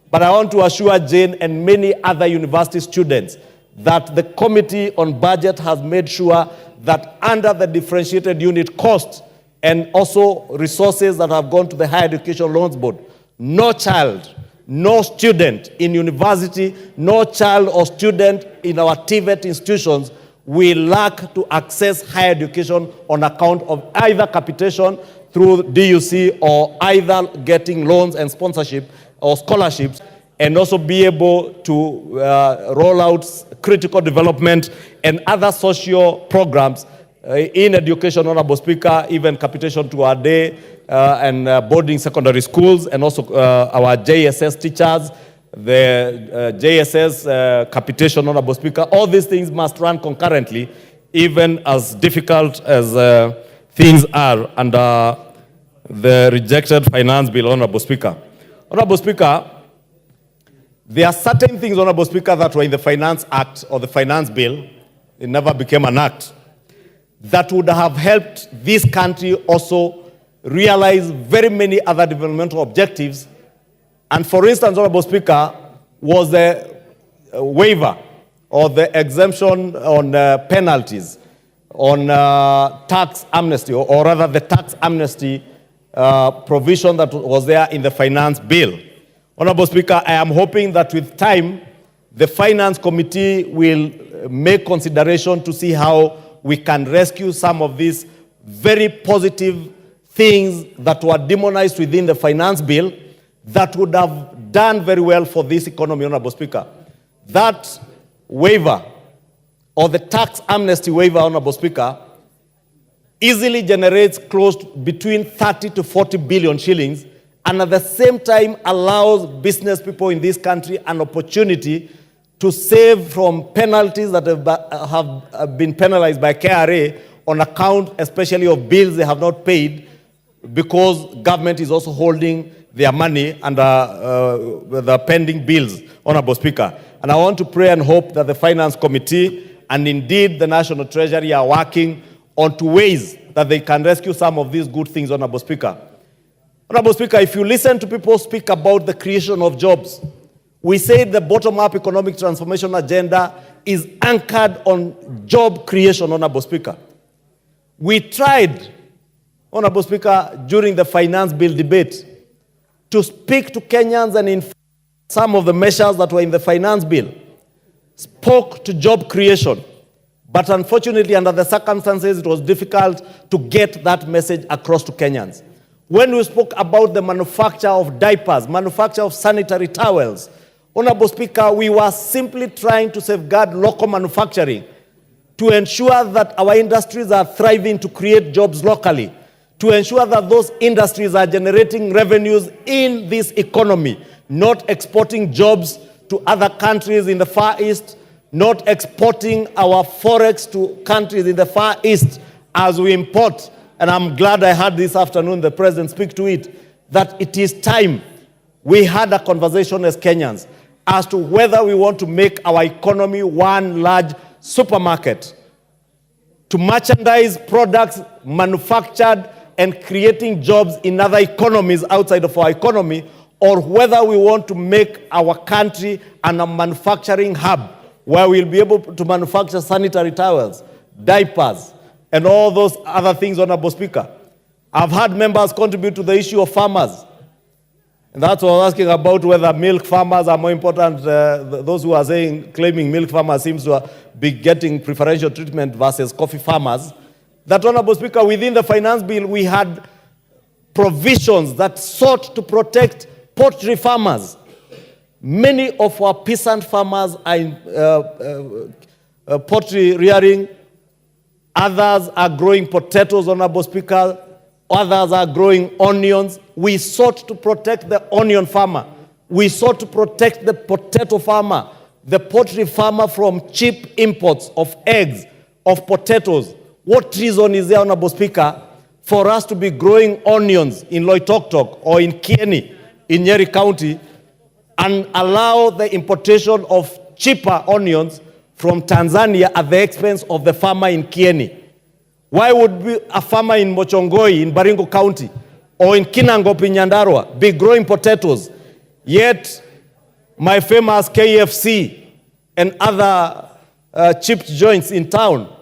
But I want to assure Jane and many other university students that the Committee on Budget has made sure that under the differentiated unit cost and also resources that have gone to the Higher Education Loans Board, no child, no student in university, no child or student in our TVET institutions will lack to access higher education on account of either capitation through DUC or either getting loans and sponsorship or scholarships, and also be able to roll out critical development and other social programs in education, Honorable Speaker, even capitation to our day and boarding secondary schools, and also our JSS teachers, the JSS capitation, Honorable Speaker. All these things must run concurrently, even as difficult as things are under the rejected finance bill, Honorable Speaker. Honorable Speaker, There are certain things, Honorable Speaker, that were in the Finance Act or the Finance Bill, it never became an act, that would have helped this country also realize very many other developmental objectives. And for instance, Honorable Speaker, was the waiver or the exemption on penalties on tax amnesty, or rather the tax amnesty provision that was there in the Finance Bill. Honorable Speaker, I am hoping that with time, the Finance Committee will make consideration to see how we can rescue some of these very positive things that were demonized within the Finance Bill that would have done very well for this economy, Honorable Speaker. That waiver, or the tax amnesty waiver, Honorable Speaker, easily generates close to between 30 to 40 billion shillings, and at the same time allows business people in this country an opportunity to save from penalties that have been penalized by KRA on account especially of bills they have not paid, because government is also holding their money under the pending bills, Honorable Speaker. And I want to pray and hope that the Finance Committee and indeed the National Treasury are working on two ways that they can rescue some of these good things, Honorable Speaker. Honorable Speaker, if you listen to people speak about the creation of jobs, we say the bottom-up economic transformation agenda is anchored on job creation, Honorable Speaker. We tried, Honorable Speaker, during the Finance Bill debate to speak to Kenyans, and in some of the measures that were in the Finance Bill spoke to job creation. But unfortunately, under the circumstances, it was difficult to get that message across to Kenyans. When we spoke about the manufacture of diapers, manufacture of sanitary towels, Honorable Speaker, we were simply trying to safeguard local manufacturing, to ensure that our industries are thriving to create jobs locally, to ensure that those industries are generating revenues in this economy, not exporting jobs to other countries in the Far East, not exporting our forex to countries in the Far East as we import. And I'm glad I heard this afternoon the President speak to it, that it is time we had a conversation as Kenyans as to whether we want to make our economy one large supermarket to merchandise products manufactured and creating jobs in other economies outside of our economy, or whether we want to make our country a manufacturing hub where we'll be able to manufacture sanitary towels, diapers, and all those other things, Honorable Speaker. I've had members contribute to the issue of farmers. And that's what I was asking about, whether milk farmers are more important. Those who are claiming milk farmers seems to be getting preferential treatment versus coffee farmers. That, Honorable Speaker, within the Finance Bill, we had provisions that sought to protect poultry farmers. Many of our peasant farmers are in poultry rearing. Others are growing potatoes, Honorable Speaker. Others are growing onions. We sought to protect the onion farmer. We sought to protect the potato farmer, the poultry farmer from cheap imports of eggs, of potatoes. What reason is there, Honorable Speaker, for us to be growing onions in Loitoktok or in Kieni, in Nyeri County, and allow the importation of cheaper onions from Tanzania at the expense of the farmer in Kieni? Why would a farmer in Mochongoi, in Baringo County, or in Kinangop in Nyandarua be growing potatoes, yet my famous KFC and other cheap joints in town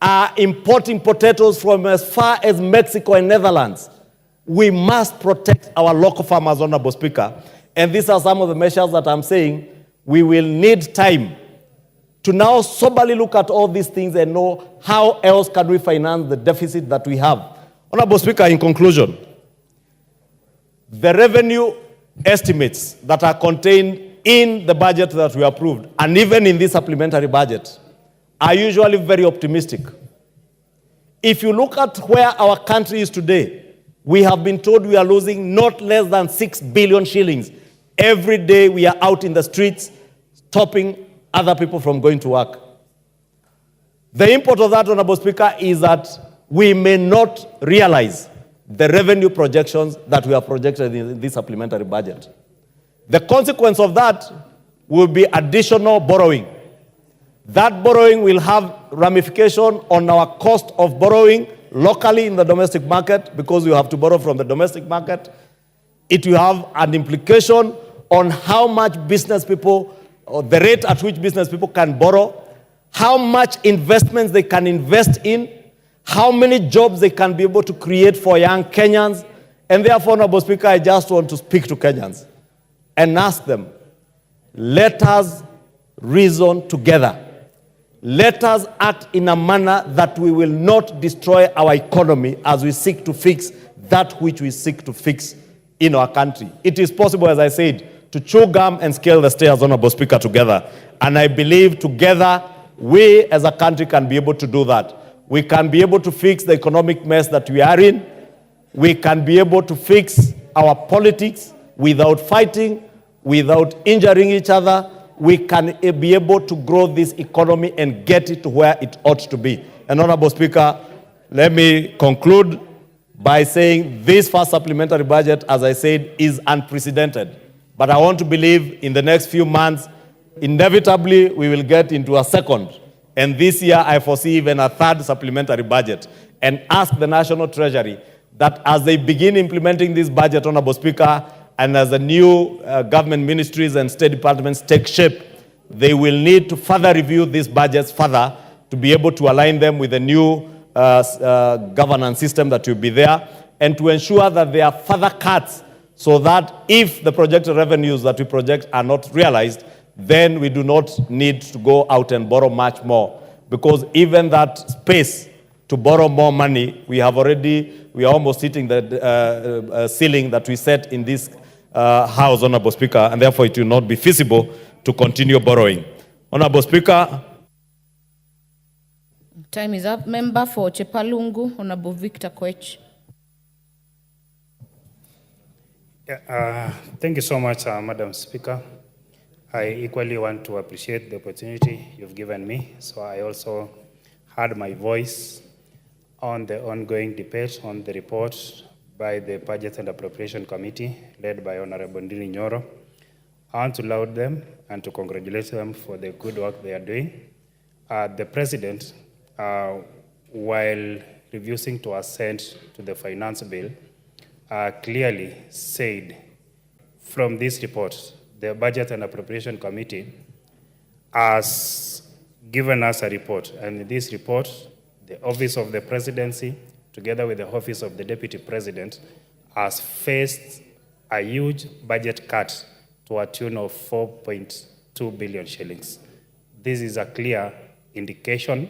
are importing potatoes from as far as Mexico and Netherlands? We must protect our local farmers, Honorable Speaker. And these are some of the measures that I'm saying we will need time to now soberly look at all these things and know how else can we finance the deficit that we have. Honorable Speaker, in conclusion, the revenue estimates that are contained in the budget that we approved, and even in this supplementary budget, are usually very optimistic. If you look at where our country is today, we have been told we are losing not less than 6 billion shillings. Every day we are out in the streets stopping other people from going to work. The import of that, Honorable Speaker, is that we may not realize the revenue projections that we have projected in this supplementary budget. The consequence of that will be additional borrowing. That borrowing will have ramification on our cost of borrowing locally in the domestic market, because you have to borrow from the domestic market. It will have an implication on how much business people, or the rate at which business people can borrow, how much investments they can invest in, how many jobs they can be able to create for young Kenyans. And therefore, Honorable Speaker, I just want to speak to Kenyans and ask them, let us reason together. Let us act in a manner that we will not destroy our economy as we seek to fix that which we seek to fix in our country. It is possible, as I said, to chew gum and scale the stairs, Honorable Speaker, together. And I believe together, we as a country can be able to do that. We can be able to fix the economic mess that we are in. We can be able to fix our politics without fighting, without injuring each other. We can be able to grow this economy and get it to where it ought to be. And Honorable Speaker, let me conclude by saying this first supplementary budget, as I said, is unprecedented. But I want to believe in the next few months, inevitably, we will get into a second. And this year, I foresee even a third supplementary budget, and ask the National Treasury that as they begin implementing this budget, Honorable Speaker, and as the new government ministries and state departments take shape, they will need to further review these budgets further to be able to align them with the new governance system that will be there, and to ensure that there are further cuts, so that if the projected revenues that we project are not realized, then we do not need to go out and borrow much more. Because even that space to borrow more money, we are almost hitting the ceiling that we set in this House, Honorable Speaker, and therefore it will not be feasible to continue borrowing. Honorable Speaker. Time is up. Member for Chepalungu, Honorable Victor Koech. Thank you so much, Madam Speaker. I equally want to appreciate the opportunity you've given me. So I also heard my voice on the ongoing debate on the report by the Budget and Appropriation Committee, led by Honorable Ndini Nyoro. I want to laud them and to congratulate them for the good work they are doing. The President, while refusing to assent to the finance bill, clearly said from this report, the Budget and Appropriation Committee has given us a report, and in this report, the Office of the Presidency, together with the Office of the Deputy President, has faced a huge budget cut to a tune of 4.2 billion shillings. This is a clear indication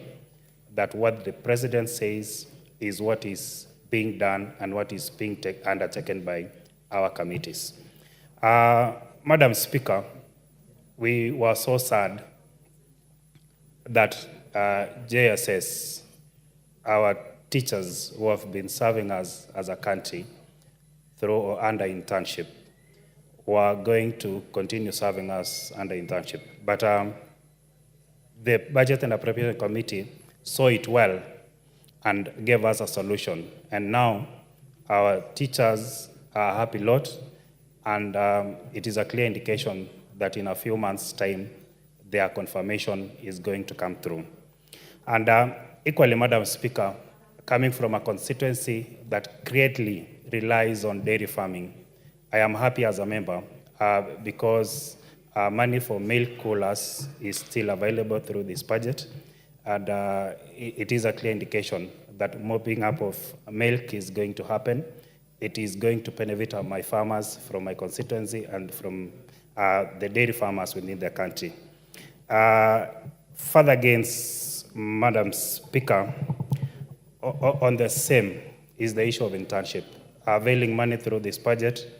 that what the President says is what is being done and what is being undertaken by our committees. Madam Speaker, we were so sad that JSS, our teachers who have been serving us as a country through or under internship, were going to continue serving us under internship. But the Budget and Appropriation Committee saw it well and gave us a solution. And now our teachers are a happy lot, and it is a clear indication that in a few months' time, their confirmation is going to come through. And equally, Madam Speaker, coming from a constituency that greatly relies on dairy farming, I am happy as a member because money for milk coolers is still available through this budget. And it is a clear indication that mopping up of milk is going to happen. It is going to benefit my farmers from my constituency and from the dairy farmers within the country. Further gains, Madam Speaker, on the same is the issue of internship. Availing money through this budget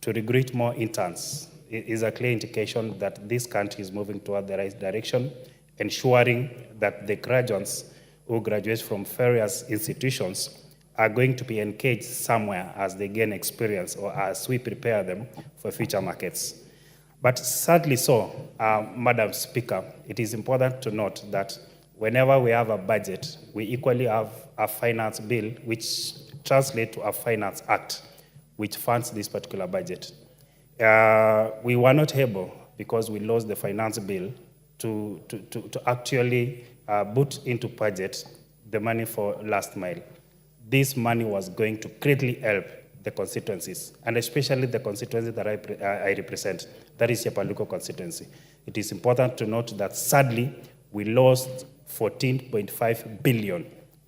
to recruit more interns is a clear indication that this country is moving toward the right direction, ensuring that the graduates who graduate from various institutions are going to be engaged somewhere as they gain experience or as we prepare them for future markets. But sadly so, Madam Speaker, it is important to note that whenever we have a budget, we equally have a finance bill which translates to a finance act which funds this particular budget. We were not able, because we lost the finance bill, to actually put into budget the money for last mile. This money was going to greatly help the constituencies, and especially the constituency that I represent, that is Chepaluko constituency. It is important to note that sadly, we lost 14.5 billion,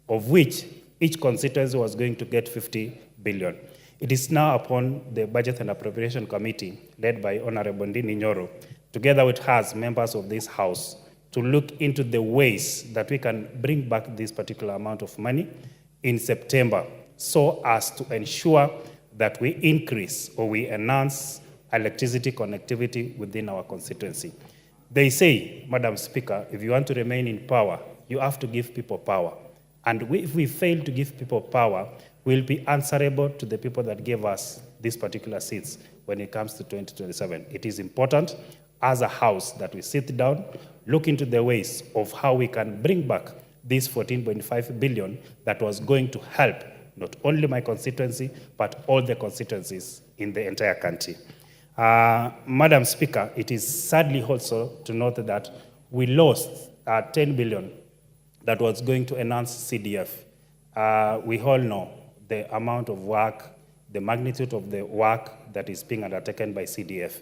of which each constituency was going to get 50 billion. It is now upon the Budget and Appropriation Committee, led by Honorable Ndini Nyoro, together with us, members of this House, to look into the ways that we can bring back this particular amount of money in September, so as to ensure that we increase or we enhance electricity connectivity within our constituency. They say, Madam Speaker, if you want to remain in power, you have to give people power. And if we fail to give people power, we'll be answerable to the people that gave us these particular seats when it comes to 2027. It is important as a House that we sit down, look into the ways of how we can bring back this 14.5 billion that was going to help not only my constituency, but all the constituencies in the entire country. Madam Speaker, it is sadly also to note that we lost 10 billion that was going to enhance CDF. We all know the amount of work, the magnitude of the work that is being undertaken by CDF.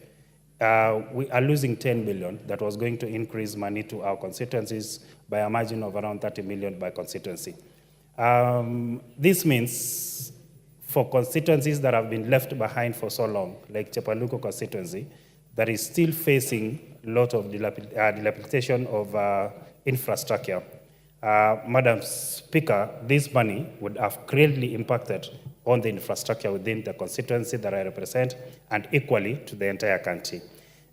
We are losing 10 billion that was going to increase money to our constituencies by a margin of around 30 million by constituency. This means for constituencies that have been left behind for so long, like Chepaluko constituency, that is still facing a lot of dilapidation of infrastructure. Madam Speaker, this money would have greatly impacted on the infrastructure within the constituency that I represent, and equally to the entire country.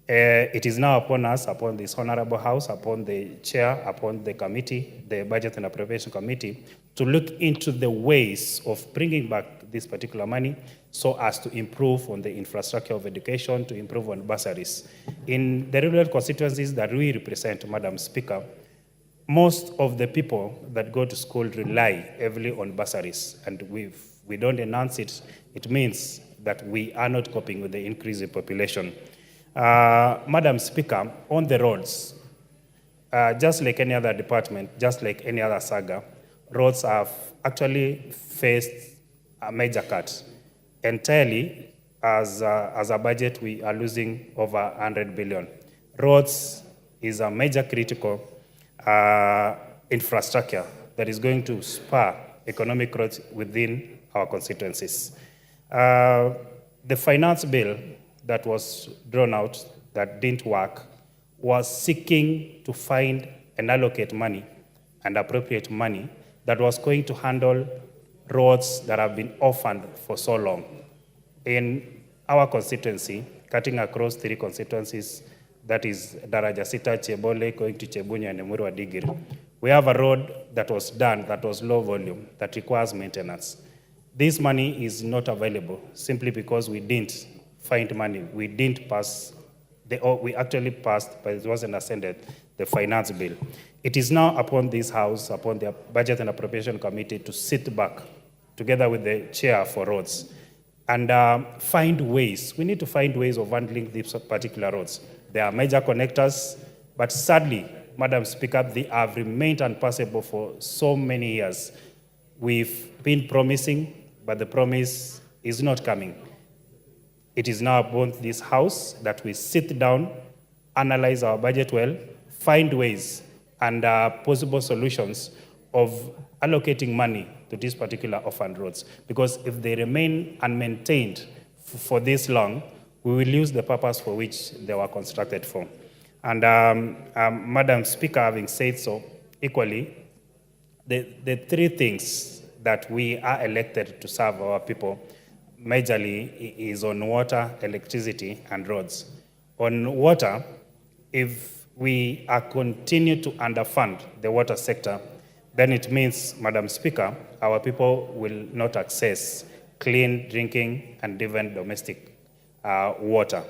It is now upon us, upon this honorable House, upon the chair, upon the committee, the Budget and Appropriation Committee, to look into the ways of bringing back this particular money so as to improve on the infrastructure of education, to improve on bursaries. In the rural constituencies that we represent, Madam Speaker, most of the people that go to school rely heavily on bursaries, and we don't enhance it, it means that we are not coping with the increase in population. Madam Speaker, on the roads, just like any other department, just like any other saga, roads have actually faced a major cut. Entirely, as a budget, we are losing over 100 billion. Roads is a major critical infrastructure that is going to spur economic growth within our constituencies. The finance bill that was drawn out that didn't work was seeking to find and allocate money and appropriate money that was going to handle roads that have been orphaned for so long. In our constituency, cutting across 3 constituencies, that is Daraja Sita, Chebole, going to Chebunya and Emuru Adigiri, we have a road that was done that was low volume, that requires maintenance. This money is not available simply because we didn't find money. We didn't pass, we actually passed, but it wasn't ascended, the finance bill. It is now upon this House, upon the Budget and Appropriation Committee to sit back together with the chair for roads and find ways. We need to find ways of handling these particular roads. They are major connectors, but sadly, Madam Speaker, they have remained unpassable for so many years. We've been promising, but the promise is not coming. It is now upon this House that we sit down, analyze our budget well, find ways and possible solutions of allocating money to these particular orphan roads. Because if they remain unmaintained for this long, we will lose the purpose for which they were constructed for. And Madam Speaker, having said so, equally, the 3 things that we are elected to serve our people majorly is on water, electricity, and roads. On water, if we are continue to underfund the water sector, then it means, Madam Speaker, our people will not access clean drinking and even domestic water.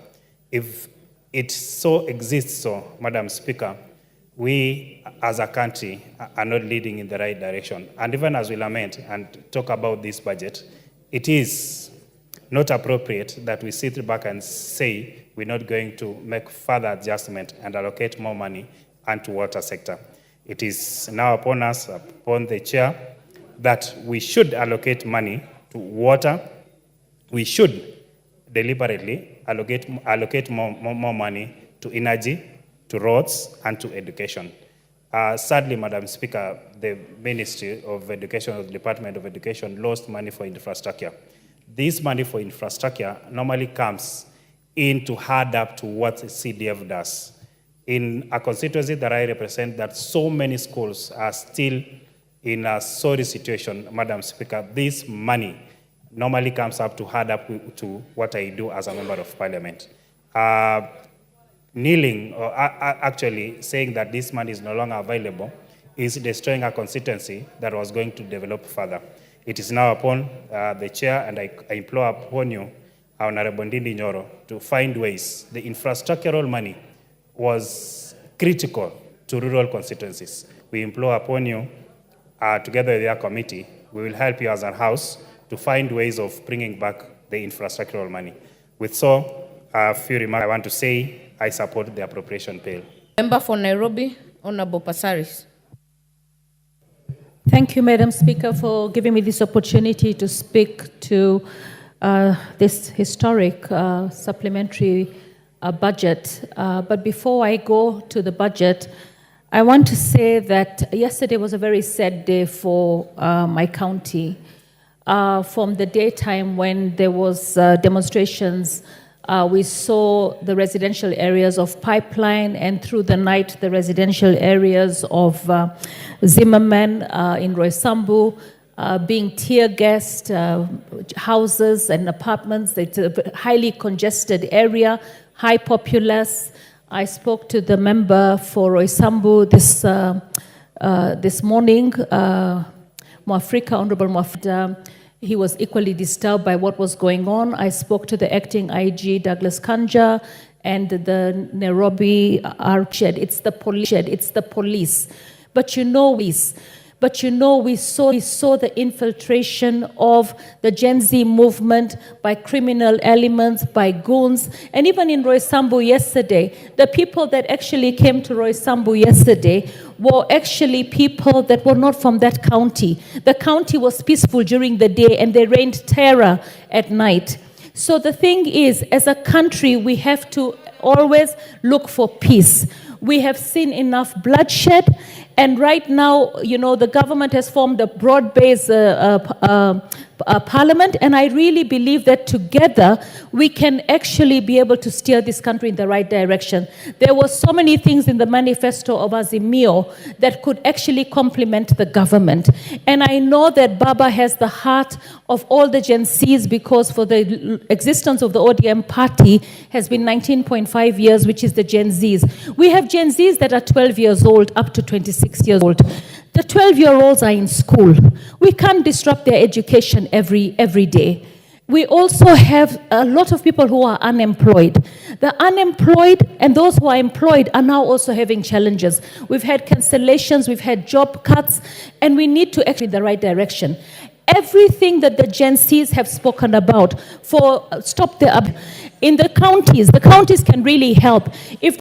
If it so exists so, Madam Speaker, we as a country are not leading in the right direction. And even as we lament and talk about this budget, it is not appropriate that we sit back and say we're not going to make further adjustment and allocate more money into water sector. It is now upon us, upon the chair, that we should allocate money to water. We should deliberately allocate more money to energy, to roads, and to education. Sadly, Madam Speaker, the Ministry of Education, or the Department of Education, lost money for infrastructure. This money for infrastructure normally comes in to add up to what CDF does. In a constituency that I represent, that so many schools are still in a sorry situation, Madam Speaker, this money normally comes up to add up to what I do as a member of parliament. Kneeling, or actually saying that this money is no longer available, is destroying a constituency that was going to develop further. It is now upon the chair, and I implore upon you, Honorable Ndindi Nyoro, to find ways. The infrastructural money was critical to rural constituencies. We implore upon you, together with your committee, we will help you as a house to find ways of bringing back the infrastructural money. With so a few remarks, I want to say I support the appropriation bill. Member for Nairobi, Honorable Passaris. Thank you, Madam Speaker, for giving me this opportunity to speak to this historic supplementary budget. But before I go to the budget, I want to say that yesterday was a very sad day for my county. From the daytime when there was demonstrations, we saw the residential areas of Pipeline, and through the night, the residential areas of Zimmerman in Roysambu being tear-gassed, houses and apartments. It's a highly congested area, high populace. I spoke to the member for Roysambu this morning, Mwafrika, Honorable Mwafrika. He was equally disturbed by what was going on. I spoke to the acting IG, Douglas Kanja, and the Nairobi Arched. It's the police. But you know, we saw the infiltration of the Gen Z movement by criminal elements, by goons. And even in Roysambu yesterday, the people that actually came to Roysambu yesterday were actually people that were not from that county. The county was peaceful during the day, and they rained terror at night. So the thing is, as a country, we have to always look for peace. We have seen enough bloodshed, and right now, you know, the government has formed a broad-based parliament, and I really believe that together we can actually be able to steer this country in the right direction. There were so many things in the manifesto of Azimio that could actually complement the government. And I know that Baba has the heart of all the Gen Zs, because for the existence of the ODM party has been 19.5 years, which is the Gen Zs. We have Gen Zs that are 12 years old up to 26 years old. The 12-year-olds are in school. We can't disrupt their education every day. We also have a lot of people who are unemployed. The unemployed and those who are employed are now also having challenges. We've had cancellations, we've had job cuts, and we need to act in the right direction. Everything that the Gen Zs have spoken about for in the counties can really help. If